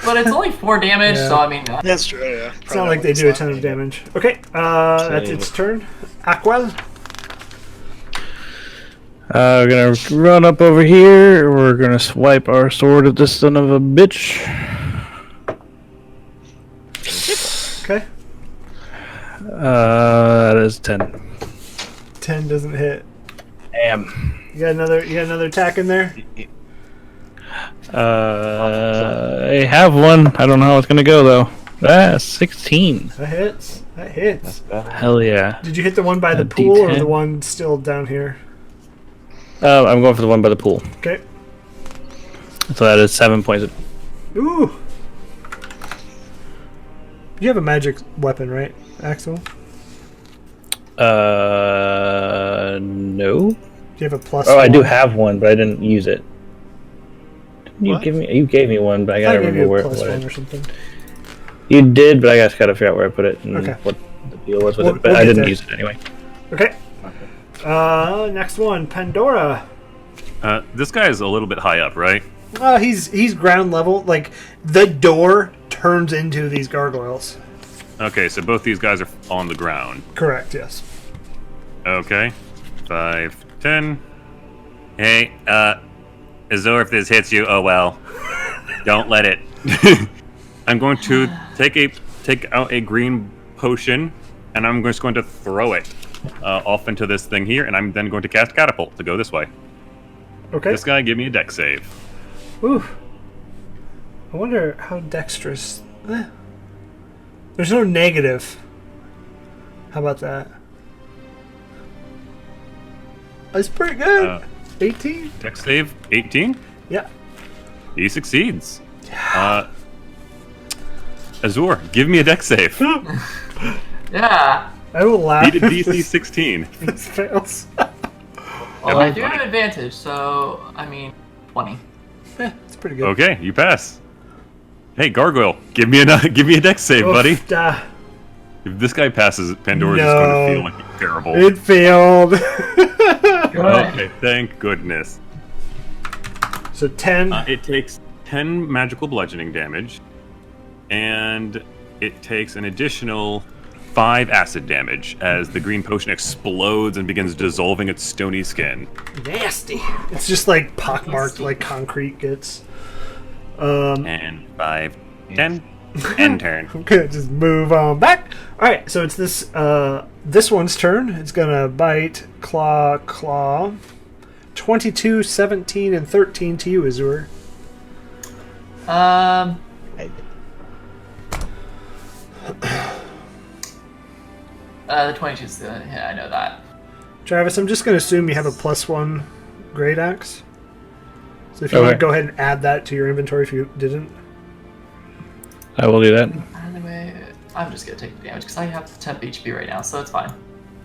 But it's only 4 damage, Yeah. so I mean. That's true, yeah. It's not like they do a ton of damage. Okay, that's its turn. Aquel. We're gonna run up over here. We're gonna swipe our sword at this son of a bitch. Okay. That is 10. 10 doesn't hit. Damn. You got another attack in there? I have one. I don't know how it's gonna go though. 16. That hits. Hell yeah. Did you hit the one by the A pool or D10? the one still down here? I'm going for the one by the pool. Okay. So that is 7 points. Ooh. You have a magic weapon, right, Axel? No. Do you have a plus? Oh, I do one? have one, but I didn't use it. Didn't you What? give me? You gave me one, but I gotta I gave remember you where. a plus What one I, or something. you did, but I just gotta figure out where I put it and Okay. what the deal was with We'll- it. But we'll I get didn't there. use it anyway. Okay. Next one, Pandora. This guy is a little bit high up, right? He's ground level. Like the door turns into these gargoyles. Okay, so both these guys are on the ground. Correct. Yes. Okay. 5, 10. Hey, Azor, if this hits you, oh well. Don't let it. I'm going to take out a green potion, and I'm just going to throw it off into this thing here, and I'm then going to cast Catapult to go this way. Okay. This guy, give me a dex save. Ooh. I wonder how dexterous. There's no negative. How about that? That's pretty good. 18? Dex save, 18. Yeah. He succeeds. Azor, give me a dex save. Yeah. I will laugh. Beat a if DC 16. this fails. Well, I do have advantage, so I mean, 20. Yeah, it's pretty good. Okay, you pass. Hey, Gargoyle, give me a dex save, buddy. Oof, da. If this guy passes, Pandora's just going to feel like terrible. It failed. Okay, thank goodness. So 10. It takes 10 magical bludgeoning damage, and it takes an additional 5 acid damage as the green potion explodes and begins dissolving its stony skin. Nasty. It's just like pockmarked like concrete gets. And 5, 10, end turn. I'm gonna just move on back. Alright, so it's this one's turn. It's gonna bite, claw. 22, 17, and 13 to you, Azure. The 22's the hit, I know that. Travis, I'm just going to assume you have a +1 Great Axe. So if you want to go ahead and add that to your inventory if you didn't. I will do that. Anyway, I'm just going to take the damage because I have 10 HP right now, so it's fine.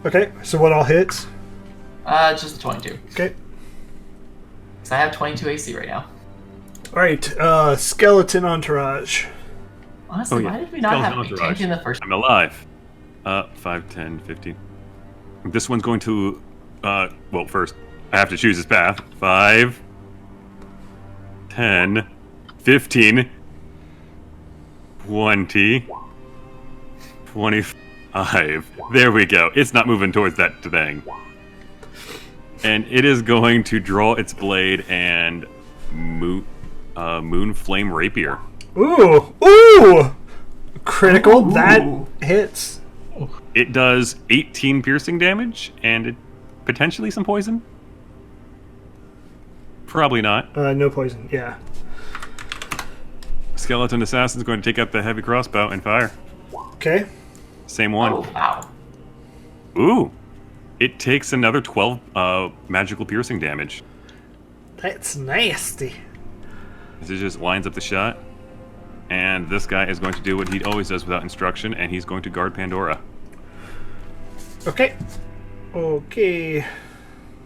Okay, so what all hits? Just the 22. Okay. Because I have 22 AC right now. Alright, Skeleton Entourage. Honestly, why did we not have a tank in the first? I'm alive. 5, 10, 15. This one's going to, well, first, I have to choose his path. 5, 10, 15, 20, 25. There we go. It's not moving towards that thing. And it is going to draw its blade and Moon Flame Rapier. Ooh! Critical. Ooh. That hits. It does 18 piercing damage and potentially some poison. Probably not. No poison. Yeah. Skeleton Assassin's going to take out the heavy crossbow and fire. Okay. Same one. Oh, wow. Ooh. It takes another 12 magical piercing damage. That's nasty. This just lines up the shot. And this guy is going to do what he always does without instruction, and he's going to guard Pandora. Okay.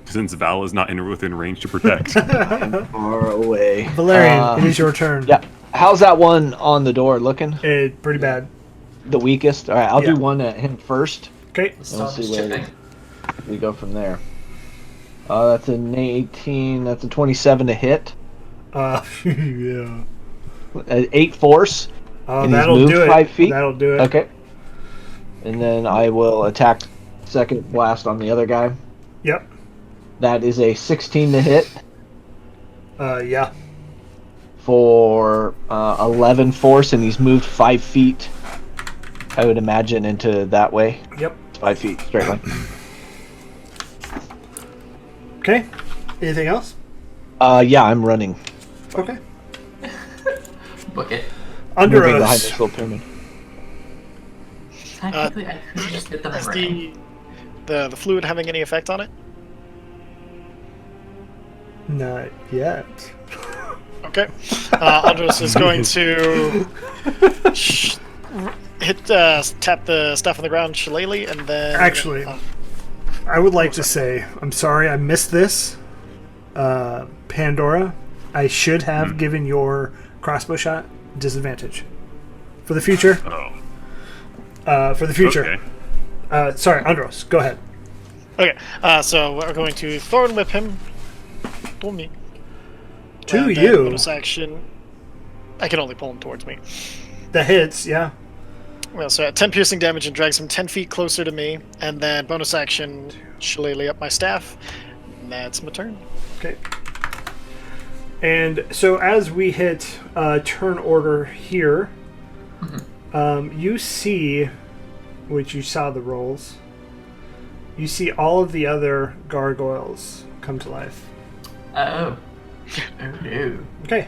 Since Val is not within range to protect. Far away. Valerian, it is your turn. Yeah. How's that one on the door looking? Pretty bad. The weakest? Alright, I'll do one at him first. Okay. And we'll see where we go from there. That's an 18. That's a 27 to hit. Yeah. 8 force. And that'll do it. 5 feet. That'll do it. Okay. And then I will attack second blast on the other guy. Yep. That is a 16 to hit. Yeah. For 11 force, and he's moved 5 feet. I would imagine into that way. Yep. 5 feet straight line. Okay. Anything else? Yeah, I'm running. Okay. Book it. Under moving behind us. this little pyramid. Technically, I could just get them Is running. the fluid having any effect on it? Not yet. Okay. Andros is going to tap the stuff on the ground shillelagh, and then... Actually, I would like to say, I'm sorry I missed this. Pandora, I should have given your crossbow shot disadvantage. For the future. For the future. Okay. Sorry, Andros, go ahead. Okay, so we're going to Thorn Whip him. To me. To And you. Bonus action. I can only pull him towards me. That hits, yeah. Well, so 10 piercing damage and drags him 10 feet closer to me, and then bonus action, shillelagh up my staff. And that's my turn. Okay. And so as we hit turn order here, you see, which you saw the rolls, you see all of the other gargoyles come to life. Oh. Oh no. Okay.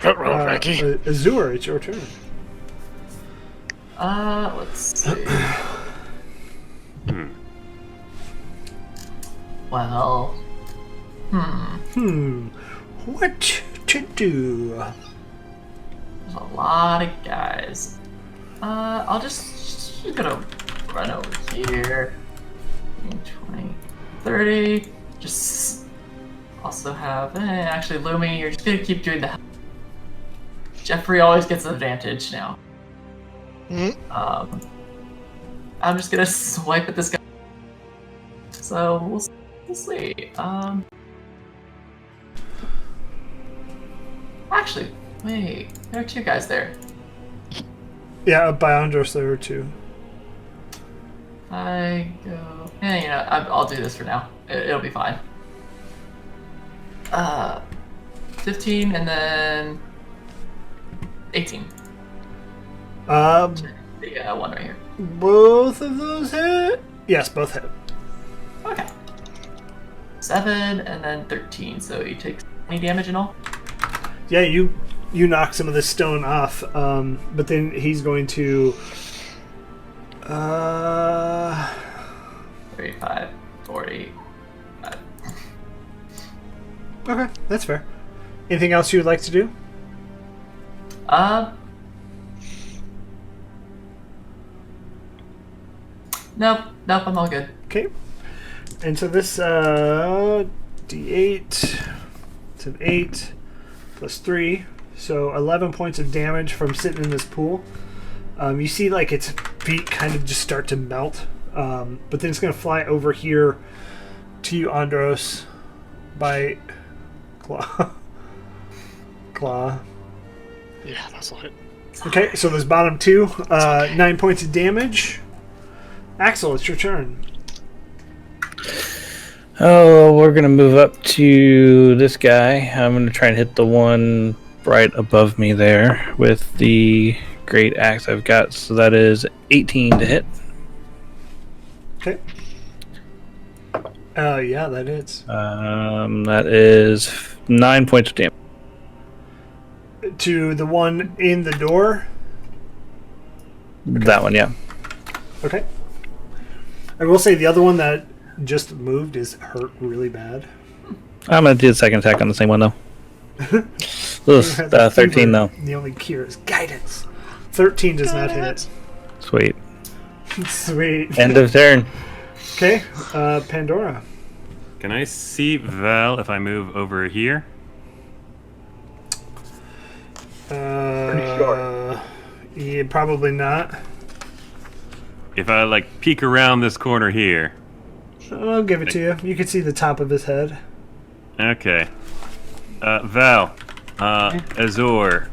Azure, it's your turn. Let's see. Well. What to do? There's a lot of guys. I'll just gonna run over here. 20, 30. Just also have. Actually, Lumi, you're just gonna keep doing that. Jeffrey always gets an advantage now. I'm just gonna swipe at this guy. So we'll see. Actually, wait. There are 2 guys there. Yeah, by Andros there were 2. I go. I'll do this for now. It'll be fine. 15 and then 18. The one right here. Both of those hit? Yes, both hit. Okay. 7 and then 13, so you take 20 damage in all? Yeah, you knock some of this stone off, but then he's going to... 35, 40. Okay, that's fair. Anything else you would like to do? Nope, I'm all good. Okay. And so this D8, it's an 8 plus 3, so 11 points of damage from sitting in this pool. You see like its feet kind of just start to melt, but then it's going to fly over here to you, Andros, by Claw. Yeah, that's all hit. Okay, so those bottom two, okay. 9 points of damage. Axel, it's your turn. Oh, we're going to move up to this guy. I'm going to try and hit the one right above me there with the great axe I've got. So that is 18 to hit. Okay. Yeah, that is. That is 9 points of damage. To the one in the door? Okay. That one, yeah. Okay. I will say the other one that just moved is hurt really bad. I'm going to do the second attack on the same one, though. 13, though. The only cure is guidance. 13 does not hit. Sweet. Sweet. End of turn. Okay, Pandora. Can I see Val if I move over here? Pretty sure. Yeah, probably not. If I like peek around this corner here. I'll give it to you. You can see the top of his head. Okay. Val, Azor,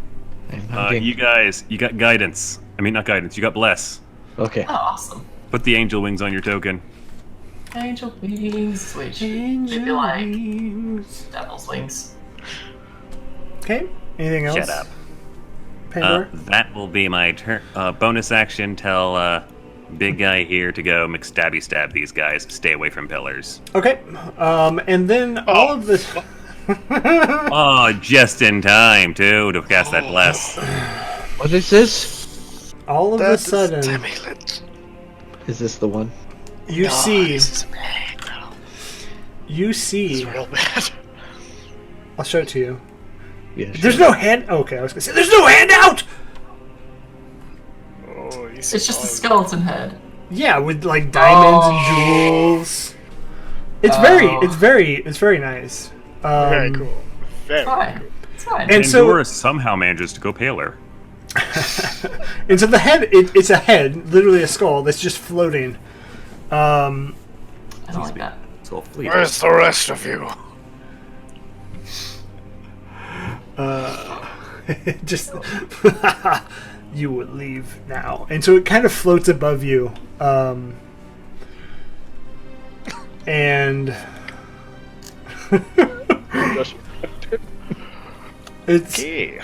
you guys, you got guidance. I mean, not guidance. You got bless. Okay. Oh, awesome. Put the angel wings on your token. Angel wings. Wait, Angel like wings. devil's wings. Okay. Anything else? Shut up. Pandora? That will be my turn. Bonus action. Tell big guy here to go McStabby stab these guys. Stay away from pillars. Okay. And then all of this. Oh, just in time too to cast that bless. What is this? All of a sudden, Is this the one? you see. You It's see. real bad. I'll show it to you. Yeah. There's no hand. Okay, I was gonna say there's no handout. Oh, It's just a skeleton head. Yeah, with like diamonds and jewels. It's very nice. Very cool. Very Fine. cool. It's fine. And so- Pandora somehow manages to go paler. And so the head, it's a head, literally a skull that's just floating. I don't like that. It's all fleet. Where's the rest of you? Just you would leave now, and so it kind of floats above you, and it's Okay.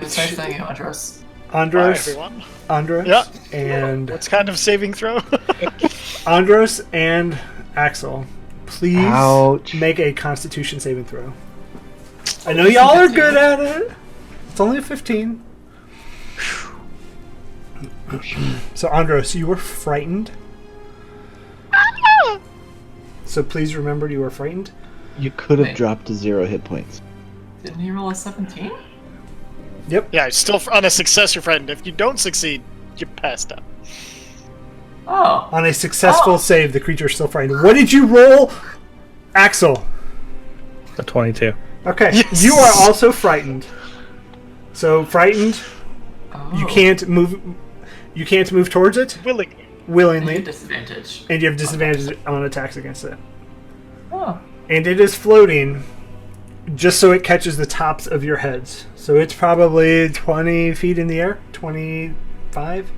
It's nice knowing you, Andros. Hi, Andros, everyone. Andros, Yeah. and What's kind of saving throw? Andros and Axel. Please Ouch. make a Constitution saving throw. I know y'all are good at it. It's only a 15. So Andros, you were frightened. So please remember you were frightened. You could have Wait. dropped to 0 hit points. Didn't he roll a 17? Yep. Yeah, still on a success, you're frightened. If you don't succeed, you're passed up. Oh. On a successful save, the creature is still frightened. What did you roll, Axel? A 22. Okay, Yes. you are also frightened. So frightened, Oh. you can't move. You can't move towards it Willingly. I willingly, need disadvantage. and you have disadvantage on attacks against it. Oh. And it is floating, just so it catches the tops of your heads. So it's probably 20 feet in the air, 25.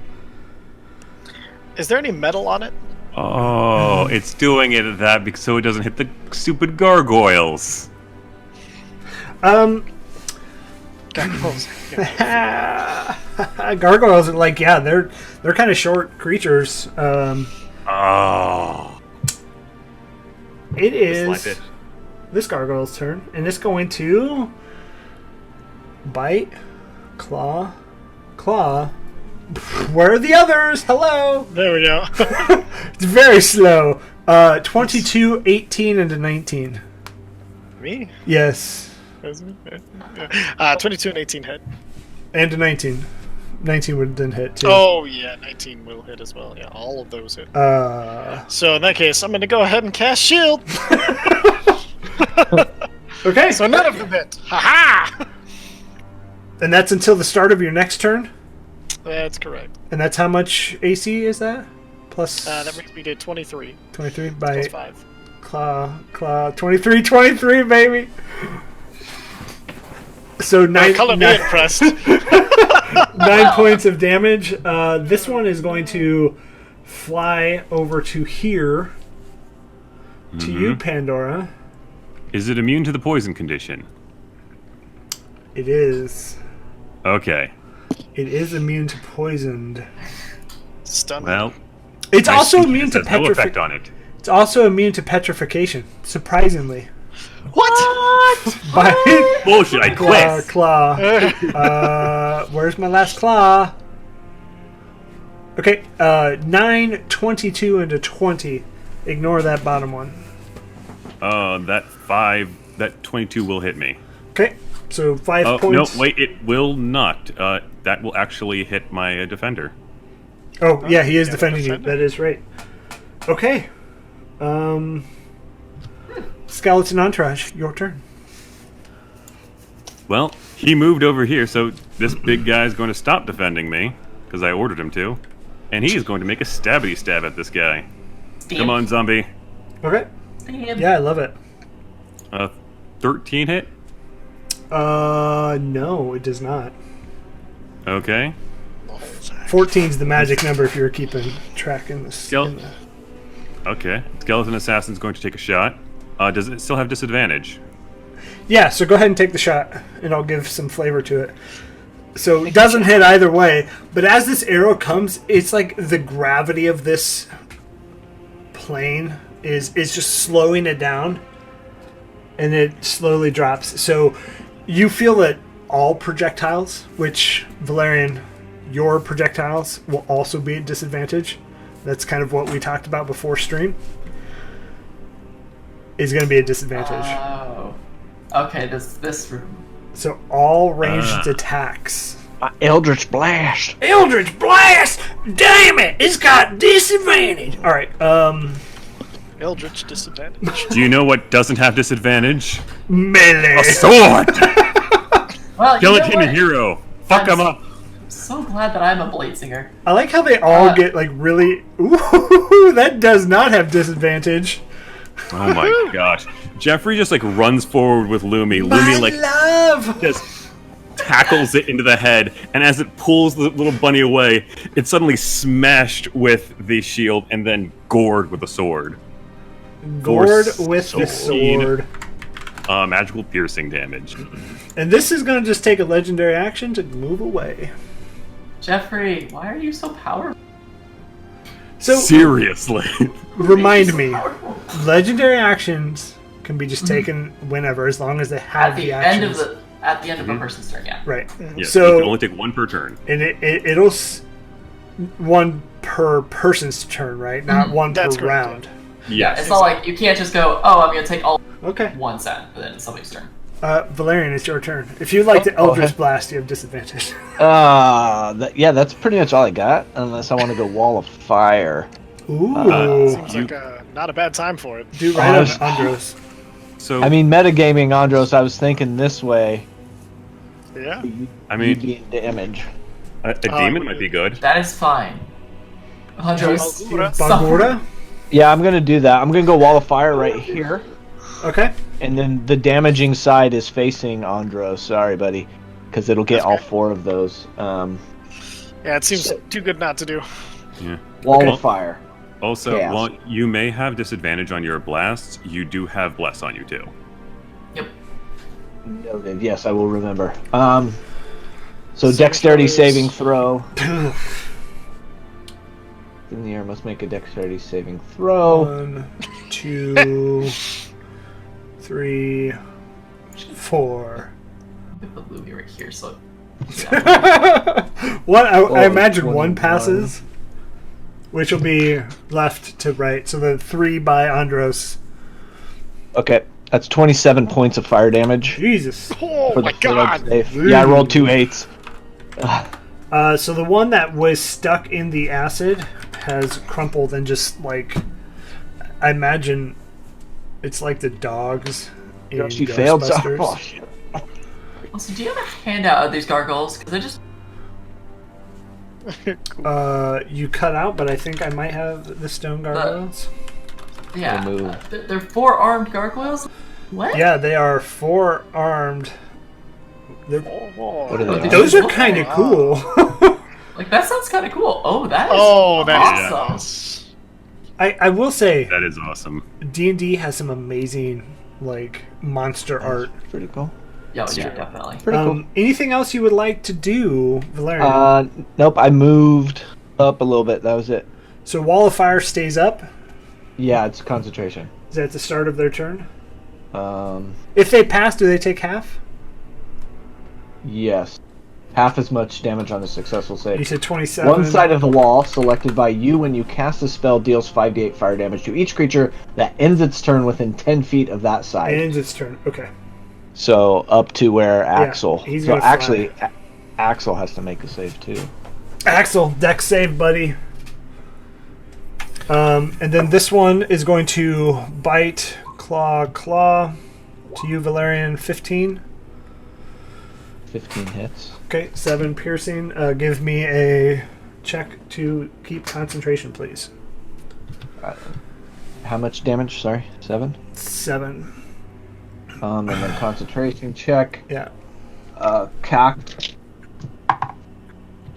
Is there any metal on it? Oh, it's doing it at that because so it doesn't hit the stupid gargoyles. Gargoyles. Gargoyles are like, yeah, they're kind of short creatures. Oh. It is Like it. this gargoyle's turn, and it's going to bite, claw. Where are the others? Hello. There we go. It's very slow. 22, 18, and a 19. Me? Yes, 22 and 18 hit. and a 19. 19 would then hit too. Oh yeah, 19 will hit as well. Yeah, all of those hit. So in that case, I'm going to go ahead and cast shield. Okay. So none of them hit. Ha-ha! And that's until the start of your next turn. That's correct. And that's how much AC is that? Plus That brings me to 23 23 by plus 5. claw 23, baby. So Color me impressed. 9 points of damage. This one is going to fly over to here to you, Pandora. Is it immune to the poison condition? It is. Okay. It is immune to poisoned. Stun. Well, It's I also see immune it to has no effect petrification. on it. It's also immune to petrification. Surprisingly. What? By Bullshit, I quit. claw. Where's my last claw? Okay, 9, 22, and a 20. Ignore that bottom one. That 22 will hit me. Okay, so 5 Oh, points. no, wait, it will not. That will actually hit my defender. Oh, yeah, he is yeah, defending you. defender. That is right. Okay. Skeleton Entourage, your turn. Well, he moved over here, so this big guy is going to stop defending me, because I ordered him to. And he is going to make a stabby stab at this guy. Come on, zombie. Okay. Damn. Yeah, I love it. 13 hit? No, it does not. Okay. 14's the magic number if you're keeping track in this. Okay. Skeleton Assassin's going to take a shot. Does it still have disadvantage? Yeah, so go ahead and take the shot, and I'll give some flavor to it. So it doesn't hit either way, but as this arrow comes, it's like the gravity of this plane is just slowing it down, and it slowly drops. So you feel that all projectiles, which, Valerian, your projectiles will also be at disadvantage. That's kind of what we talked about before stream. Is going to be a disadvantage. Oh. Okay, this room. So all ranged attacks. Eldritch Blast. Eldritch Blast! Damn it! It's got disadvantage! Alright, Eldritch disadvantage. Do you know what doesn't have disadvantage? melee! A sword! Well, you know Skeleton what? hero! Fuck him up! I'm so glad that I'm a blade singer. I like how they all get like really. Ooh, that does not have disadvantage. Oh my gosh. Jeffrey just like runs forward with Lumi. My Lumi like love! just tackles it into the head, and as it pulls the little bunny away, it's suddenly smashed with the shield and then gored with the sword. Gored For with the 16. sword. Magical piercing damage. And this is going to just take a legendary action to move away. Jeffrey, why are you so powerful? So, Seriously. remind me, legendary actions can be just taken whenever, as long as they have At the the end actions. of a person's turn, yeah. Right. Yes, So- you can only take one per turn. And it'll one per person's turn, right? Not one per That's correct, round. Yeah, Yes. it's not like you can't just go, oh, I'm gonna take all Okay. one set, but then it's somebody's turn. Valerian, it's your turn. If you'd like to Eldritch okay. Blast, you have disadvantage. Yeah, that's pretty much all I got. Unless I want to go Wall of Fire. Ooh. Seems like not a bad time for it. Do right on Honest- Andros. So I mean, metagaming Andros, I was thinking this way. Yeah. I You'd mean, be in damage. a demon might be good. That is fine. Andros, Bagura? Yeah, I'm gonna do that. I'm gonna go Wall of Fire right here, Okay. and then the damaging side is facing Andros. Sorry, buddy, because it'll get That's all okay. 4 of those. Yeah, it seems too good not to do. Yeah. Wall of fire. Also, Chaos. while you may have disadvantage on your blasts, you do have bless on you too. Yep. Noted. Yes, I will remember. So dexterity saving throw. In the air must make a dexterity saving throw. 1, 2, 3, 4. Put the Louis right here, so. What? I imagine 21. one passes, which will be left to right. So the 3 by Andros. Okay, that's 27 points of fire damage. Jesus. Oh for my the failed god! save. Yeah, I rolled 2 8s. So the one that was stuck in the acid has crumpled and just like, I imagine it's like the dogs in She failed. So, Ghostbusters. oh, shit. Also, do you have a handout of these gargoyles? Because I just. You cut out, but I think I might have the stone gargoyles. Yeah. Move. They're 4-armed gargoyles? What? Yeah, they are 4-armed. What are they? Those are kind of cool. Like, that sounds kind of cool. Oh, that is that awesome. is I will say, That is awesome. D&D has some amazing like monster art. Pretty cool. Yeah, definitely. Pretty cool. Anything else you would like to do, Valerian? Nope. I moved up a little bit. That was it. So Wall of Fire stays up. Yeah, it's concentration. Is that at the start of their turn? Um, If they pass, do they take half? yes. Half as much damage on a successful You save. said 27. One side of the wall selected by you when you cast a spell deals 5d8 fire damage to each creature that ends its turn within 10 feet of that side. It ends its turn. Okay. So up to where Axel. he's So gonna fly. actually, Axel has to make a save too. Axel, dex save, buddy. And then this one is going to bite, claw. To you, Valerian, 15. 15 hits. Okay, 7 piercing. Give me a check to keep concentration, please. How much damage? Sorry, 7. 7. And then concentration check. Yeah. Cock.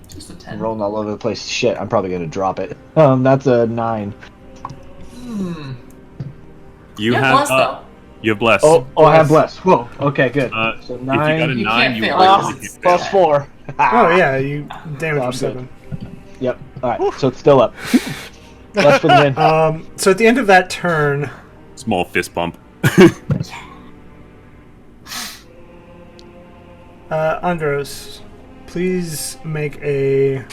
Just a 10. Rolling all over the place. Shit, I'm probably gonna drop it. That's a 9. You Yeah, have bless, though. you have bless. Oh, I have bless. Whoa. Okay, good. So So if you got a 9 You 9, can't you fail. really can't fail. plus 4. Oh, yeah, you damage for Sounds good. 7. Yep. All right. So it's still up. Bless for the win. So at the end of that turn, Small fist bump. Andros, please make a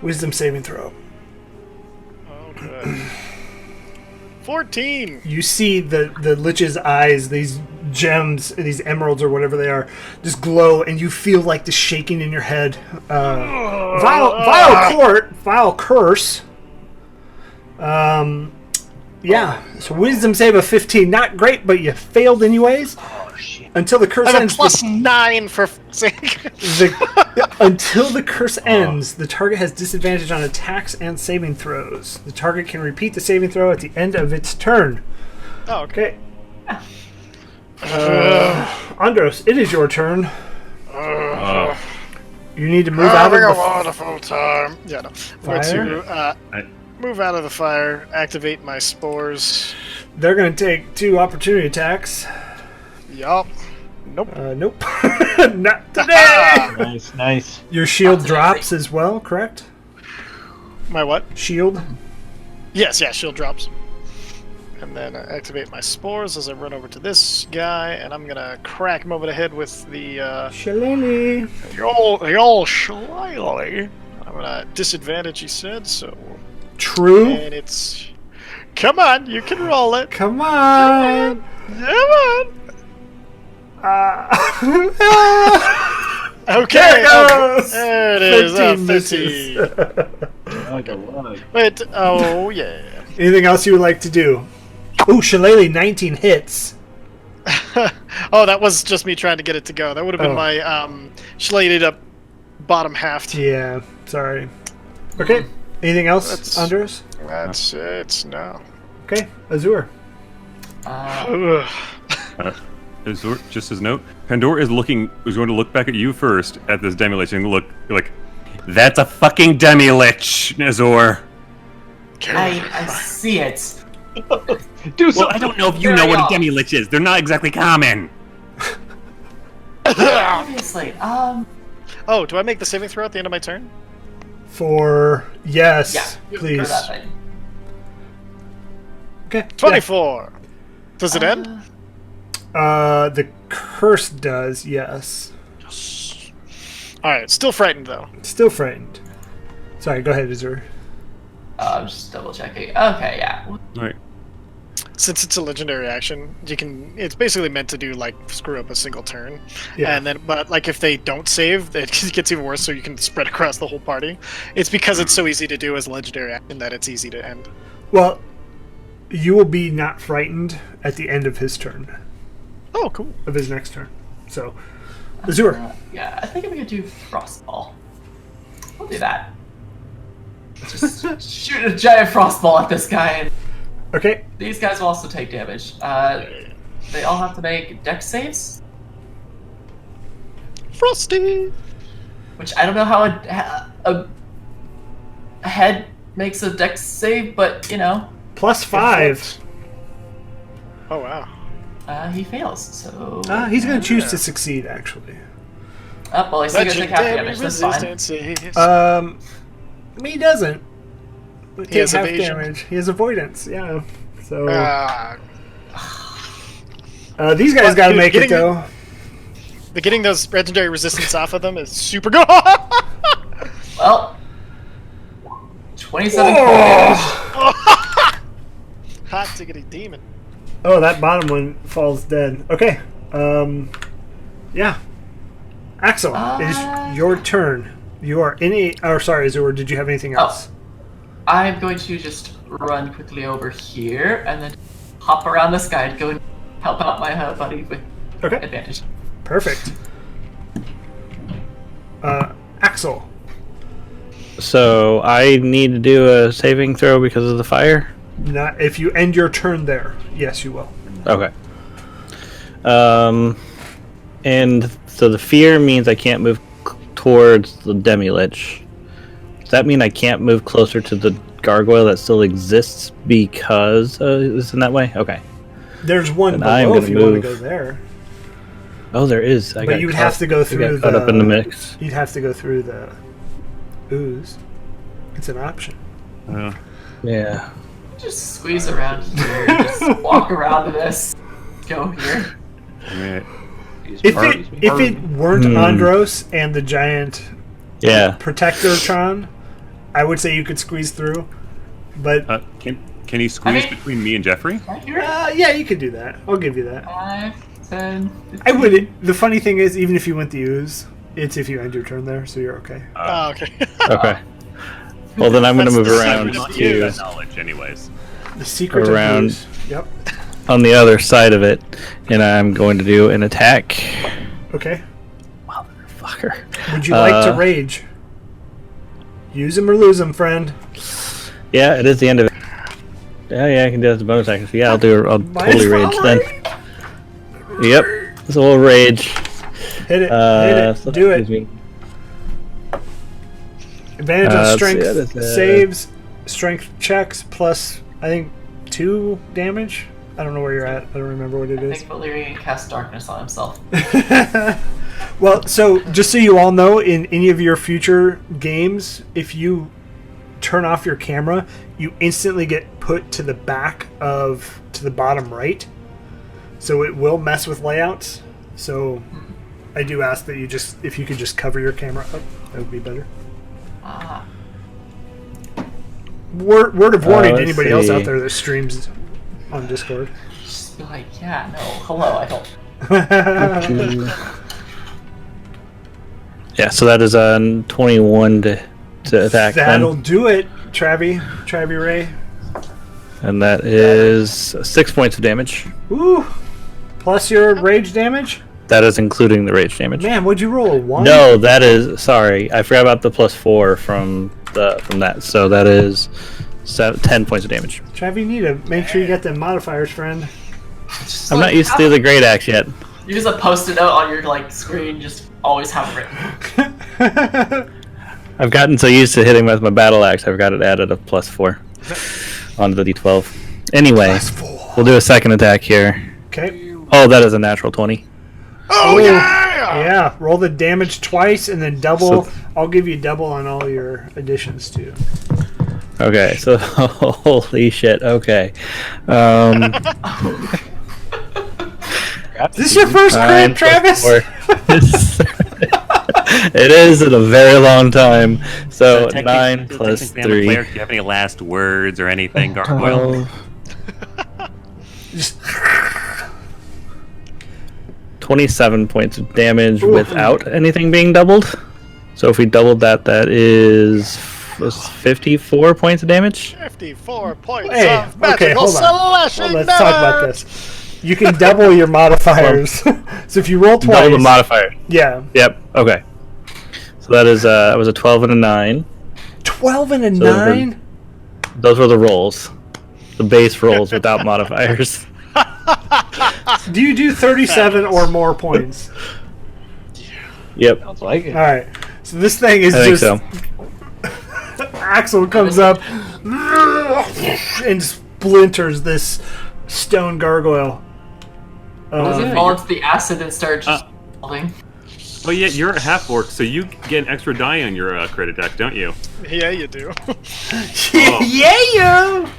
wisdom saving throw. okay. 14. You see the Lich's eyes, these gems, these emeralds or whatever they are, just glow, and you feel like the shaking in your head. Vile curse. Yeah. So wisdom save of 15, not great, but you failed anyways. Oh shit. Until the curse I have a ends. plus 9 for sake. Until the curse ends, the target has disadvantage on attacks and saving throws. The target can repeat the saving throw at the end of its turn. Oh, okay. Andros, it is your turn. You need to move out Having a of the wonderful time. Yeah, no. I'm going Fire? to move out of the fire, activate my spores. They're going to take 2 opportunity attacks. Yup. Nope. Nope. Not today! Nice. Your shield Not today. drops as well, correct? My what? Shield. Yes, shield drops. And then activate my spores as I run over to this guy, and I'm gonna crack him over the head with the Shillelagh. the old shillelagh. I'm gonna disadvantage, he said, so. True. And it's. Come on, you can roll it. Come on. Come on. Okay. There it goes. There it is. 15 misses. Wait. Oh yeah. Anything else you would like to do? Ooh, Shillelagh, 19 hits. Oh, that was just me trying to get it to go. That would have been my slated up bottom half. Yeah, sorry. Okay. Anything else, That's- Andros? That's it now. Okay, Azur. Azur, just as note, Pandora is going to look back at you first at this demolition. Look like That's a fucking demi-lich, Nazor. I see it. Do Well, I don't know if you know what a demi-lich is. They're not exactly common. Obviously. Oh, do I make the saving throw at the end of my turn? Yes, Yeah, please. for that thing. Okay. 24. Does it end? The curse does, yes. Alright, still frightened though. Still frightened. Sorry, go ahead, Azur. I'm just double checking. Okay, yeah. All right. Since it's a legendary action, it's basically meant to do like screw up a single turn. Yeah. And then but like if they don't save, it gets even worse, so you can spread across the whole party. It's because it's so easy to do as a legendary action that it's easy to end. Well, you will be not frightened at the end of his turn. Oh, cool. Of his next turn. So, Azur. Yeah, I think I'm gonna do Frostball. I'll do that. Just shoot a giant Frostball at this guy, and Okay. these guys will also take damage. They all have to make dex saves, Frosty! which I don't know how a head makes a dex save, but you know, +5. Oh, wow. he fails. So He's going to choose to succeed, actually. Oh, well, he's still gonna take half Legendary damage. That's fine. resistances. I mean, he doesn't. He Take has half evasion. damage. He has avoidance, yeah. So, Ah, these guys But, got to dude, make it, getting- though. but getting those legendary resistance off of them is super good. Well, 27 damage. Hot tickety demon. Oh, that bottom one falls dead. Okay. Yeah. Axel, it is your turn. You are in a... Oh, sorry, Azur, did you have anything else? I'm going to just run quickly over here and then hop around this guy and go and help out my buddy with Okay. advantage. Perfect. Axel. So I need to do a saving throw because of the fire? Not if you end your turn there. Yes, you will. Okay. And so the fear means I can't move towards the demi-lich. Does that mean I can't move closer to the gargoyle that still exists because isn't that way? Okay. There's one Then I'm below gonna if you want to move. go there. Oh, there is. But you would have to go through caught up in the mix. You'd have to go through the ooze. It's an option. Yeah. Just squeeze around here, just walk around this. Go here. Alright. If it weren't Andros and the giant Yeah. Protectortron, I would say you could squeeze through. But Can he squeeze I mean- between me and Jeffrey? Right here. yeah, you could do that. I'll give you that. 5, 10, 15. I would. The funny thing is, even if you went the ooze, it's if you end your turn there, so you're okay. Oh, okay. Okay. Well, then I'm going to That's move the around second to That knowledge, anyways. The secret Around. of ooze. Yep. on the other side of it, and I'm going to do an attack. Okay. Motherfucker. Would you like to rage? Use him or lose him, friend. Yeah, it is the end of it. Yeah, I can do that as a bonus action. So yeah, I'll totally rage then. Yep. So we'll rage. Hit it. So Do that it. gives me- Advantage on let's see, strength that is, saves, strength checks plus I think 2 damage. I don't know where you're at. I don't remember what it I is. think Valyrian cast darkness on himself. Well, so just so you all know, in any of your future games, if you turn off your camera, you instantly get put to the bottom right. So it will mess with layouts. So I do ask that if you could just cover your camera up, that would be better. Word of warning to let's anybody else see. out there that streams on Discord. Just be like, yeah, no, hello, I don't. Yeah, so that is a 21 to attack. That'll Then. do it, Travi Ray. And that is 6 points of damage. Ooh. Plus your rage damage? That is including the rage damage. Man, would you roll a 1? No, that is sorry. I forgot about the +4 from that. So that is 10 points of damage. Trav, you need to make sure you get them modifiers, friend. Just I'm like, not used to the great axe yet. You just a post-it note on your screen, just always have it written. I've gotten so used to hitting with my battle axe, I've got it added a +4 onto the d12. Anyway, we'll do a second attack here. Okay. Oh, that is a natural 20. Oh, yeah! Yeah, roll the damage twice and then double. So- I'll give you double on all your additions too. Okay, so holy shit. Okay. Is this your first crit, 9 plus Travis? 4. It is in a very long time. So 9 plus technically, 3. Do you have any last words or anything, Gargoyle? Just 27 points of damage without anything being doubled. So if we doubled that, that is 54 points of damage. 54 points Hey, of magical okay, hold on. slashing Let's talk about damage! this. You can double your modifiers. So if you roll twice, Double the modifier. yeah, Yep. Okay. So that is that was a 12 and a 9. 12 and a So 9. Those were the rolls, the base rolls without modifiers. Do you do 37 or more points? Yep. Sounds like it. All right. So this thing is I think just so. Axel comes up and splinters this stone gargoyle. Does it fall into the acid and start just falling? Oh yeah, you're a half orc, so you get an extra die on your crit attack, don't you? Yeah, you do. Yeah.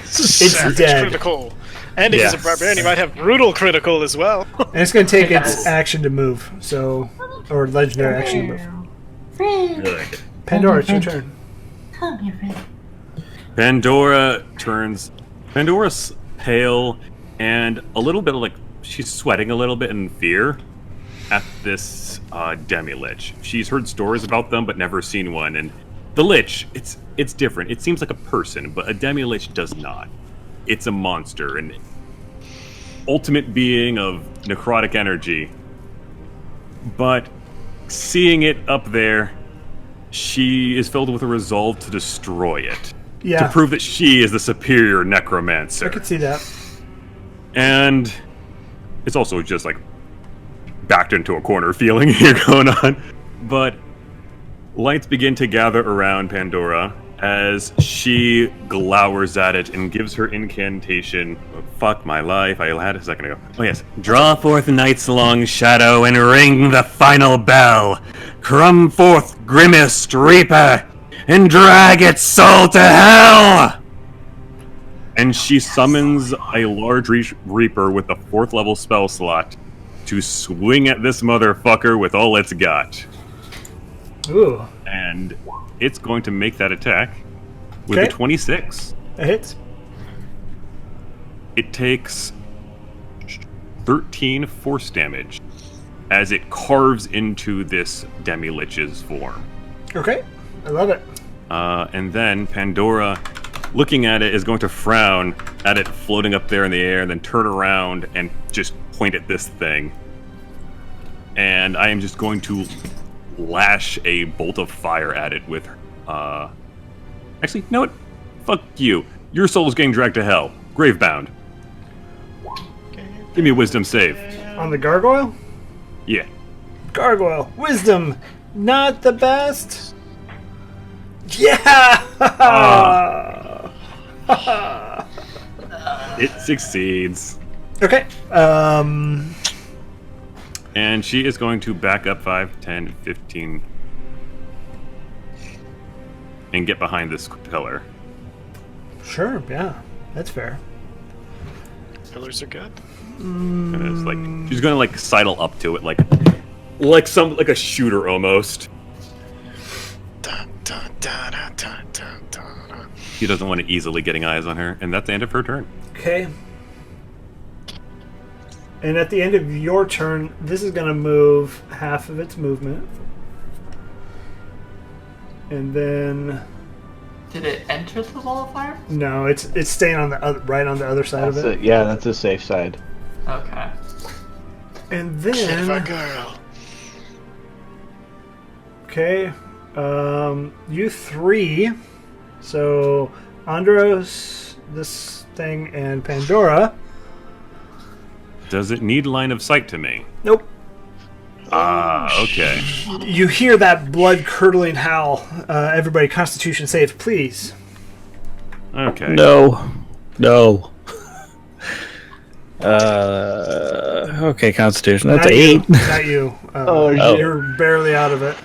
Savage dead. critical. And if he's a Yes. barbarian, he might have brutal critical as well. And it's going to take its Yes. action to move. So, or legendary action to move. Really like it. Pandora, it's your turn. Pandora turns. Pandora's pale and a little bit like she's sweating a little bit in fear at this demi-lich. She's heard stories about them but never seen one. And the lich, it's different. It seems like a person, but a demi-lich does not. It's a monster, an ultimate being of necrotic energy. But seeing it up there, she is filled with a resolve to destroy it. Yeah. To prove that she is the superior necromancer. I could see that. And it's also just like backed into a corner feeling here going on. But lights begin to gather around Pandora as she glowers at it and gives her incantation. Oh, fuck my life, I had it a second ago. Oh yes. Draw forth night's long shadow and ring the final bell. Come forth, grimmest reaper, and drag its soul to hell! And she summons a large reaper with a 4th level spell slot to swing at this motherfucker with all it's got. Ooh. And it's going to make that attack with Okay. a 26. That hits. It takes 13 force damage as it carves into this demi-lich's form. Okay. I love it. And then Pandora, looking at it, is going to frown at it floating up there in the air and then turn around and just point at this thing. And I am just going to lash a bolt of fire at it with actually, you know what? Fuck you. Your soul is getting dragged to hell. Gravebound. Give me a wisdom save. On the gargoyle? Yeah. Gargoyle. Wisdom. Not the best. Yeah! It succeeds. Okay. And she is going to back up 5, 10, 15. And get behind this pillar. Sure, yeah. That's fair. Pillars are good. And it's like she's gonna like sidle up to it like a shooter almost. Dun, dun, dun, dun, dun, dun, dun. She doesn't want to easily getting eyes on her, and that's the end of her turn. Okay. And at the end of your turn, this is going to move half of its movement. And then Did it enter the wall of fire? no, it's staying on the other, right on the other side That's of it. it. Yeah, that's a safe side. Okay. And Clever then girl. okay, you 3. So Andros, this thing, and Pandora. Does it need line of sight to me? Nope. Okay. You hear that blood-curdling howl. Everybody, Constitution save, please. Okay. No. Okay, Constitution. That's Not 8. You, not you. You're barely out of it.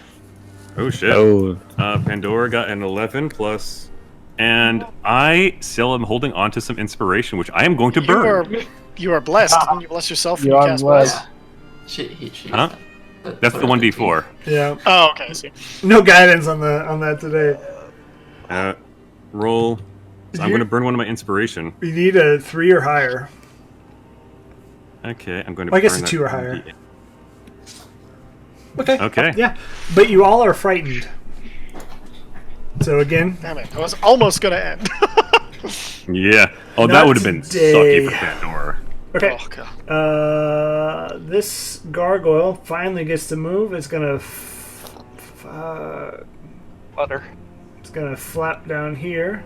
Oh shit. Oh. Pandora got an 11 plus, and I still am holding on to some inspiration, which I am going to burn. You are blessed. Can you bless yourself when You you are cast blessed. bless? Huh? That's the 1d4. Yeah. Oh, okay. I see. No guidance on that today. Roll. So I'm going to burn one of my inspiration. You need a 3 or higher. Okay, I'm going to. Well, I guess burn a that 2 or higher. Okay. Okay. Yeah, but you all are frightened. So again, Damn it! I was almost gonna end. Yeah. Oh, Not that would have been today. sucky for Pandora. okay. Oh, God. This gargoyle finally gets to move. It's gonna, Butter. it's gonna flap down here.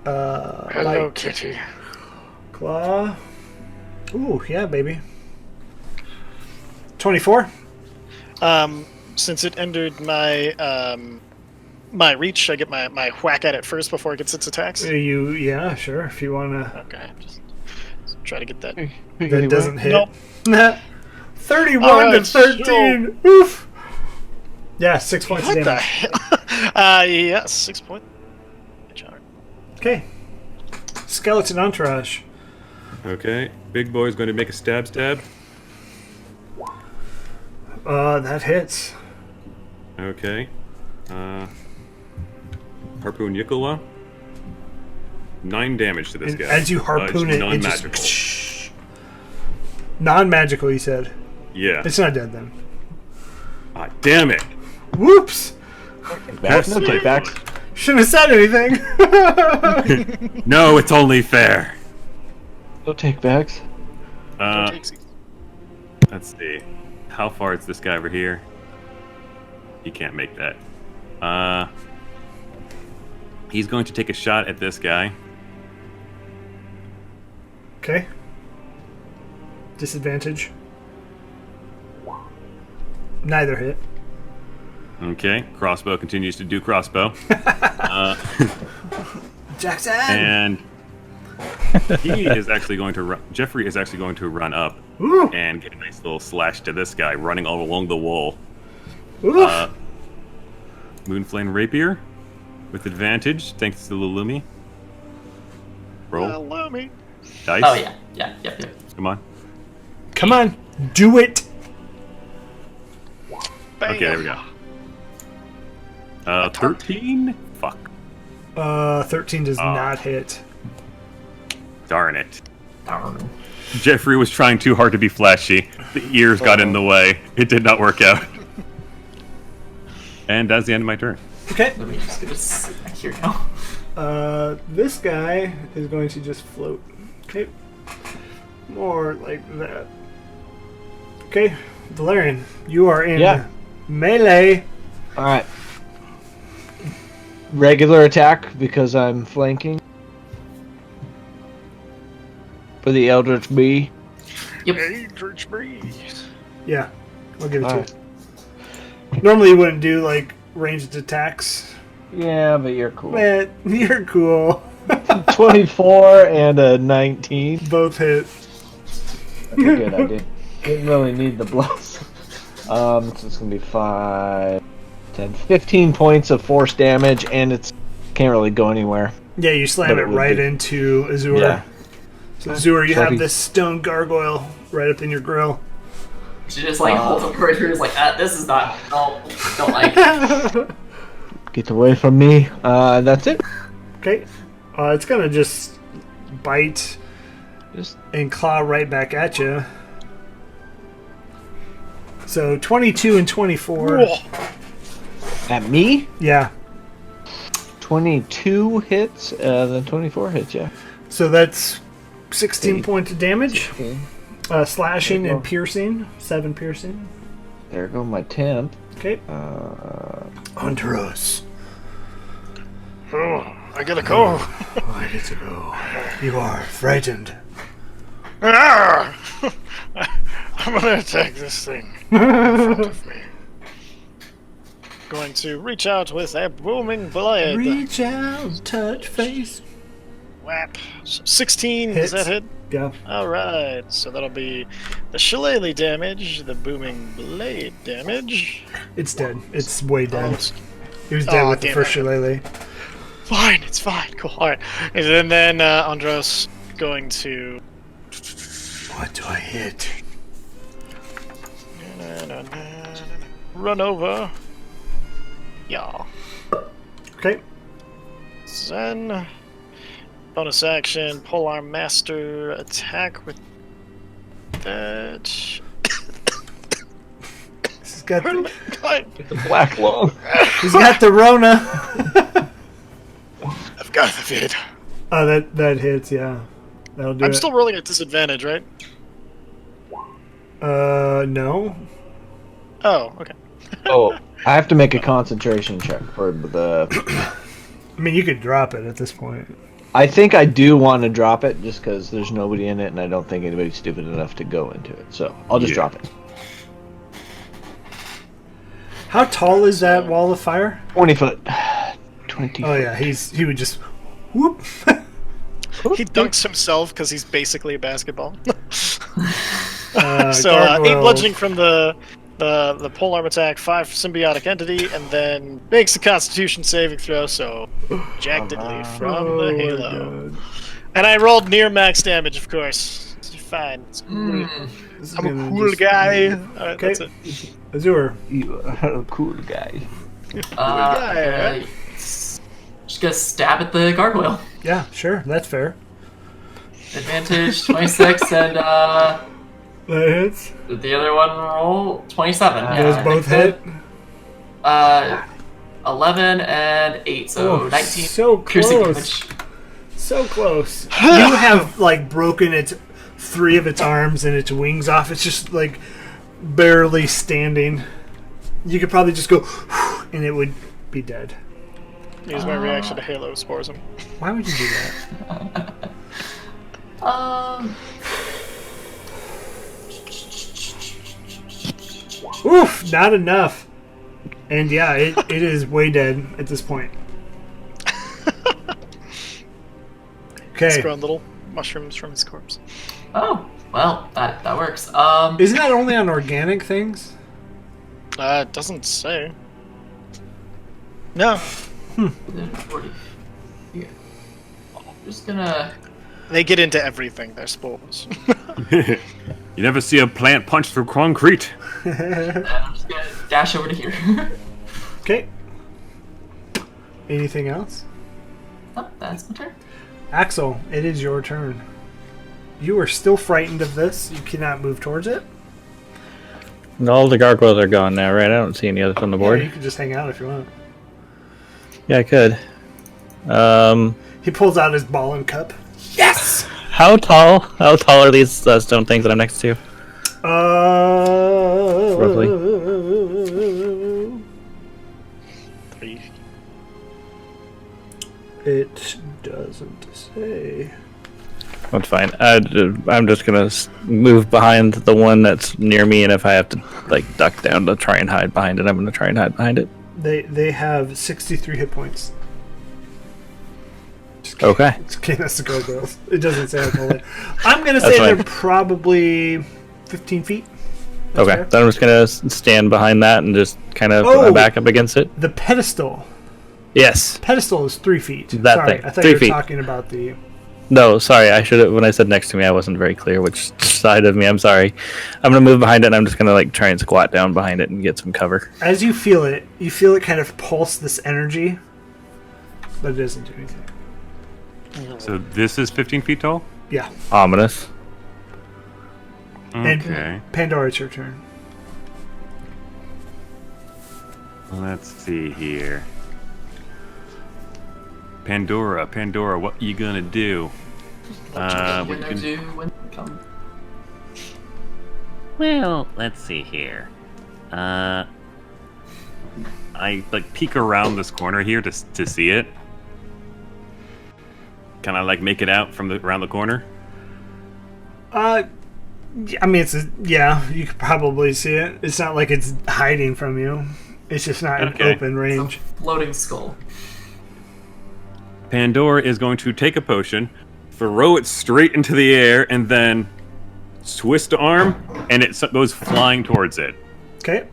Hello, Like kitty. claw. Ooh, yeah, baby. 24. Since it entered my my reach, I get my whack at it first before it gets its attacks. Yeah, sure. If you wanna, Okay, just try to get that. that doesn't hit. Nope. 31 Alright, to 13. Oof. Yeah, 6 points of What the damage. hell? Yeah, 6 points. Okay. Skeleton entourage. Okay. Big boy's going to make a stab. That hits. Okay. Harpoon Yikola. 9 damage to this And guy. as you harpoon It's it, it non-magical. just non-magical. You said Yeah. it's not dead then. Ah, damn it. Whoops! Back. No take backs. Shouldn't have said anything. No, it's only fair. No take backs. Let's see. How far is this guy over here? He can't make that. He's going to take a shot at this guy. Okay. Disadvantage. Neither hit. Okay. Crossbow continues to do crossbow. Jackson. And he is actually going to run. Jeffrey is actually going to run up Ooh. and get a nice little slash to this guy running all along the wall. Oof. Moonflame Rapier with advantage thanks to Lulumi. Roll. Allow me. Dice. Oh yeah, yep. Come on. Come on, do it. Bam. Okay, there we go. 13? Fuck. 13 does not hit. Darn it. Darn. Jeffrey was trying too hard to be flashy. The ears got in the way. It did not work out. And that's the end of my turn. Okay. Let me just get a snack here now. This guy is going to just float. Okay. More like that. Okay, Valerian, you are in melee. All right. Regular attack because I'm flanking. For the Eldritch Bee. Yep. Eldritch Breeze. Yeah, I'll give it to Alright. you. Normally you wouldn't do like ranged attacks. Yeah, but you're cool. Man, you're cool. 24 and a 19. Both hit. Okay, good. I didn't really need the blows. So it's gonna be 5, 10, 15 points of force damage, and it's can't really go anywhere. Yeah, you slam But it it would right be- into Azure. Yeah. So Azure, you So have he- this stone gargoyle right up in your grill. She just like holds up right here, is like, this is not. No, don't like. Get away from me. That's it. Okay. It's gonna just bite Just and claw right back at you. So 22 and 24. at me. Yeah. 22 hits, then 24 hits. Yeah. So that's 16 Eight. points of damage. Slashing There you and go. piercing. 7 piercing. There go my temp. Okay. Under us. Oh, I gotta go. I get to go. You are frightened. Ah! I'm gonna attack this thing in front of me. Going to reach out with a booming blade. Reach out, touch face. Whap. So 16, Hits. does that hit? Yeah. Alright, so that'll be the shillelagh damage, the booming blade damage. It's dead. It's way dead. Almost. He was dead Oh, with the damn first it. shillelagh. Fine, it's fine. Cool. Alright. And then Andros going to What do I hit? run over. Yeah. Okay. Then bonus action, Polearm Master, attack with that. He's got the, The black lung. he's got the Rona. I've got the vid. Oh, that hits. Yeah, that'll do I'm it. still rolling at disadvantage, right? No. Oh, okay. Oh, I have to make a concentration check for the. I mean, you could drop it at this point. I think I do want to drop it just because there's nobody in it, and I don't think anybody's stupid enough to go into it. So I'll just drop it. How tall is that wall of fire? 20 foot. 20. Oh yeah, he would just whoop. He dunks himself because he's basically a basketball. Uh, So 8 gargoyle. bludgeoning from the polearm attack, 5 symbiotic entity, and then makes a Constitution saving throw. So ejectedly from Oh the my halo, God. and I rolled near max damage, of course. It's fine. It's cool. This is I'm a gonna cool just- guy. All right, Okay. that's it. Azure. You are a cool guy. guy, Just gonna stab at the gargoyle. Yeah, sure, that's fair. Advantage 26 and That hits. the other one roll 27. Yeah, Those I both think hit. 11 and 8, so Oh, 19 so piercing close. damage. So close. You have like broken its 3 of its arms and its wings off. It's just like barely standing. You could probably just go and it would be dead. Use my reaction to Halo spores him. Why would you do that? Oof, not enough. And yeah, it is way dead at this point. He's Okay. grown little mushrooms from his corpse. Oh, well, that works. Isn't that only on organic things? It doesn't say. No, 40. Yeah. I'm just gonna. they get into everything. They're spores. You never see a plant punch through concrete. I'm just gonna dash over to here. Okay. Anything else? Oh, that's my turn. Axel, it is your turn. You are still frightened of this. You cannot move towards it. All the gargoyles are gone now, right? I don't see any others on the Yeah, board. you can just hang out if you want. Yeah, I could. He pulls out his ball and cup. Yes! How tall? How tall are these stone things that I'm next to? Roughly. 3. It doesn't say. That's fine. I'm just gonna move behind the one that's near me, and if I have to like duck down to try and hide behind it, I'm gonna try and hide behind it. They have 63 hit points. Just kidding. Okay. Just kidding, that's the gargoyles. It doesn't say how tall. I'm gonna That's say they're fine. probably 15 feet. That's Okay. fair. Then I'm just gonna stand behind that and just kind of put Oh! my back up against it. The pedestal. Yes. Pedestal is 3 feet. That Sorry, thing. I thought 3 you were feet. talking about the. No, sorry. I should have. When I said next to me, I wasn't very clear which side of me. I'm sorry. I'm gonna move behind it, and I'm just gonna like try and squat down behind it and get some cover. As you feel it kind of pulse this energy, but it doesn't do anything. So this is 15 feet tall? Yeah. Ominous. And Okay. Pandora, it's your turn. Let's see here. Pandora, what you gonna do? What you we gonna can- do when they come? Well, let's see here. I like peek around this corner here to see it. Can I like make it out from around the corner? I mean, you could probably see it. It's not like it's hiding from you. It's just not in open range. It's a floating skull. Pandora is going to take a potion, throw it straight into the air, and then twist arm, and it goes flying towards it. Okay.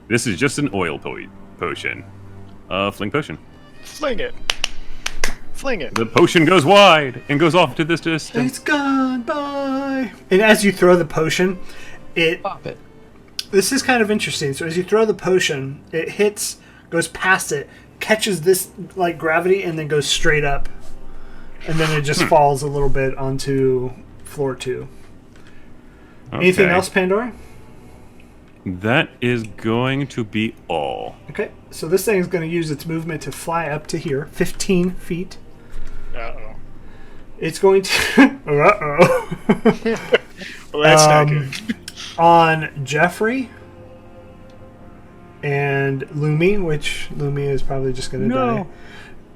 This is just an oil potion. Fling potion. Fling it. Fling it. The potion goes wide and goes off to this distance. It's gone by. And as you throw the potion, Pop it. This is kind of interesting. So as you throw the potion, it hits, goes past it, catches this like gravity, and then goes straight up. And then it just falls a little bit onto floor 2. Okay. Anything else, Pandora? That is going to be all. Okay, so this thing is going to use its movement to fly up to here, 15 feet. Uh-oh. It's going to... Uh-oh. Well, that's not good. On Jeffrey and Lumi, which Lumi is probably just going to die.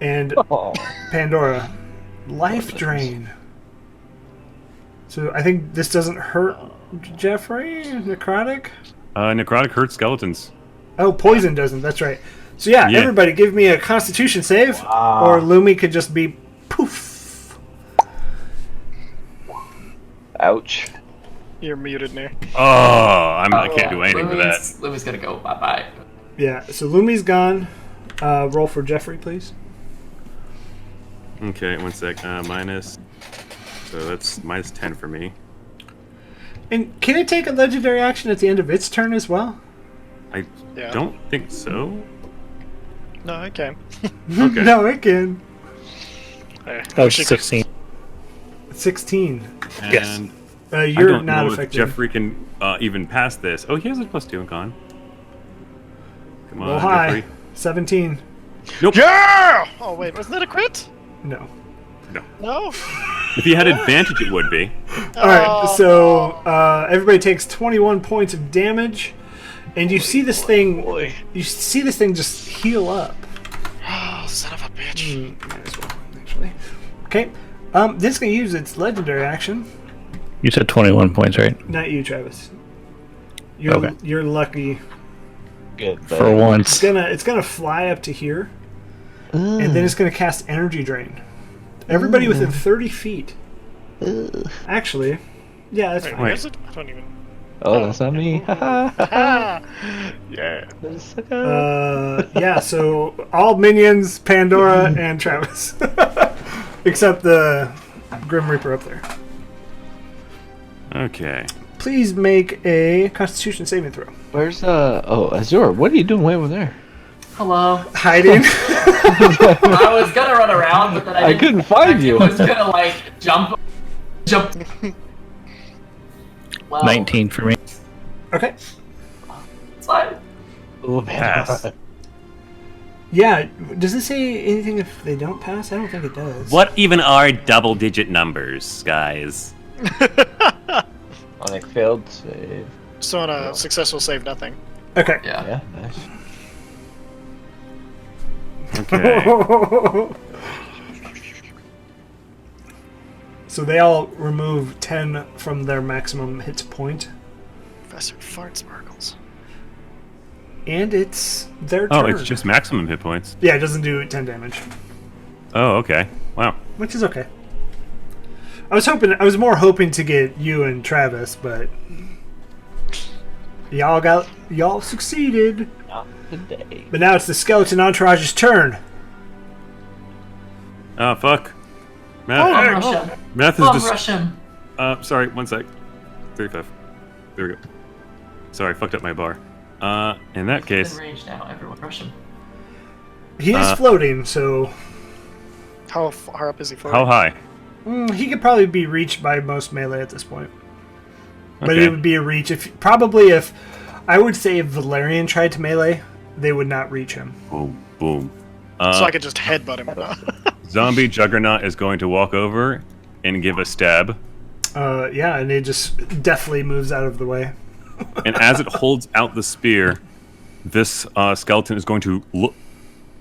And Pandora. Life drain. So I think this doesn't hurt Jeffrey? Necrotic? Necrotic hurts skeletons. Oh, poison doesn't. That's right. So yeah, everybody give me a Constitution save, or Lumi could just be poof. Ouch. You're muted, Nick. I can't do anything for that. Lumi's gonna go bye-bye. Yeah, so Lumi's gone. Roll for Jeffrey, please. Okay, 1 sec. Minus. So that's minus 10 for me. And can it take a legendary action at the end of its turn as well? I don't think so. No, I can. Okay. No, it can. Oh, 16. 16. And You're I don't not know affected. if Jeffrey can even pass this. Oh, he has a +2 in con. Come on, Roll high. Jeffrey. 17. Nope. Yeah! Oh, wait, wasn't that a crit? No. No? If he had advantage, it would be. Alright, so everybody takes 21 points of damage, and you see this thing. You see this thing just heal up. Oh, son of a bitch. Might as well, actually. Okay. This is gonna use its legendary action. You said 21 points, right? Not you, Travis. You're lucky. Good. For once. It's gonna fly up to here, and then it's gonna cast energy drain. Everybody within 30 feet. Actually, yeah, that's Wait, fine. where is it? I don't even... Oh, that's not me. Yeah. Yeah, so all minions, Pandora, and Travis. Except the Grim Reaper up there. Okay. Please make a Constitution saving throw. Where's Azure? What are you doing way over there? Hello. Hiding. I was gonna run around, but then I couldn't find you. I was gonna like jump. Well, 19 for me. Okay. It's fine. Oh, Pass. Yeah, does it say anything if they don't pass? I don't think it does. What even are double-digit numbers, guys? On a failed save. So on a successful save, nothing. Okay. Yeah. Yeah, nice. Okay. So they all remove 10 from their maximum hit point. Professor Fart Sparkles. And it's their turn. Oh, it's just maximum hit points. Yeah, it doesn't do 10 damage. Oh, okay. Wow. Which is okay. I was more hoping to get you and Travis, but y'all succeeded. Not today. But now it's the skeleton entourage's turn. Oh, fuck. Bomb Math, rush him. math is Bomb just... rush him. Sorry, 1 sec. 35. There we go. Sorry, fucked up my bar. In that In case... range now. Everyone rush him. He is floating, so How far up is he floating? How high? he could probably be reached by most melee at this point. But Okay. it would be a reach if I would say if Valerian tried to melee, they would not reach him. Boom, boom. So I could just headbutt him. Zombie Juggernaut is going to walk over and give a stab. Yeah, and it just deftly moves out of the way. And as it holds out the spear, this skeleton is going to look.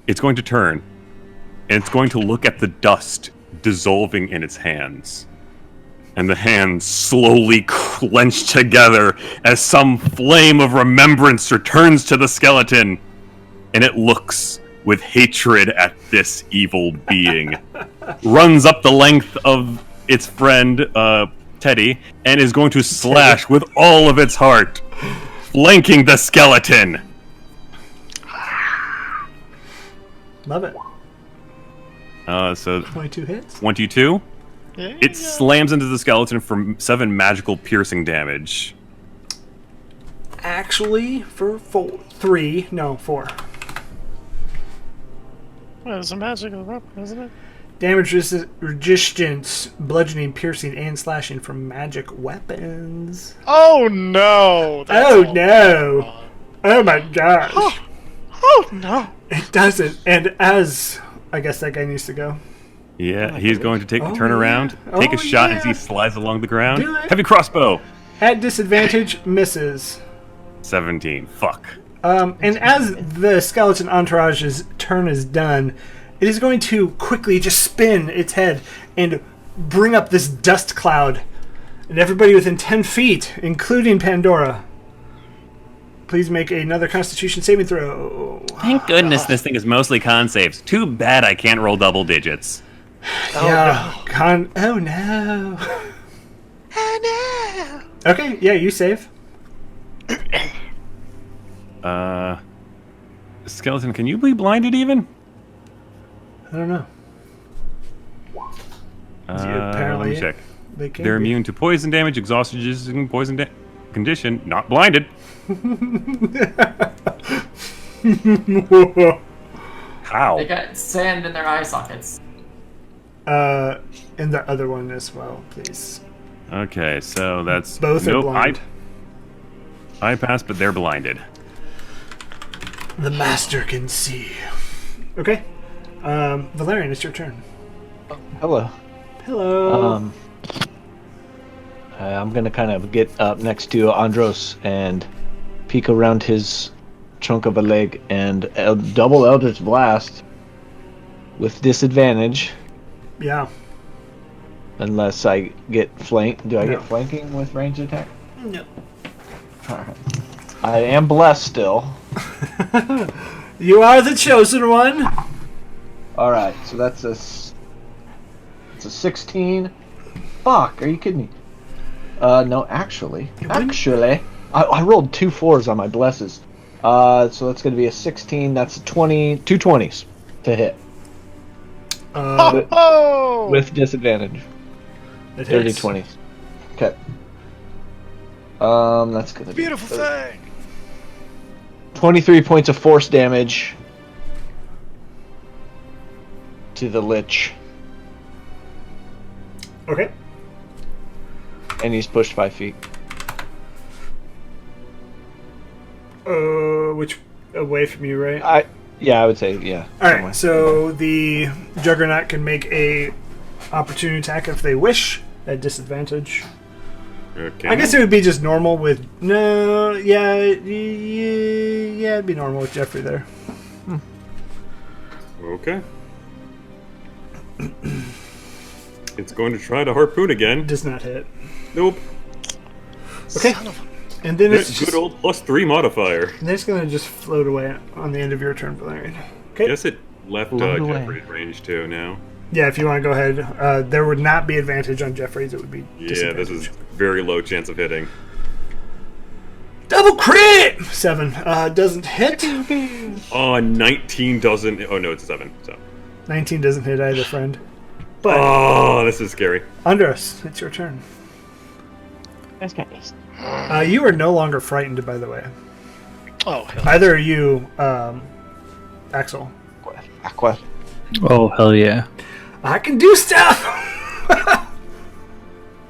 It's going to turn, and it's going to look at the dust dissolving in its hands. and the hands slowly clench together as some flame of remembrance returns to the skeleton, and it looks with hatred at this evil being, runs up the length of its friend, Teddy, and is going to slash with all of its heart, flanking the skeleton. Love it. So 22 hits. 22. Yeah. It slams into the skeleton for 7 magical piercing damage. Actually, for 4. Well, it's a magical weapon, isn't it? Damage resistance, bludgeoning, piercing, and slashing from magic weapons. Oh no! No! Oh my gosh! Oh no! It doesn't. And as I guess that guy needs to go. Yeah, he's going to take the turnaround, yeah. take a Oh, shot yeah. as he slides along the ground. Do it. Heavy crossbow. At disadvantage, misses. 17. Fuck. And as the skeleton entourage's turn is done, it is going to quickly just spin its head and bring up this dust cloud. And everybody within 10 feet, including Pandora, please make another Constitution saving throw. Thank goodness this thing is mostly con saves. Too bad I can't roll double digits. Oh no. Okay, yeah, you save. Skeleton, can you be blinded even? I don't know. Let apparently me check. They can They're be. immune to poison damage, exhaustion, poison condition, not blinded. How? They got sand in their eye sockets. And the other one as well, please. Okay, so that's Both are blind. I passed, but they're blinded. The master can see. Okay. Valerian, it's your turn. Hello. Hello. I'm gonna kind of get up next to Andros and peek around his chunk of a leg and double Eldritch Blast with disadvantage Yeah. unless I get flanked. Do I No. get flanking with ranged attack? No. Alright. I am blessed still. You are the chosen one. Alright, so that's a 16. Fuck, are you kidding me? No, actually, I rolled 2 4s on my blesses. So that's going to be a 16. That's 20, 2 20s to hit Oh! with disadvantage. It 30 hits. 20s. Okay. That's going to be Beautiful thing. 23 points of force damage to the Lich, Okay. and he's pushed 5 feet. Which away from you, right? I would say yeah. All right. somewhere. So the Juggernaut can make a opportunity attack if they wish at disadvantage. Okay. I guess it would be just normal with no. Yeah. It'd be normal with Jeffrey there. Okay. It's going to try to harpoon again. Does not hit. Nope. Okay. And then That's it's good just, old +3 modifier. and then it's going to just float away on the end of your turn, Valerian. Okay. Guess it left Float away. Jeffrey's range too now. Yeah, if you want to go ahead. There would not be advantage on Jeffrey's. It would be Yeah, disadvantage. this is very low chance of hitting. Double crit! 7. Doesn't hit. 19 doesn't. Oh no, it's a 7. So. 19 doesn't hit either, friend. But, Oh, this is scary. Andros, it's your turn. Nice guys. You are no longer frightened, by the way. Oh, hell. Either are you, Axel. Aqua. Oh, hell yeah. I can do stuff!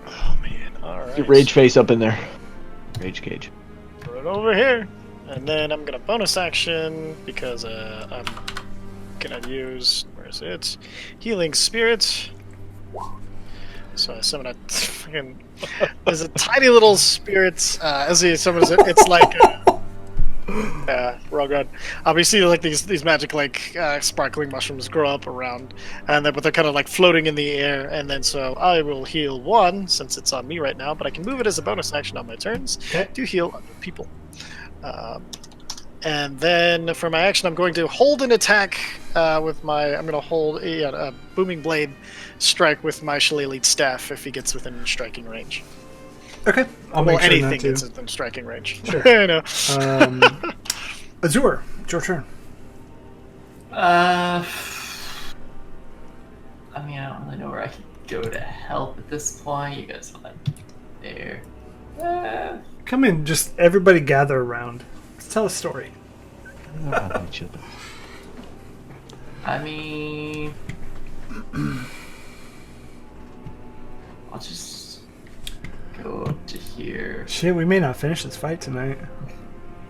Oh, man. Alright. Get Rage Face up in there. Rage Cage. Put it over here. And then I'm going to bonus action because I'm going to use... Where is it? Healing Spirit. So I summon a fucking... There's a tiny little spirit. As he summons it, it's like... Yeah, we're all good. Obviously, like these magic like sparkling mushrooms grow up around, and then but they're kind of like floating in the air. And then so I will heal 1 since it's on me right now, but I can move it as a bonus action on my turns to heal other people. And then for my action, I'm going to hold an attack with my. I'm going to hold a booming blade strike with my Shillelagh staff if he gets within striking range. Okay, I'll make sure anything not to. gets within striking range. Sure. I know. Azure, it's your turn. I mean, I don't really know where I can go to help at this point. You guys are like there. Come in, just everybody gather around. Let's tell a story. I mean, I'll just go up to here. Shit, we may not finish this fight tonight.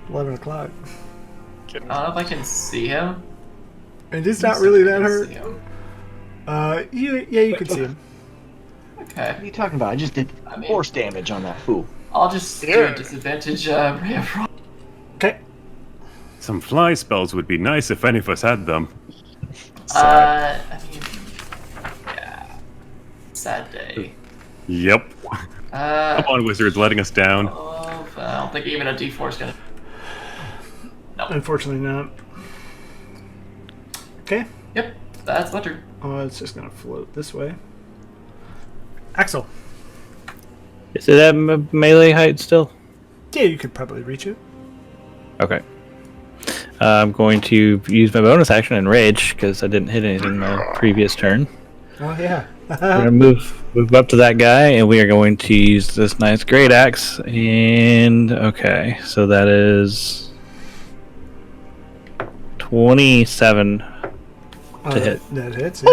11 o'clock. I don't know if I can see him. It is not really that hurt. See him. You can see him. Okay. What are you talking about? I just did force damage on that fool. I'll just do a disadvantage Ray of Frost. Okay. Some fly spells would be nice if any of us had them. I mean, yeah. Sad day. Yep. Come on, wizards, letting us down. Oh, I don't think even a D4 is gonna. No. Unfortunately not. Okay. Yep, that's my turn. Oh, it's just gonna float this way. Axel. Is it at melee height still? Yeah, you could probably reach it. Okay. I'm going to use my bonus action and rage because I didn't hit anything the previous turn. Oh yeah. We're gonna move up to that guy, and we are going to use this nice great axe. And okay, so that is 27 to hit. That hits.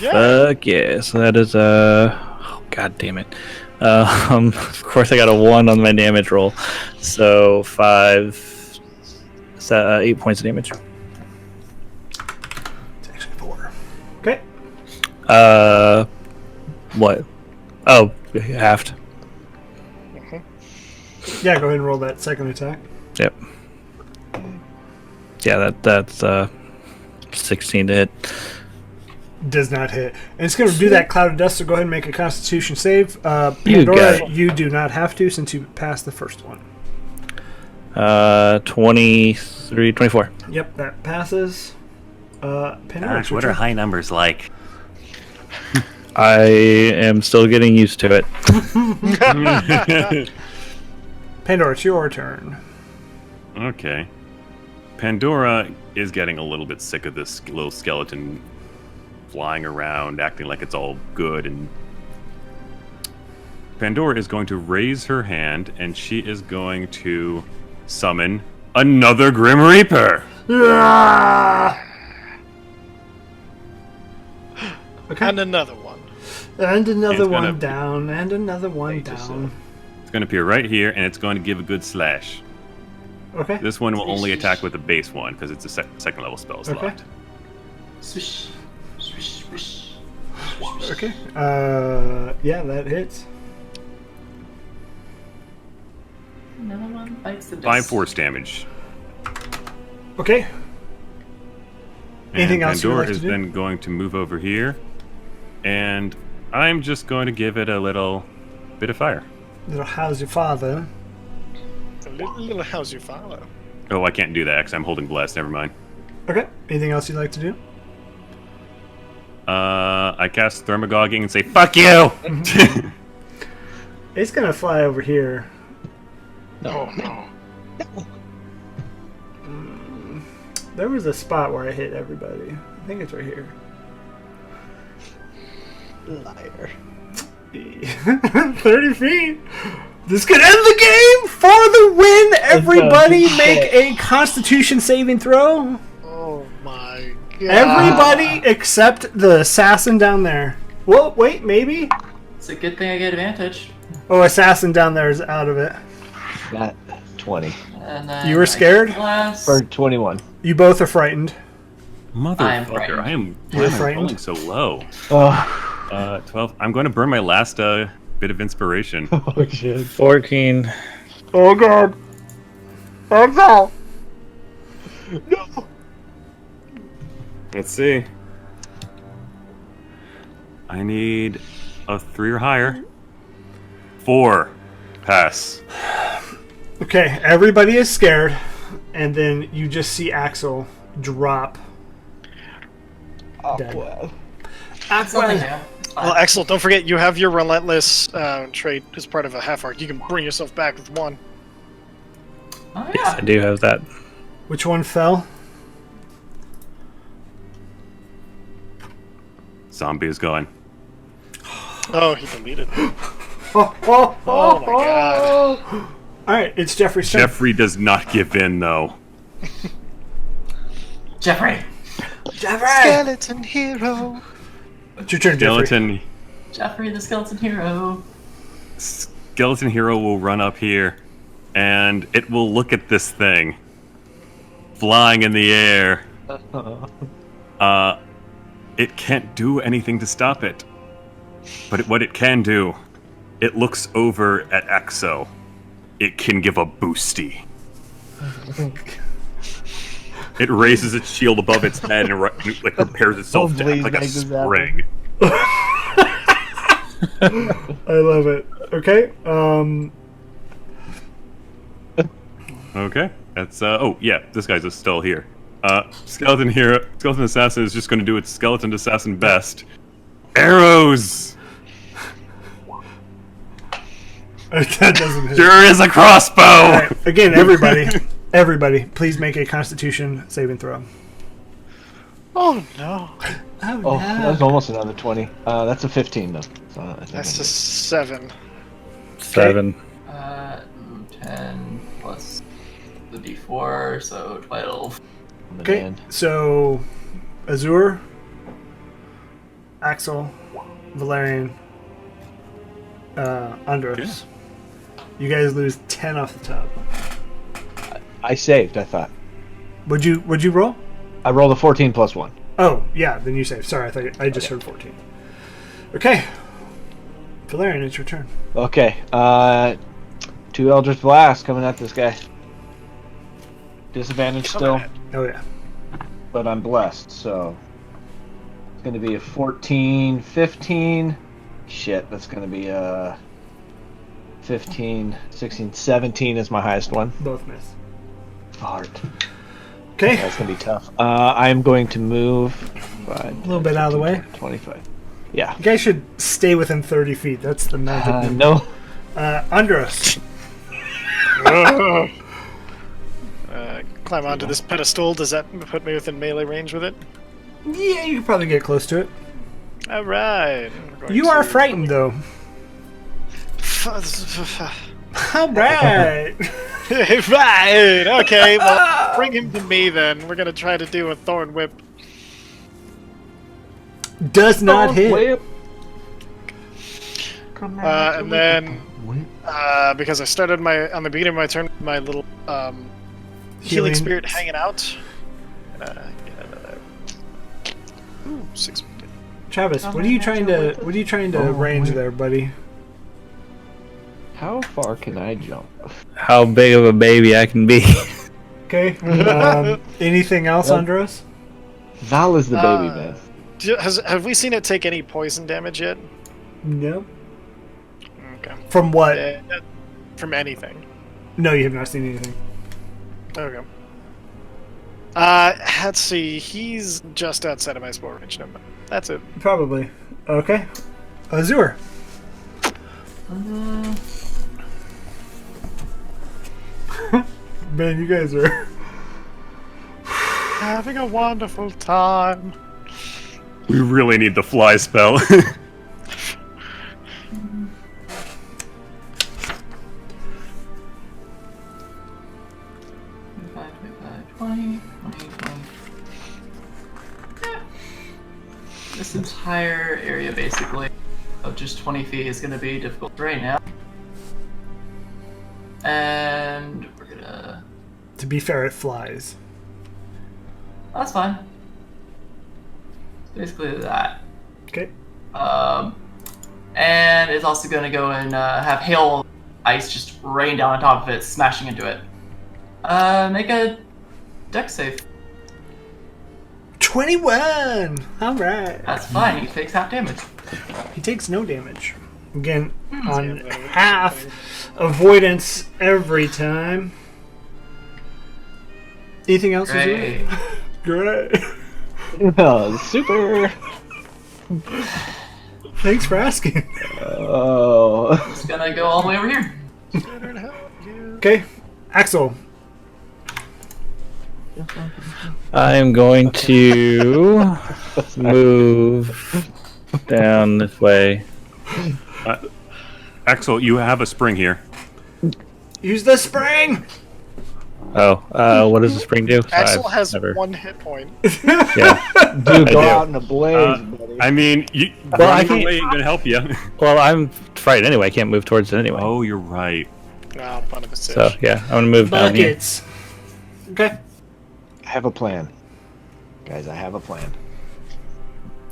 Yeah. Fuck yeah! So that is oh, god damn it. Of course I got a 1 on my damage roll, so 8 points of damage. It's actually 4. Okay. What? Oh, halved. Yeah, go ahead and roll that second attack. Yep. Yeah, that's 16 to hit. Does not hit. And it's going to do that cloud of dust, so go ahead and make a constitution save. You got Pandora, it. you do not have to since you passed the first one. 23, 24. Yep, that passes. Pandora, Gosh, it's your what are turn. high numbers like? I am still getting used to it. Pandora, it's your turn. Okay. Pandora is getting a little bit sick of this little skeleton flying around, acting like it's all good, and Pandora is going to raise her hand, and she is going to summon another Grim Reaper. Okay. And another one. And another It's one gonna- down, and another one Just, down. It's going to appear right here, and it's going to give a good slash. Okay. This one will only attack with the base one, because it's a second level spell slot. Okay. Swish, swish, swish. Okay. Yeah, that hits. Another one bites the dust. 5 force damage. Okay. Anything And else you would Pandora like is to do? then going to move over here, and I'm just going to give it a little bit of fire. Little how's your father? A little how's your father? Oh, I can't do that because I'm holding bless. Never mind. Okay. Anything else you'd like to do? I cast Thermagogging and say, "Fuck you!" It's gonna fly over here. Oh no. There was a spot where I hit everybody. I think it's right here. Liar. 30 feet. This could end the game for the win. Everybody make a Constitution saving throw. Oh my god. Everybody except the assassin down there. Well, wait, maybe. It's a good thing I get advantage. Oh, assassin down there is out of it. Got 20. And then You were scared? For 21. You both are frightened. Motherfucker, frightened. I am. You're Why am I frightened? rolling so low? Oh, 12. I'm going to burn my last bit of inspiration. oh shit. 14. Oh god. Axel! No! Let's see. I need a 3 or higher. 4. Pass. Okay, everybody is scared, and then you just see Axel drop. Dead. Well. Something new. It's fine. Well, Axel, don't forget you have your relentless trait as part of a half arc. You can bring yourself back with 1. Oh, Yes, I yeah. do have that. Which one fell? Zombie is going. Oh, he deleted. Oh, oh, Oh my god. All right, it's Jeffrey's turn. Jeffrey does not give in, though. Jeffrey. Skeleton hero. It's your turn, Jeffrey. Skeleton. Jeffrey the skeleton hero. Skeleton Hero will run up here, and it will look at this thing flying in the air. It can't do anything to stop it, but what it can do, it looks over at Exo. It can give a boosty. It raises its shield above its head and like prepares itself to act like a spring. I love it. Okay. Okay, that's oh yeah, this guy's still here. Skeleton Assassin is just going to do its Skeleton Assassin best. Arrows. That doesn't hit. Sure is a crossbow. All right, again, everybody, please make a Constitution saving throw. Oh no. Oh, that was almost another 20. That's a 15 though. So I think That's I a 7. 7. 10 plus the d4, so 12. did. Okay, Man. so Azure, Axel, Valerian, Andros. You guys lose 10 off the top. I saved, I thought. Would you roll? I rolled a 14 plus 1. Oh, yeah, then you save. Sorry, I thought I just heard 14. Okay. Valerian, it's your turn. Okay, 2 Eldritch Blast coming at this guy. Disadvantage still, Oh, yeah. but I'm blessed, so it's going to be a 14, 15. Shit, that's going to be a 15, 16, 17 is my highest one. Both miss. Fart. Okay. That's going to be tough. I'm going to move A little bit out of the way. 25. Yeah. You guys should stay within 30 feet. That's the magic. No. Andros. Climb onto this pedestal. Does that put me within melee range with it? Yeah, you could probably get close to it. All right. You are frightened, though. All right. Right. Okay. Well, bring him to me then. We're gonna try to do a thorn whip. Does not hit. Whip. And then, because I started on the beginning of my turn, my little healing spirit hanging out. Get another. Ooh, 6. Travis, what are you trying to range there, buddy? How far can I jump? How big of a baby I can be. Okay. Anything else, Andros? Val is the baby, man. Have we seen it take any poison damage yet? No. Okay. From what? From anything. No, you have not seen anything. Okay. Let's see. He's just outside of my spore range. Never mind. That's it. Probably. Okay. Azure. Man, you guys are Having a wonderful time. We really need the fly spell. 20, 20. Yeah. This entire area, basically, of just 20 feet is going to be difficult right now. And we're gonna... To be fair, it flies. That's fine. Basically that. Okay. And it's also going to go and have hail ice just rain down on top of it, smashing into it. Make a dex save. 21! Alright. That's fine. He takes half damage. He takes no damage. Again, on half avoidance every time. Anything else? Great. Great. Oh, super. Thanks for asking. Oh. Just gonna go all the way over here. Okay, Axel. I'm going to move down this way. Axel, you have a spring here. Use the spring! Oh, what does the spring do? Axel I've has never- 1 hit point. Yeah. Dude, go do. out in a blaze, buddy. I mean, Well, I running can't- away ain't gonna help you. Well, I'm frightened anyway. I can't move towards it anyway. Oh, you're right. Ah, fun of a sitch. So yeah, I'm gonna move down here. Buckets. Okay. I have a plan. Guys, I have a plan.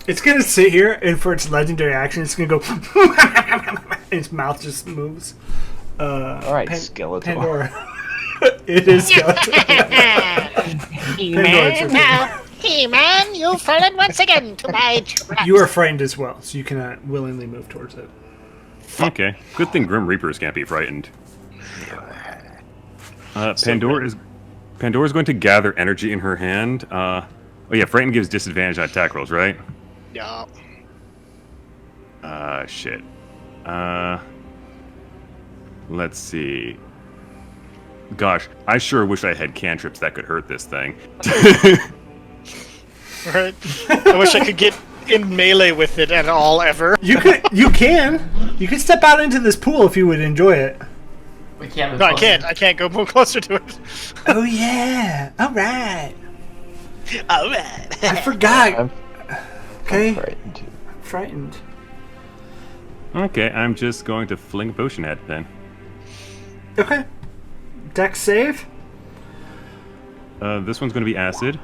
It's gonna sit here, and for its legendary action, it's gonna go. Its mouth just moves. Alright, Skeletor. Pandora. It is Skeletor. Pandora, it's your turn. He-Man, you've fallen once again to my trap. You are frightened as well, so you cannot willingly move towards it. Okay. Good thing Grim Reapers can't be frightened. Pandora's going to gather energy in her hand. Oh yeah, frightened gives disadvantage on attack rolls, right? Yeah. Shit. Let's see. Gosh, I sure wish I had cantrips that could hurt this thing. Right. I wish I could get in melee with it at all ever. You can step out into this pool if you would enjoy it. We can't move No, I closer. can't. I can't go move closer to it. Oh yeah! All right. All right. I forgot. I'm Okay. frightened too. Frightened. Okay, I'm just going to fling potion at it then. Okay. Dex save. This one's going to be acid.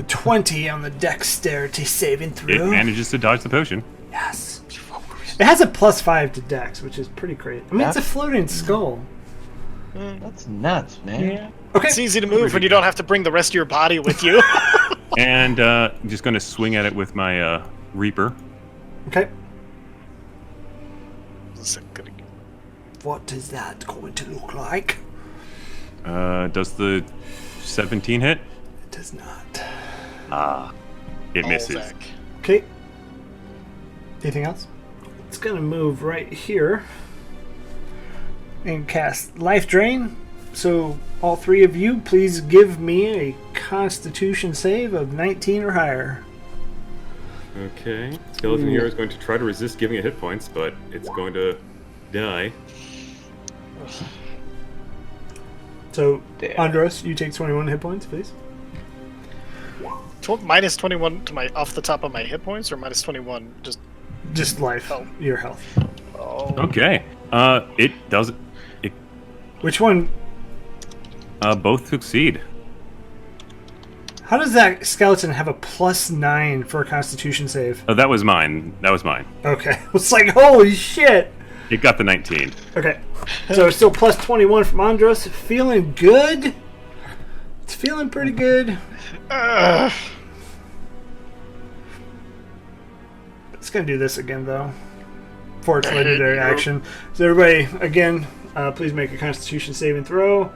20 on the dexterity saving It throw. manages to dodge the potion. Yes. It has a +5 to dex, which is pretty great. I mean, it's a floating skull. That's nuts, man. Okay. It's easy to move when you don't have to bring the rest of your body with you. And I'm just going to swing at it with my Reaper. Okay. What is that going to look like? Does the 17 hit? It does not. It misses. Balzac. Okay. Anything else? It's gonna move right here and cast Life Drain. So all three of you, please give me a Constitution save of 19 or higher. Okay. Skeleton Hero is going to try to resist giving it hit points, but it's going to die. So, Damn. Andros, you take 21 hit points, please. Minus 21 to my off the top of my hit points, or minus 21 just. Just life, Oh. your health. Oh. Okay. It does. Which one? Both succeed. How does that skeleton have a +9 for a Constitution save? Oh, that was mine. That was mine. Okay. It's like, holy shit! It got the 19. Okay. So still +21 from Andros. Feeling good? It's feeling pretty good. It's gonna do this again, though. For its legendary action. So everybody, again, please make a Constitution saving throw.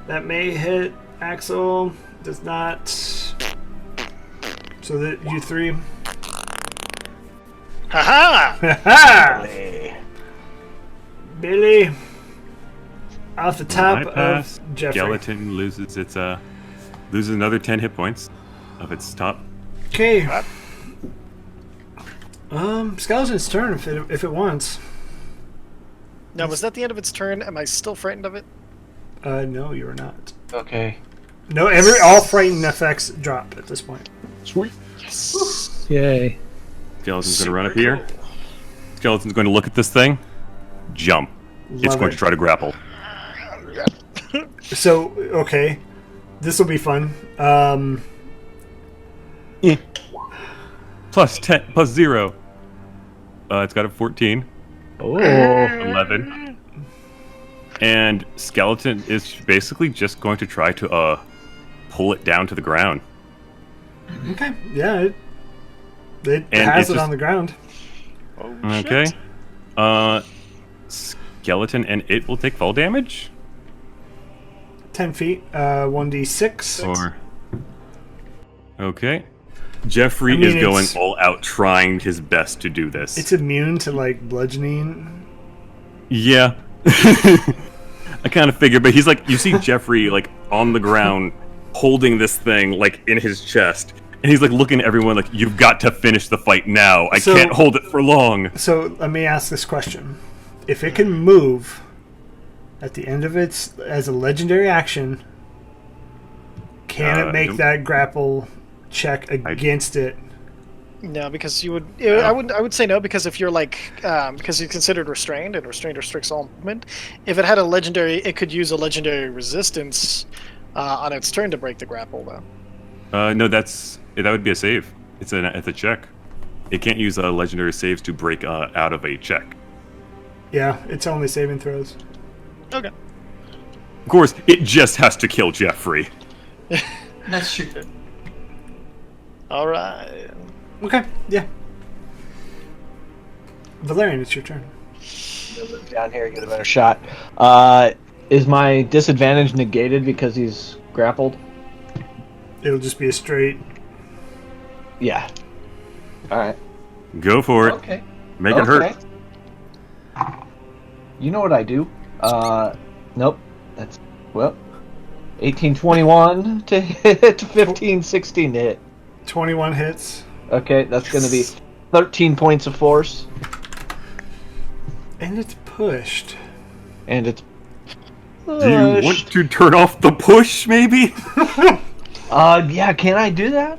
That may hit. Axel does not. So that you three. Haha! Ha! Billy. Off the top I pass. of Jeffrey. Skeleton loses its loses another 10 hit points of its top. Okay. Skeleton's turn if it wants. Now, was that the end of its turn? Am I still frightened of it? No, you are not. Okay. No, all frightened effects drop at this point. Sweet. Yes. Yay. Skeleton's going to run up here. Skeleton's going to look at this thing. Jump. It's Love going it. to try to grapple. So, okay. This will be fun. Plus 10, plus 0. It's got a 14. Oh. 11. And Skeleton is basically just going to try to pull it down to the ground. Okay. Yeah. It And has it's it on the ground. Oh, Okay. shit. Skeleton and it will take fall damage. 10 feet. 1d6. Or okay. Jeffrey I mean, is going it's- all out, trying his best to do this. It's immune to like bludgeoning. Yeah. I kind of figured, but he's like, you see Jeffrey like on the ground holding this thing like in his chest, and he's like looking at everyone like, you've got to finish the fight now. I So- can't hold it for long. So let me ask this question: if it can move at the end of its as a legendary action, can it make nope. that grapple check against it? No, because you would. I would say no, because if you're like, because you're considered restrained, and restrained restricts all movement. If it had a legendary, it could use a legendary resistance on its turn to break the grapple, though. No, that would be a save. It's a check. It can't use legendary saves to break out of a check. Yeah, it's only saving throws. Okay. Of course, it just has to kill Jeffrey. That's true. All right. Okay, yeah. Valerian, it's your turn. Down here, get a better shot. Is my disadvantage negated because he's grappled? It'll just be a straight. Yeah. All right. Go for it. Okay. Make it hurt. You know what I do? Nope. That's 1821 to hit, 1516 to hit. 21 hits. Okay, that's going to be 13 points of force, And it's pushed. and it's Do you want to turn off the push, maybe? yeah, can I do that?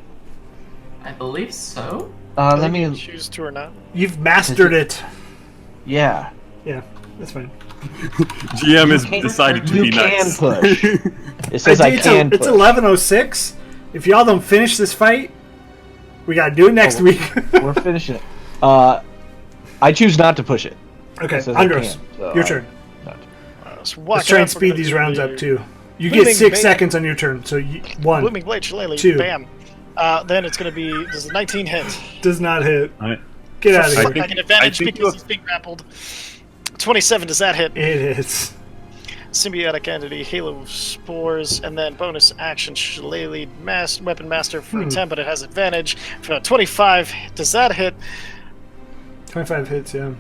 I believe so. Let me. choose to or not. You've mastered it. Yeah. Yeah, that's fine. GM has can- decided to you be can nice. push. It says I It's can it's push. 11:06. If y'all don't finish this fight, we gotta do it next week. We're finishing it. I choose not to push it. Okay, It says I Andros, can, so your I- turn. Let's Let's try and speed these rounds up too. You Blooming get 6 Blade. seconds on your turn. So one Blooming Blade, Shillelagh, 2. bam. Then it's going to be, does a 19 hit? does not hit. I- Get out of I here. think- Like an advantage I think because he's being grappled. 27, does that hit? It is. Symbiotic Entity, Halo Spores, and then bonus action Shillelagh Weapon Master for a 10, but it has advantage. For 25, does that hit? 25 hits. Yeah.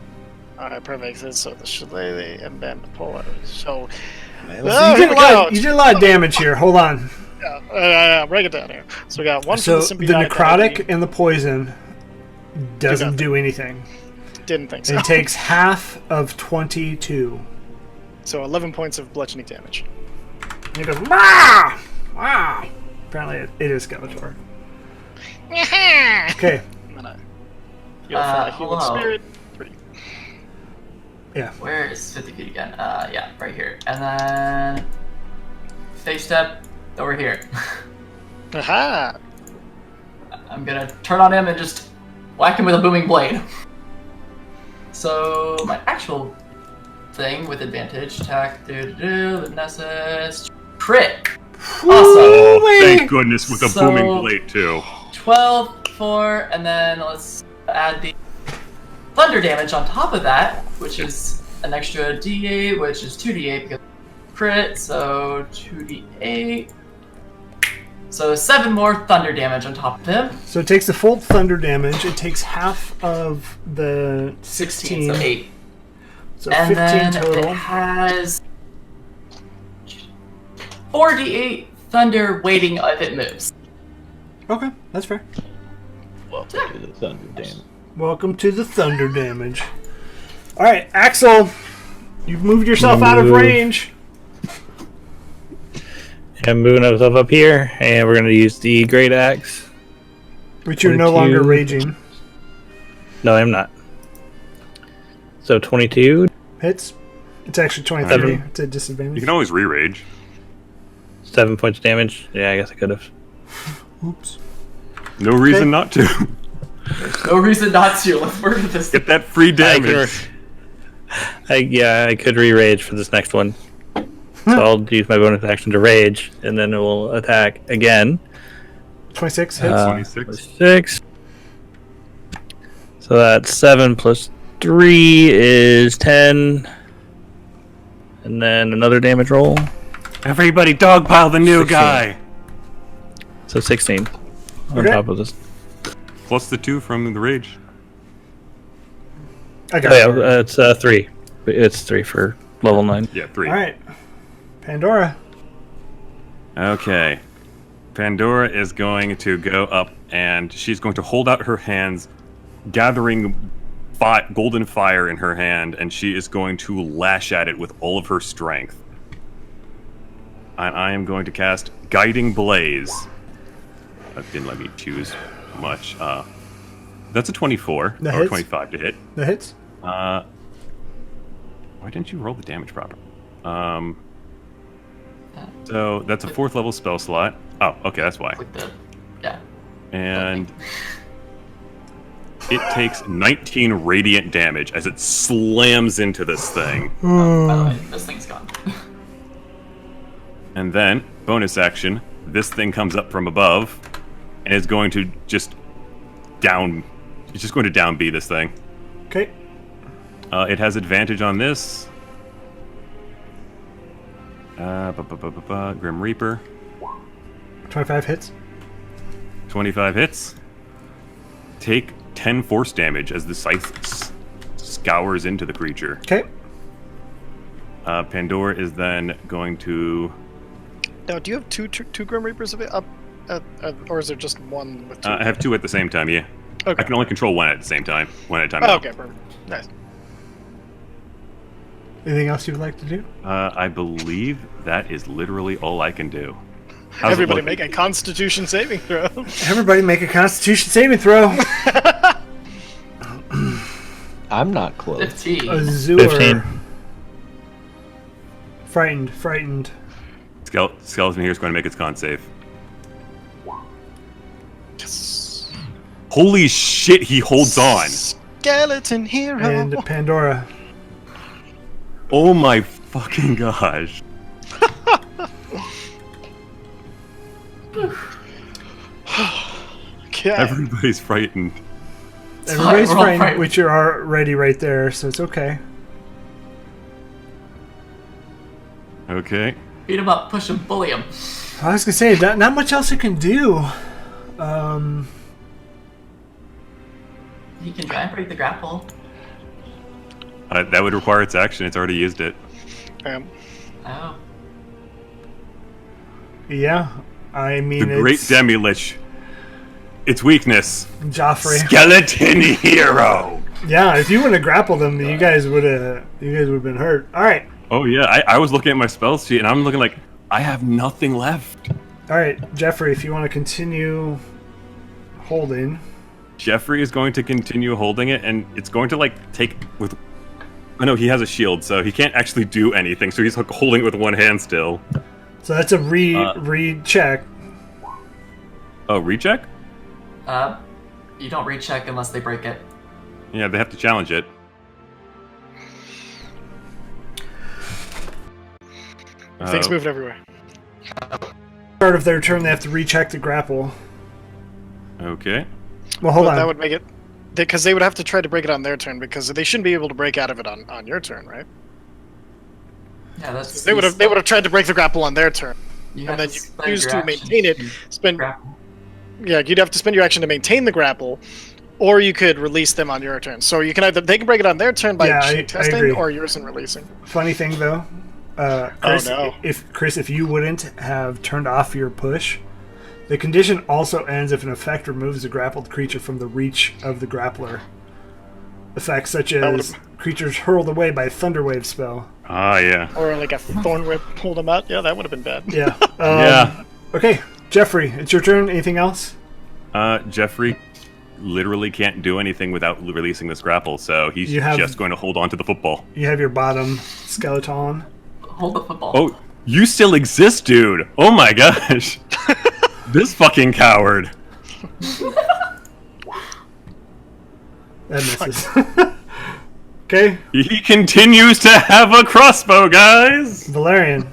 Alright, perfect. So the Shillelagh and then the Polar. So, You here did, we go. you did a lot of damage here. Hold on. Break it down here. So we got one So for the the symbiotic necrotic entity. and the poison doesn't nothing. do anything. Didn't think so. It takes half of 22. So 11 points of bludgeoning damage. And it goes, "Wah! Wow." Apparently it is Skeletor. Okay. I'm gonna heal for human hello. spirit. 3. Yeah. Where is 50 feet again? Yeah, right here. And then face step over here. Aha! I'm gonna turn on him and just whack him with a booming blade. So my actual thing with advantage, attack, the Nessus, crit. Awesome. Oh, thank goodness, with a So- booming blade too. 12, 4, and then let's add the thunder damage on top of that, which is an extra d8, which is 2d8 because crit, so 2d8. So 7 more thunder damage on top of him. So it takes the full thunder damage. It takes half of the 16. So 8. So And 15 then total. it has 4d8 thunder waiting if it moves. Okay, that's fair. Thunder damage. Welcome to the thunder damage. All right, Axel, you've moved yourself out of range. I'm moving myself up here, and we're going to use the Great Axe. But you're no longer 22. raging. No, I'm not. So 22, Hits. It's actually 23. 7. It's a disadvantage. You can always re-rage. 7 points damage. Yeah, I guess I could have. Oops. No reason not to. No reason not to. Let's murder this. Get that free damage. I could re-rage for this next one. So I'll use my bonus action to rage, and then it will attack again. 26 hits. 26. So that's 7 plus 3 is 10. And then another damage roll. Everybody dogpile the new 16. guy. So 16 on Okay. top of this. Plus the 2 from the rage. I Oh, got yeah, it's 3. It's 3 for level 9. Yeah, 3. All right. Pandora. Okay. Pandora is going to go up and she's going to hold out her hands, gathering golden fire in her hand, and she is going to lash at it with all of her strength. And I am going to cast Guiding Blaze. That didn't let me choose much. That's a 24, That or hits. 25 to hit. That hits. Why didn't you roll the damage proper? So that's a 4th level spell slot. Oh, okay, that's why. With the, yeah. And it takes 19 radiant damage as it slams into this thing. By the way, this thing's gone. And then, bonus action, this thing comes up from above and is going to just it's just going to down B this thing. Okay. It has advantage on this. Grim Reaper. 25 hits. 25 hits. Take 10 force damage as the scythe scours into the creature. Okay. Pandora is then going to... Now, do you have two Grim Reapers up, or is there just one with 2? I have 2 at the same time, yeah. Okay. I can only control 1 at the same time. 1 at a time. Oh, no. okay, perfect. Nice. Anything else you would like to do? I believe that is literally all I can do. How's it Everybody looking? make a Constitution saving throw. Everybody make a Constitution saving throw. I'm not close. 15. Azure. 15. Frightened. Skeleton here is going to make its con save. Yes. Holy shit, he holds on. Skeleton hero. And Pandora. Oh my fucking gosh. Okay. Everybody's frightened. Everybody's We're all frightened, frightened. which you're already right there, so it's okay. Okay. Beat him up, push him, bully him. I was gonna say, not much else you can do. He can try and break the grapple. That would require its action. It's already used it. Oh. Yeah, I mean, The Great it's Demi-Lich. Its weakness. Joffrey. Skeleton hero. Yeah, if you would have grappled him, you guys would have been hurt. All right, Oh yeah, I was looking at my spell sheet and I'm looking like, I have nothing left. all right, Jeffrey, if you want to continue holding. Jeffrey is going to continue holding it, and it's going to like take with. Oh no, he has a shield, so he can't actually do anything. So he's holding it with one hand still. So that's a recheck. Oh, recheck? You don't recheck unless they break it. Yeah, they have to challenge it. Things moved everywhere. Part of their turn, they have to recheck the grapple. Okay. Well, hold Well, on. that would make it because they would have to try to break it on their turn because they shouldn't be able to break out of it on your turn, right? Yeah, that's. They would have tried to break the grapple on their turn, You and have then to you spend choose your to action maintain it. to Spend grapple. Yeah, you'd have to spend your action to maintain the grapple, or you could release them on your turn. So you can they can break it on their turn by Yeah, I testing, agree. or yours and releasing. Funny thing though, Chris, Oh, no. if you wouldn't have turned off your push, the condition also ends if an effect removes a grappled creature from the reach of the grappler. Effects such as creatures hurled away by a Thunderwave spell. Ah, yeah. Or like a thorn whip pulled them out. Yeah, that would have been bad. Yeah. Yeah. Okay, Jeffrey, it's your turn. Anything else? Jeffrey literally can't do anything without releasing this grapple, so he's You have- just going to hold on to the football. You have your bottom skeleton. Hold the football. Oh, you still exist, dude! Oh my gosh! This fucking coward! That misses. Okay, He continues to have a crossbow, guys! Valerian.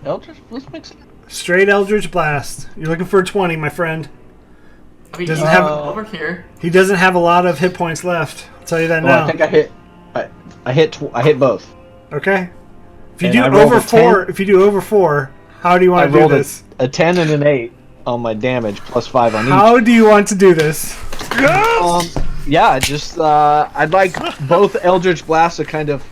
Eldritch? Let's mix it. Straight Eldritch Blast. You're looking for a 20, my friend. Doesn't have over here. He doesn't have a lot of hit points left. I'll tell you that now. I think I hit both. Okay. If you And do I rolled over a 4, if you do over 4, how do you want to do rolled this? a 10 and an 8 on my damage, plus 5 on each. How do you want to do this? Yeah, just I'd like both Eldritch Blasts to kind of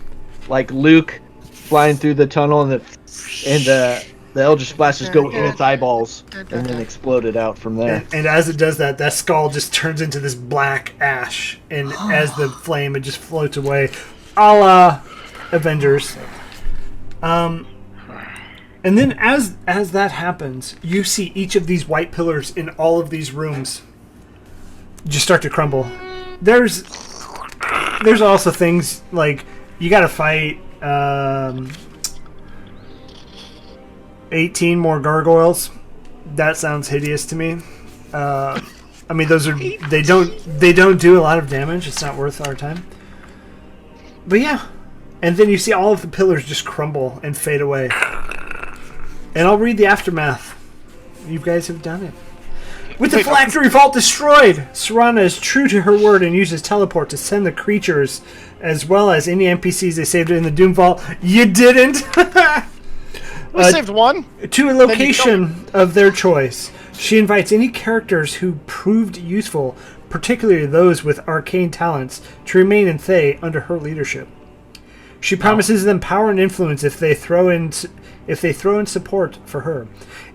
like Luke flying through the tunnel, and the Eldritch Blast just go in its eyeballs and then explode it out from there. And as it does that, that skull just turns into this black ash, and as the flame, it just floats away, a la Avengers. And then as that happens, you see each of these white pillars in all of these rooms just start to crumble. There's also things like you got to fight 18 more gargoyles. That sounds hideous to me. I mean, they don't do a lot of damage. It's not worth our time. But yeah, and then you see all of the pillars just crumble and fade away. And I'll read the aftermath. You guys have done it. With the phylactery vault destroyed, Serana is true to her word and uses teleport to send the creatures, as well as any NPCs they saved in the Doom Vault. You didn't! We saved one. To a location of their choice. She invites any characters who proved useful, particularly those with arcane talents, to remain in Thay under her leadership. She promises them power and influence if they throw in support for her.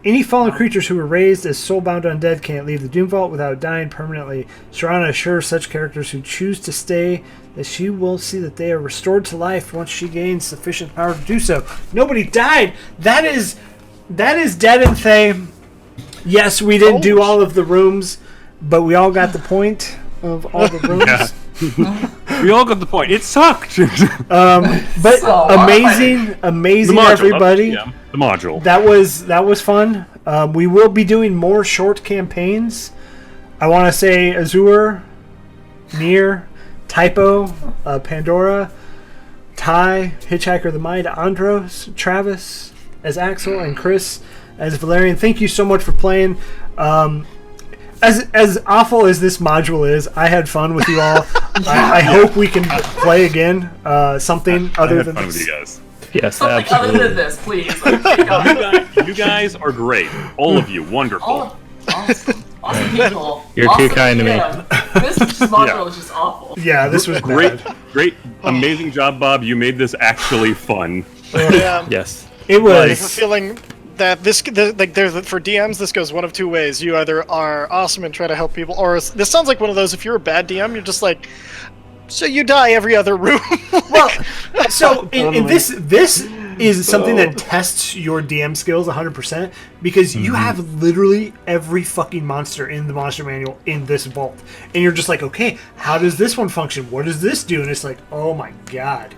Any fallen creatures who were raised as soulbound undead can't leave the Doom Vault without dying permanently. Serana assures such characters who choose to stay that she will see that they are restored to life once she gains sufficient power to do so. Nobody died. That is Dead in Thay. Yes, we didn't do all of the rooms, but we all got the point of all the rooms. Yeah. We all got the point. It sucked. But So amazing, everybody. The module. That was fun. We will be doing more short campaigns. I want to say Azure, Nier, Typo, Pandora, Thay, Hitchhiker the Mind, Andros, Travis as Axel, and Chris as Valerian. Thank you so much for playing. As awful as this module is, I had fun with you all. I hope we can play again. Something other than fun this. with you guys. Yes, Something absolutely. other than this, please. Oh my God. You guys are great. All of you, wonderful. Awesome people. You're awesome too kind to me. DM. This module was just awful. Yeah, this was Great, amazing job, Bob. You made this actually fun. Yeah. Yes. It I have a was. feeling that for DMs, this goes one of two ways. You either are awesome and try to help people, or this sounds like one of those. If you're a bad DM, you're just like, so you die every other room. Well, so in this is something that tests your DM skills 100% because you have literally every fucking monster in the monster manual in this vault, and you're just like, okay, how does this one function? What does this do? And it's like, oh my god.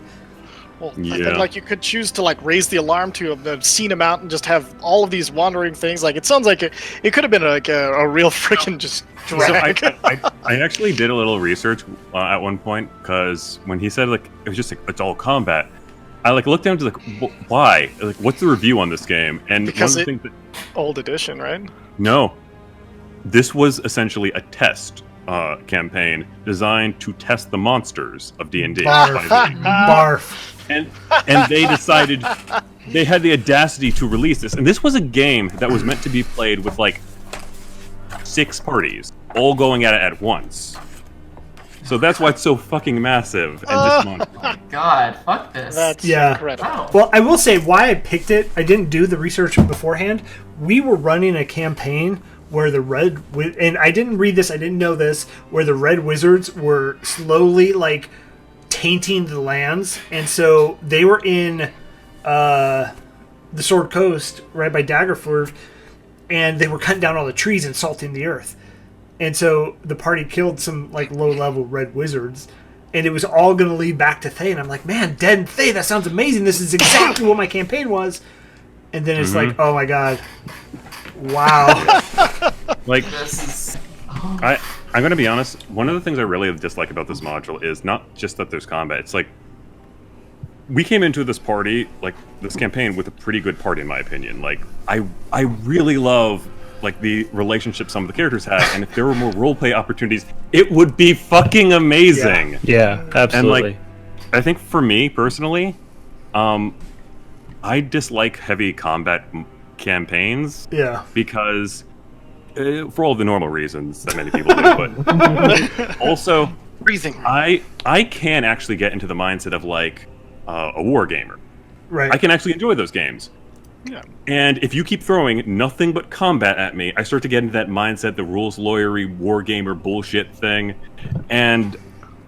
Well, Yeah. I think like you could choose to like raise the alarm to an obscene amount and just have all of these wandering things. Like it sounds like it could have been like a real freaking just drag. So I actually did a little research at one point because when he said like it was just like it's all combat, I like looked down to like why like what's the review on this game and Because one of the things that Old edition, right? no, this was essentially a test campaign designed to test the monsters of D&D. Barf. And they decided they had the audacity to release this, and this was a game that was meant to be played with like 6 parties all going at it at once. So that's why it's so fucking massive and just monster. God, fuck this. That's Yeah. incredible. Wow. Well, I will say why I picked it. I didn't do the research beforehand. We were running a campaign where and I didn't read this, I didn't know this, where the red wizards were slowly like tainting the lands, and so they were in the Sword Coast right by Daggerford, and they were cutting down all the trees and salting the earth, and so the party killed some like low-level red wizards, and it was all going to lead back to Thay, and I'm like, man, Dead in Thay, that sounds amazing, this is exactly what my campaign was, and then it's like, oh my god, wow. Like This is. I'm gonna be honest, one of the things I really dislike about this module is not just that there's combat, it's like we came into this party, like this campaign, with a pretty good party, in my opinion. Like, I really love like the relationship some of the characters have, and if there were more roleplay opportunities, it would be fucking amazing. Yeah, absolutely. And like, I think for me personally, I dislike heavy combat campaigns. Yeah. Because for all the normal reasons that many people do, but also Breathing. I can actually get into the mindset of like a war gamer. Right. I can actually enjoy those games. Yeah. And if you keep throwing nothing but combat at me, I start to get into that mindset, the rules lawyery, war gamer bullshit thing, and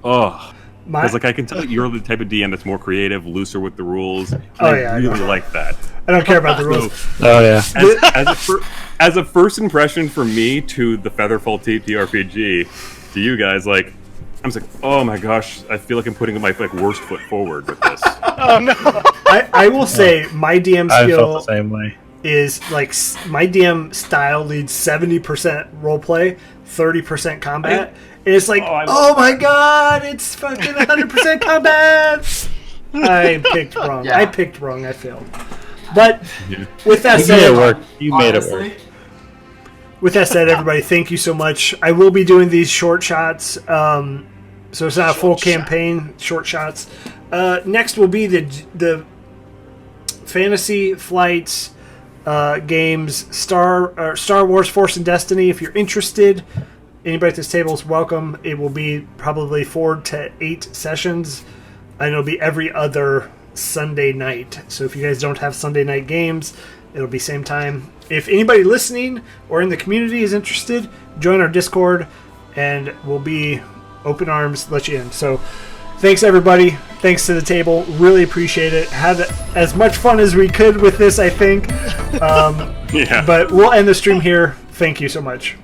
because like I can tell you're the type of DM that's more creative, looser with the rules. And I really like that. I don't care about the rules. Oh yeah. As a first impression for me to the FeatherFall TTRPG, to you guys, like I'm just like, oh my gosh, I feel like I'm putting my like worst foot forward with this. Oh no! I will say my DM I skill felt the same way. is like my DM style leads 70% roleplay, 30% combat. And it's like, oh my god, it's fucking 100% combat. I picked wrong. Yeah. I picked wrong. I failed. But with that You made it said, work. You made it Honestly, work. with that said, everybody, thank you so much. I will be doing these short shots, so it's not a full campaign. Short shots. Next will be the Fantasy Flights games, Star Wars Force and Destiny. If you're interested, anybody at this table is welcome. It will be probably 4 to 8 sessions, and it'll be every other Sunday night. So if you guys don't have Sunday night games, it'll be same time. If anybody listening or in the community is interested, join our Discord, and we'll be open arms, let you in. So thanks everybody. Thanks to the table. Really appreciate it. Had as much fun as we could with this, I think. Yeah. But we'll end the stream here. Thank you so much.